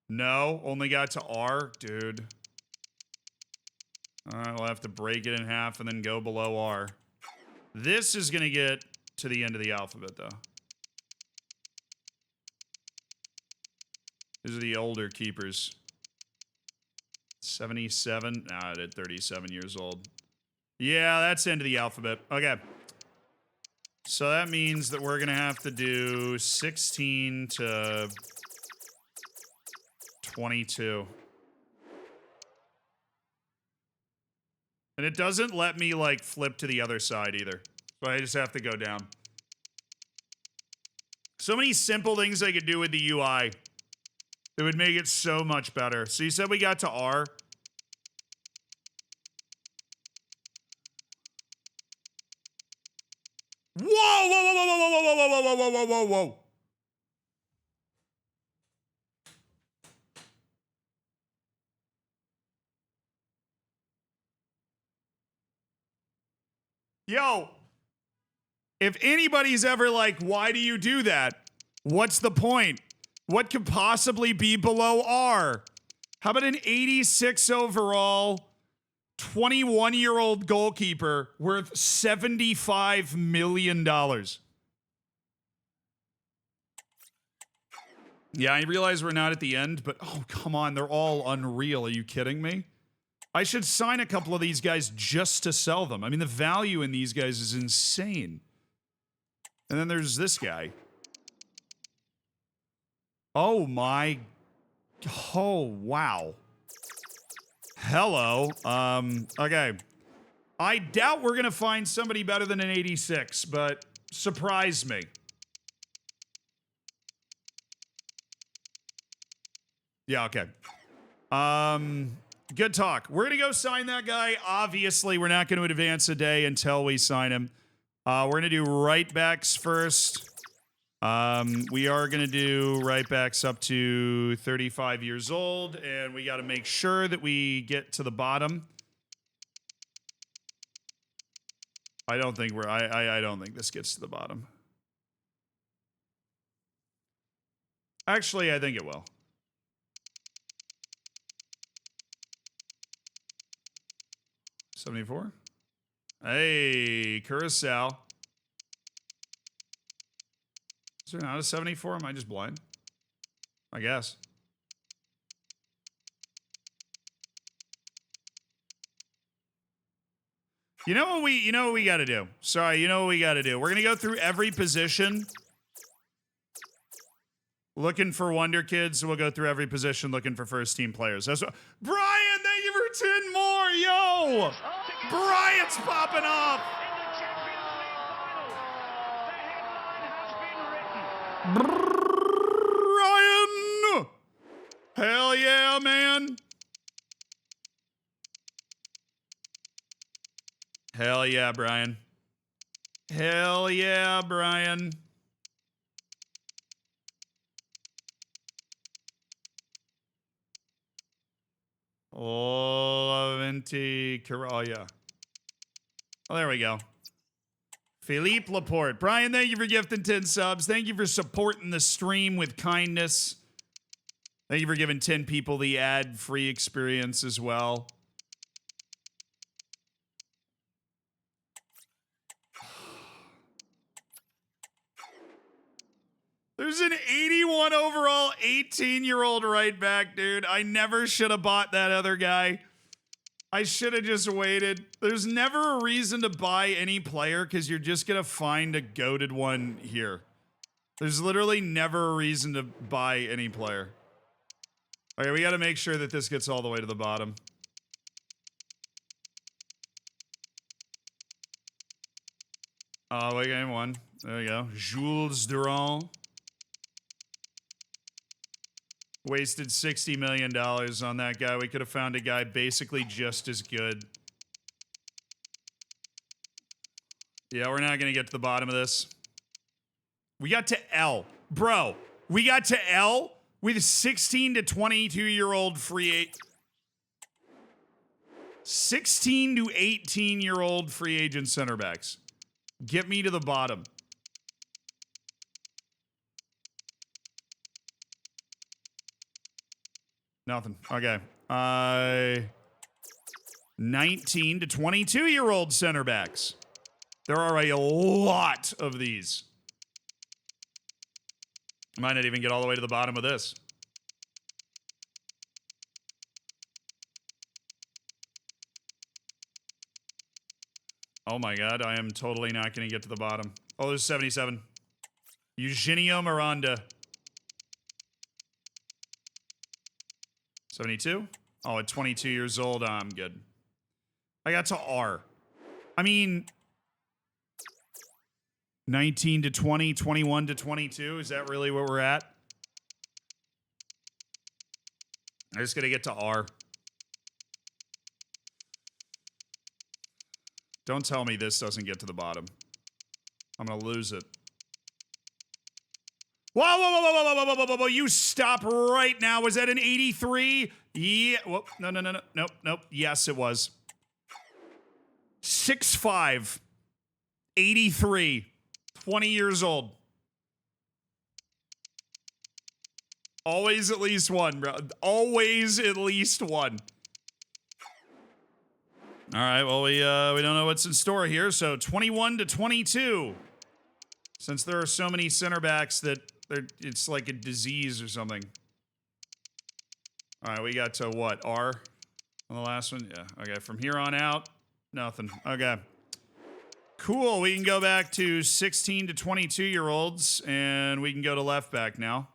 No, only got to R, dude. All right, we'll have to break it in half and then go below R. This is going to get to the end of the alphabet, though. These are the older keepers. 77. Nah, at 37 years old. Yeah, that's end of the alphabet. Okay. So that means that we're going to have to do 16 to 22. And it doesn't let me, like, flip to the other side either. So I just have to go down. So many simple things I could do with the UI. It would make it so much better. So you said we got to R. Whoa, whoa, whoa, whoa, whoa, whoa, whoa, whoa, whoa, whoa, whoa, whoa. Yo, if anybody's ever like, why do you do that? What's the point? What could possibly be below R? How about an 86 overall, 21-year-old goalkeeper worth $75 million? Yeah, I realize we're not at the end, but oh, come on. They're all unreal. Are you kidding me? I should sign a couple of these guys just to sell them. I mean, the value in these guys is insane. And then there's this guy. Oh my. Oh, wow. Hello. Okay. I doubt we're going to find somebody better than an 86, but surprise me. Yeah, okay. Good talk. We're going to go sign that guy. Obviously, we're not going to advance a day until we sign him. We're going to do right backs first. We are going to do right backs up to 35 years old, and we got to make sure that we get to the bottom. I don't think I don't think this gets to the bottom. Actually, I think it will. $74. Hey, Curacao. Is there not a 74? Am I just blind? I guess. You know what we got to do? Sorry, you know what we got to do? We're going to go through every position looking for Wonder Kids. We'll go through every position looking for first team players. That's what, Brian, thank you for 10 more. Yo! Brian's popping off. Brian! Hell yeah, man. Hell yeah, Brian. Hell yeah, Brian. Oh, Venti. Oh, yeah. Oh, there we go. Philippe Laporte. Brian, thank you for gifting 10 subs. Thank you for supporting the stream with kindness. Thank you for giving 10 people the ad-free experience as well. There's an 81 overall 18-year-old right back, dude. I never should have bought that other guy. I should have just waited. There's never a reason to buy any player because you're just going to find a goated one here. There's literally never a reason to buy any player. Okay, we got to make sure that this gets all the way to the bottom. We got one. There we go. Jules Durand. Wasted $60 million on that guy. We could have found a guy basically just as good. Yeah, we're not going to get to the bottom of this. We got to L. Bro, we got to L with 16 to 22-year-old free agent. 16 to 18-year-old free agent center backs. Get me to the bottom. Nothing. Okay. 19 to 22-year-old center backs. There are a lot of these. Might not even get all the way to the bottom of this. Oh my god, I am totally not going to get to the bottom. Oh, there's 77. Eugenio Miranda. 72? Oh, at 22 years old, I'm good. I got to R. I mean, 19 to 20, 21 to 22. Is that really what we're at? I just got to get to R. Don't tell me this doesn't get to the bottom. I'm going to lose it. Whoa, whoa, whoa, whoa, whoa, whoa, whoa, whoa, whoa, you stop right now. Was that an 83? Yeah. Whoa, no. Nope. Yes, it was. 6'5". 83. 20 years old. Always at least one, bro. Always at least one. All right, well, we don't know what's in store here, so 21 to 22. Since there are so many center backs that it's like a disease or something. All right, we got to what? R on the last one? Yeah, okay. From here on out, nothing. Okay. Cool, we can go back to 16 to 22-year-olds, and we can go to left back now.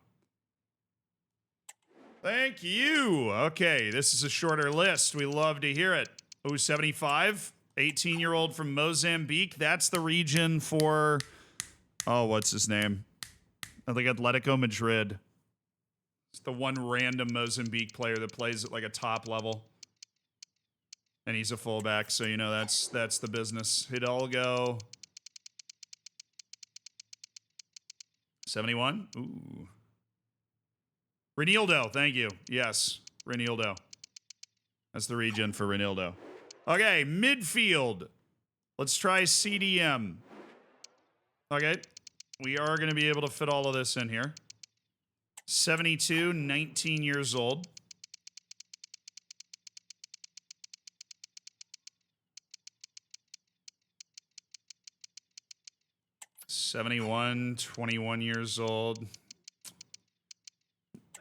Thank you. Okay, this is a shorter list. We love to hear it. Oh, 75, 18-year-old from Mozambique. That's the region for, oh, what's his name? I think Atletico Madrid. It's the one random Mozambique player that plays at like a top level. And he's a fullback, so you know that's the business. Hidalgo. 71. Ooh. Renildo, thank you. Yes, Renildo. That's the region for Renildo. Okay, midfield. Let's try CDM. Okay, we are going to be able to fit all of this in here. 72, 19 years old. $71, 21 years old.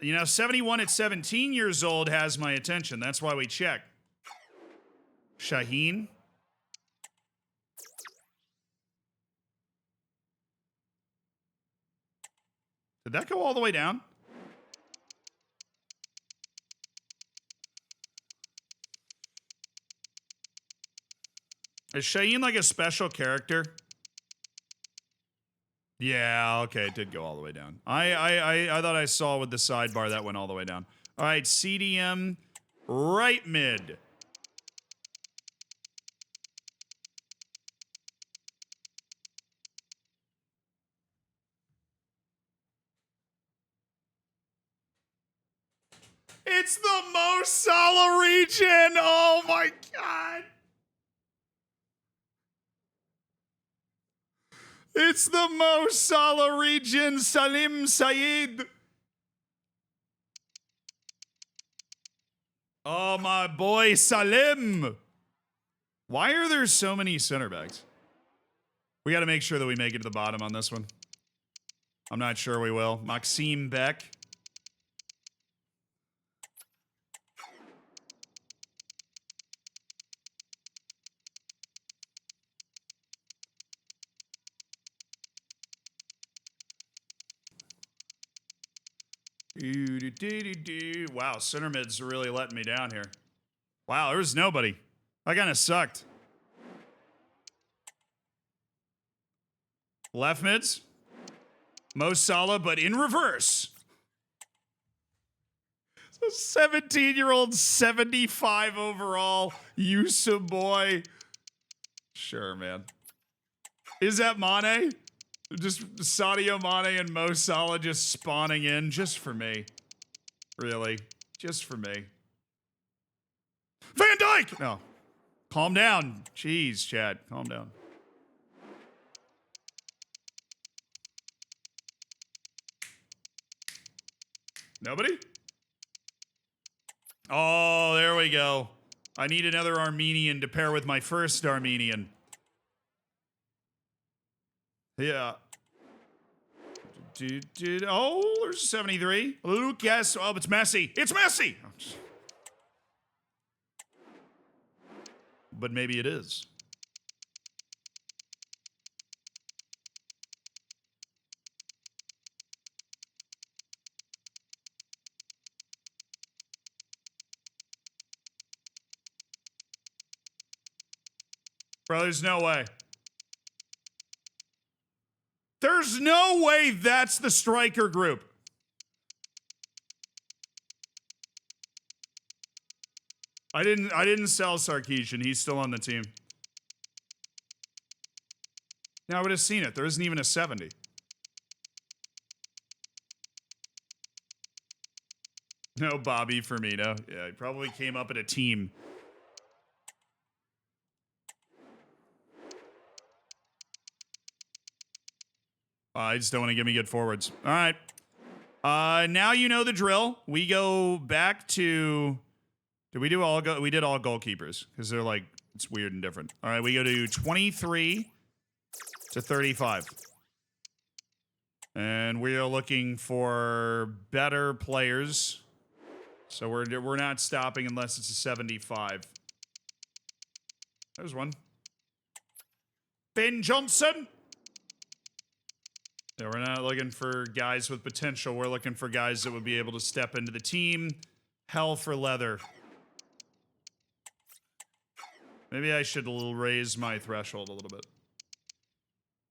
You know, 71 at 17 years old has my attention. That's why we check. Shaheen. Did that go all the way down? Is Shaheen like a special character? Yeah, okay, it did go all the way down. I thought I saw with the sidebar that went all the way down. All right, CDM, right mid. It's the Mo Salah region. Oh my God. It's the Mo Salah region, Salim Saeed. Oh, my boy, Salim. Why are there so many center backs? We got to make sure that we make it to the bottom on this one. I'm not sure we will. Maxime Beck. Wow, center mid's really letting me down here. Wow, there was nobody. I kind of sucked. Left mids. Mo Salah, but in reverse. So 17-year-old, 75 overall. Yusuf boy. Sure, man. Is that Mane? Just Sadio Mane and Mo Salah just spawning in just for me. Really. Just for me. Van Dijk! No. Calm down. Jeez, Chad. Calm down. Nobody? Oh, there we go. I need another Armenian to pair with my first Armenian. Yeah. Oh, there's 73. Luke, yes. Oh, it's Messi. It's Messi! But maybe it is. Bro, there's no way. There's no way that's the striker group. I didn't sell Sarkisian. He's still on the team. Yeah, I would have seen it. There isn't even a 70. No Bobby Firmino. Yeah, he probably came up at a team. I just don't want to give me good forwards. All right. Now you know the drill. We go back to... Did we do all... We did all goalkeepers. Because they're like... It's weird and different. All right, we go to 23 to 35. And we are looking for better players. So we're not stopping unless it's a 75. There's one. Ben Johnson. Yeah, we're not looking for guys with potential. We're looking for guys that would be able to step into the team. Hell for leather. Maybe I should raise my threshold a little bit.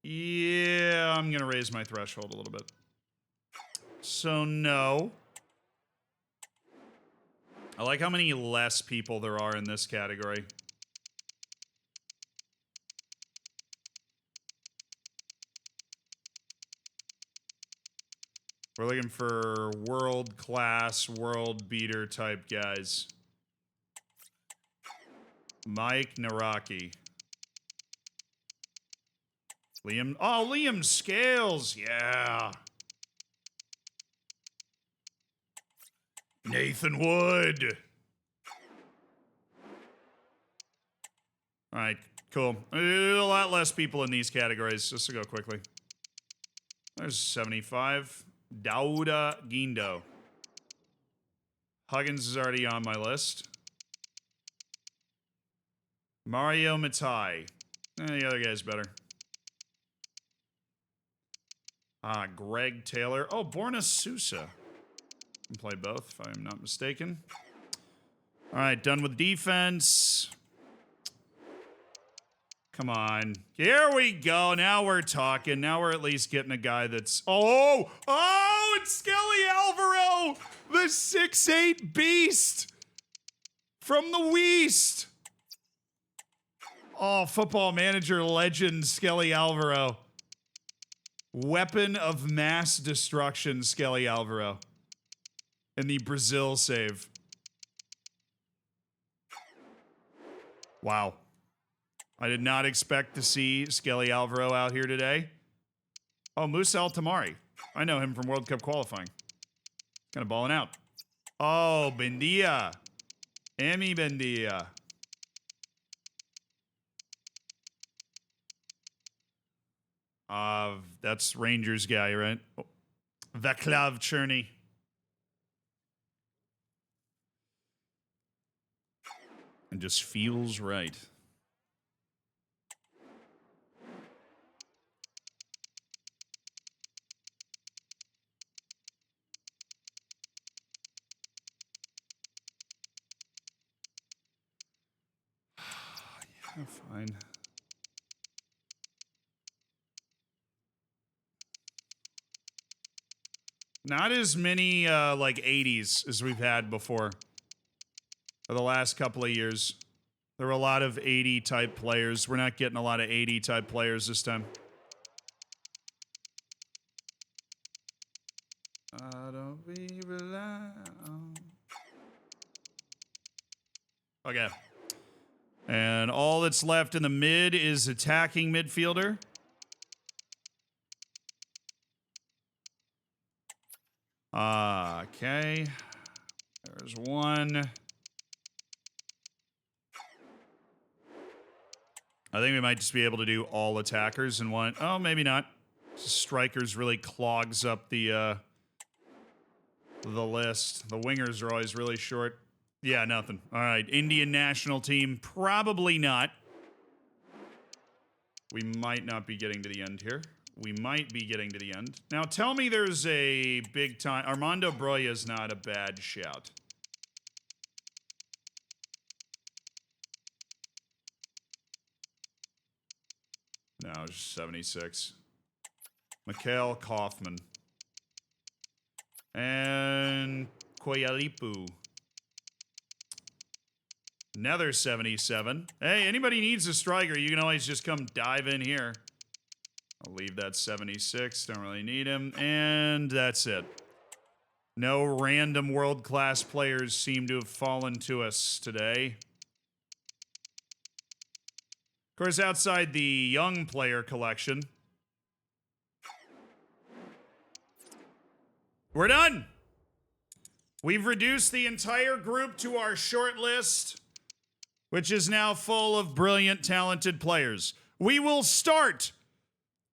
Yeah, I'm going to raise my threshold a little bit. So, no. I like how many less people there are in this category. We're looking for world-class, world-beater type guys. Mike Naraki. Liam. Oh, Liam Scales. Yeah. Nathan Wood. All right, cool. A lot less people in these categories, just to go quickly. There's 75. Dauda Guindo. Huggins is already on my list. Mario Matai. The other guy's better. Greg Taylor. Oh, Borna Sousa. Can play both, if I'm not mistaken. All right, done with defense. Come on. Here we go. Now we're talking. Now we're at least getting a guy that's... Oh! Oh! It's Skelly Alvaro! The 6'8 beast! From the West! Oh, Football Manager legend Skelly Alvaro. Weapon of mass destruction Skelly Alvaro. In the Brazil save. Wow. I did not expect to see Skelly Alvaro out here today. Oh, Musa Altamari. I know him from World Cup qualifying. Kind of balling out. Oh, Bendia. Amy Bendia. That's Rangers guy, right? Oh. Vaclav Cherny. And just feels right. Yeah, fine. Not as many, like, 80s as we've had before. For the last couple of years. There were a lot of 80-type players. We're not getting a lot of 80-type players this time. Don't be reliant. Okay. And all that's left in the mid is attacking midfielder. Okay. There's one. I think we might just be able to do all attackers in one. Oh, maybe not. Strikers really clogs up the list. The wingers are always really short. Yeah, nothing. All right, Indian national team, probably not. We might not be getting to the end here. We might be getting to the end. Now, tell me there's a big time... Armando Broya is not a bad shout. No, it's 76. Mikhail Kaufman. And Koyalipu. Another 77. Hey, anybody needs a striker, you can always just come dive in here. I'll leave that 76. Don't really need him. And that's it. No random world-class players seem to have fallen to us today. Of course, outside the young player collection, We're done. We've reduced the entire group to our short list, which is now full of brilliant, talented players. We will start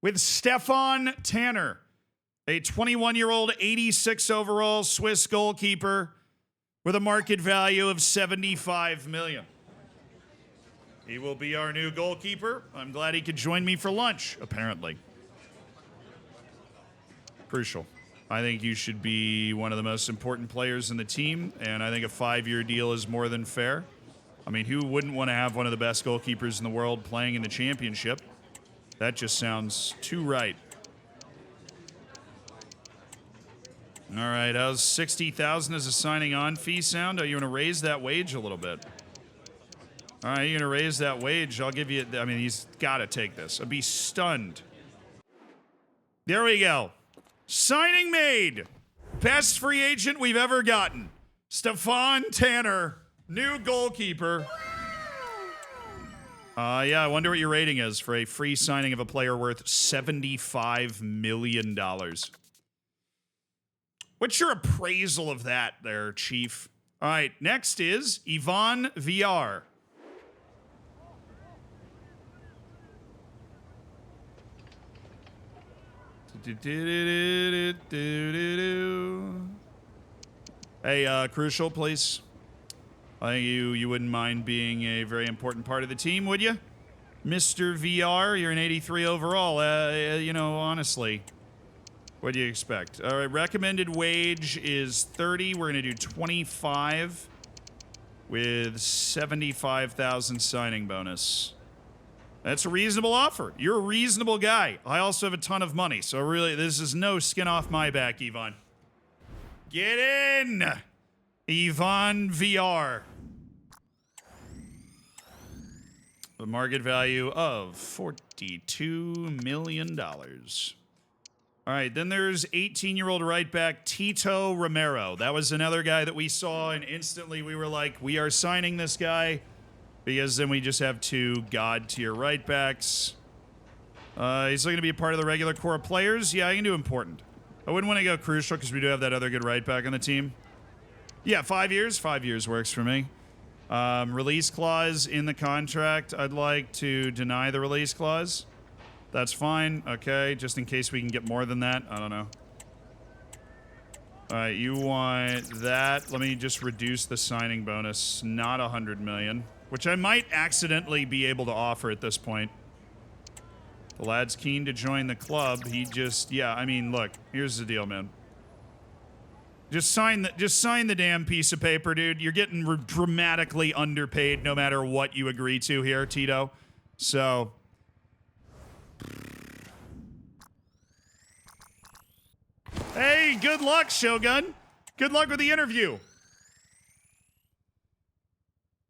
with Stefan Tanner, a 21-year-old, 86 overall Swiss goalkeeper with a market value of $75 million. He will be our new goalkeeper. I'm glad he could join me for lunch, apparently. Crucial. I think you should be one of the most important players in the team, and I think a 5-year deal is more than fair. I mean, who wouldn't want to have one of the best goalkeepers in the world playing in the championship? That just sounds too right. All right, how's $60,000 as a signing on fee sound? Are you going to raise that wage a little bit? All right, you're going to raise that wage. I'll give you, I mean, he's got to take this. I'd be stunned. There we go. Signing made. Best free agent we've ever gotten. Stefan Tanner, new goalkeeper. Yeah, I wonder what your rating is for a free signing of a player worth $75 million. What's your appraisal of that there, Chief? All right, next is Ivan VR. Hey, Crucial, please. I think you wouldn't mind being a very important part of the team, would you? Mr. VR, you're an 83 overall. You know, honestly, what do you expect? All right, recommended wage is 30. We're going to do 25 with 75,000 signing bonus. That's a reasonable offer. You're a reasonable guy. I also have a ton of money, so really, this is no skin off my back, Ivan. Get in, Ivan VR. The market value of $42 million. All right, then there's 18-year-old right back Tito Romero. That was another guy that we saw, and instantly we were like, we are signing this guy. Because then we just have two god-tier right backs. He's looking to be a part of the regular core of players. Yeah, I can do important. I wouldn't want to go crucial because we do have that other good right back on the team. Yeah, 5 years. 5 years works for me. Release clause in the contract. I'd like to deny the release clause. That's fine. Okay, just in case we can get more than that. I don't know. All right, you want that. Let me just reduce the signing bonus. Not 100 million. Which I might accidentally be able to offer at this point. The lad's keen to join the club. He just, yeah, I mean, look, here's the deal, man. Just sign the damn piece of paper, dude. You're getting dramatically underpaid no matter what you agree to here, Tito. So. Hey, good luck, Shogun. Good luck with the interview.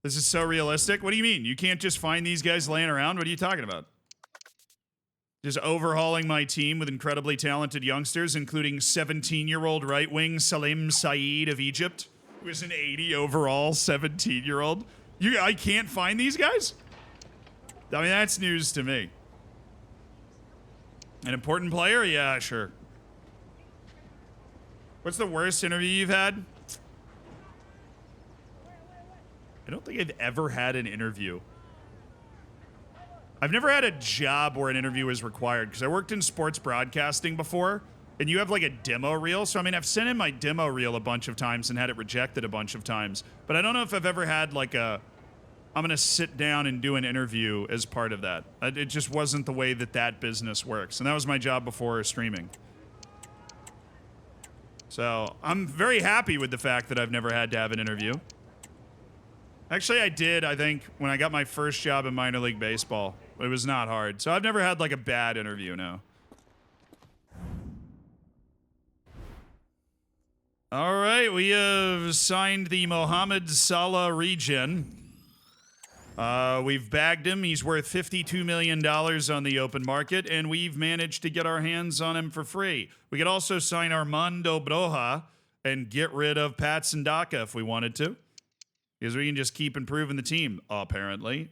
This is so realistic. What do you mean? You can't just find these guys laying around? What are you talking about? Just overhauling my team with incredibly talented youngsters, including 17-year-old right wing Salim Saeed of Egypt, who is an 80 overall 17-year-old. I can't find these guys? I mean, that's news to me. An important player? Yeah, sure. What's the worst interview you've had? I don't think I've ever had an interview. I've never had a job where an interview is required because I worked in sports broadcasting before, and you have like a demo reel. So, I mean, I've sent in my demo reel a bunch of times and had it rejected a bunch of times. But I don't know if I've ever had like I'm going to sit down and do an interview as part of that. It just wasn't the way that business works. And that was my job before streaming. So I'm very happy with the fact that I've never had to have an interview. Actually, I did, I think, when I got my first job in minor league baseball. It was not hard. So I've never had, like, a bad interview, no. All right, we have signed the Mohamed Salah regen. We've bagged him. He's worth $52 million on the open market, and we've managed to get our hands on him for free. We could also sign Armando Broja and get rid of Pat Sandaka if we wanted to. Because we can just keep improving the team, apparently.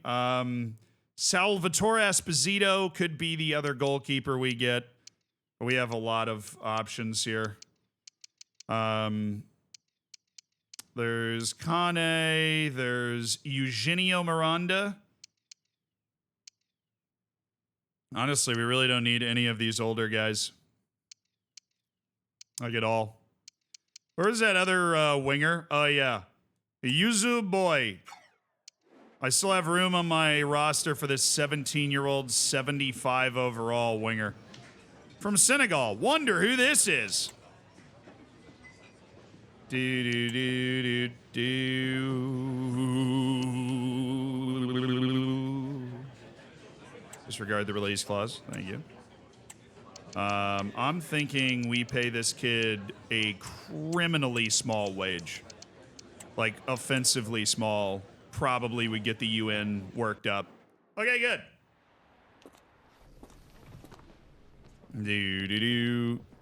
Salvatore Esposito could be the other goalkeeper we get. We have a lot of options here. There's Kane. There's Eugenio Miranda. Honestly, we really don't need any of these older guys. Like at all. Where's that other winger? Oh, yeah. Yuzu Boy. I still have room on my roster for this 17-year-old, 75 overall winger. From Senegal. Wonder who this is. Disregard the release clause. Thank you. I'm thinking we pay this kid a criminally small wage. Like, offensively small. Probably we get the UN worked up. Okay, good.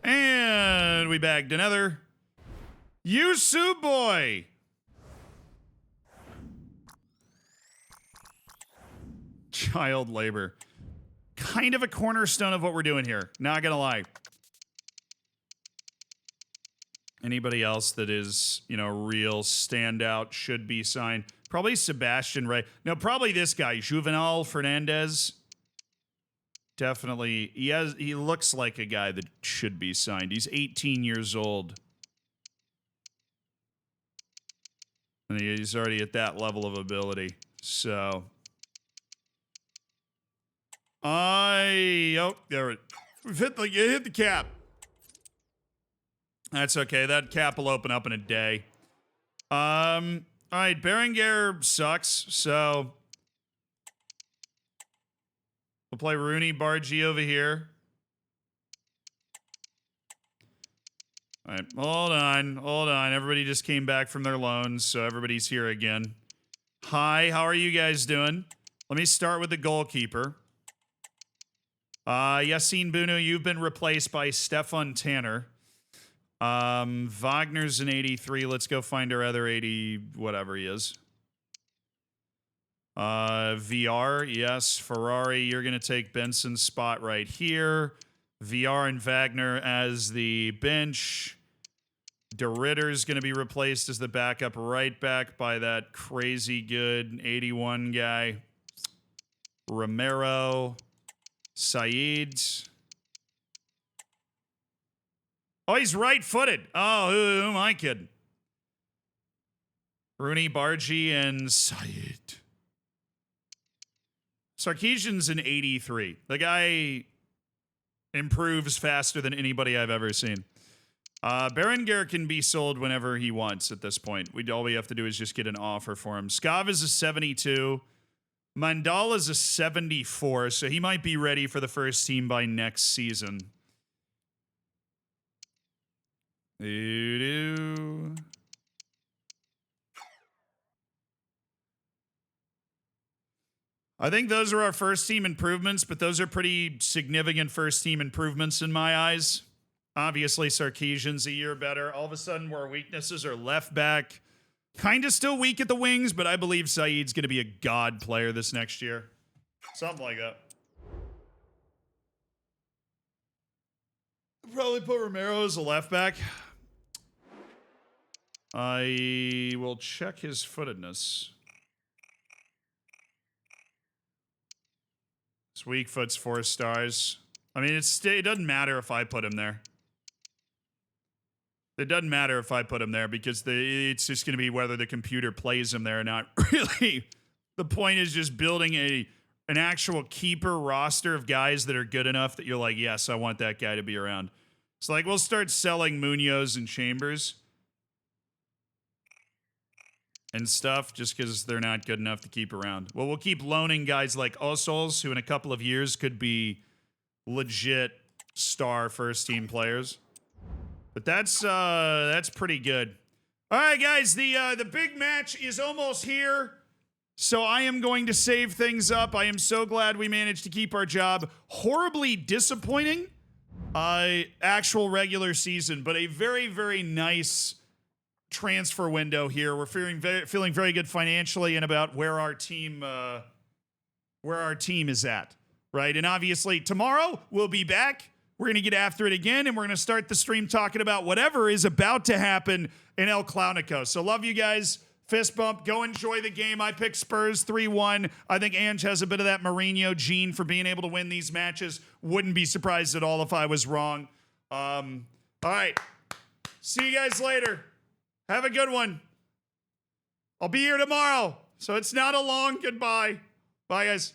And we bagged another Yusu Boy. Child labor. Kind of a cornerstone of what we're doing here. Not gonna lie. Anybody else that is, you know, real standout should be signed. Probably Sebastian Ray. No, probably this guy, Juvenal Fernandez. Definitely. He looks like a guy that should be signed. He's 18 years old. And he's already at that level of ability. So. Oh, there it. We've hit the cap. That's okay. That cap will open up in a day. All right, Berenguer sucks, so we'll play Rooney Bargy over here. All right, hold on. Everybody just came back from their loans, so everybody's here again. Hi, how are you guys doing? Let me start with the goalkeeper. Yassine Bounou, you've been replaced by Stefan Tanner. Wagner's an 83. Let's go find our other 80, whatever he is. VR, yes. Ferrari, you're going to take Benson's spot right here. VR and Wagner as the bench. De Ritter's going to be replaced as the backup right back by that crazy good 81 guy. Romero. Saeed. Oh, he's right-footed. Oh, who am I kidding? Rooney, Bargy, and Saeed. Sarkisian's an 83. The guy improves faster than anybody I've ever seen. Berenguer can be sold whenever he wants at this point. All we have to do is just get an offer for him. Skav is a 72. Mandal is a 74, so he might be ready for the first team by next season. I think those are our first team improvements, but those are pretty significant first team improvements in my eyes. Obviously, Sarkisian's a year better. All of a sudden, our weaknesses are left back. Kind of still weak at the wings, but I believe Saeed's going to be a god player this next year. Something like that. I'll probably put Romero as a left back. I will check his footedness. His weak foot's 4 stars. I mean, it doesn't matter if I put him there. It doesn't matter if I put him there because it's just going to be whether the computer plays him there or not. Really, the point is just building an actual keeper roster of guys that are good enough that you're like, yes, I want that guy to be around. It's like we'll start selling Munoz and Chambers and stuff just because they're not good enough to keep around. Well, we'll keep loaning guys like Osols, who in a couple of years could be legit star first-team players. But that's pretty good. All right, guys, the big match is almost here. So I am going to save things up. I am so glad we managed to keep our job. Horribly disappointing actual regular season, but a very, very nice transfer window here. We're feeling very good financially and about where our team is at, right? And obviously tomorrow we'll be back We're going to get after it again, and we're going to start the stream talking about whatever is about to happen in El Claunico. So love you guys. Fist bump. Go enjoy the game. I picked Spurs 3-1. I think Ange has a bit of that Mourinho gene for being able to win these matches. Wouldn't be surprised at all if I was wrong. All right. See you guys later. Have a good one. I'll be here tomorrow, so it's not a long goodbye. Bye, guys.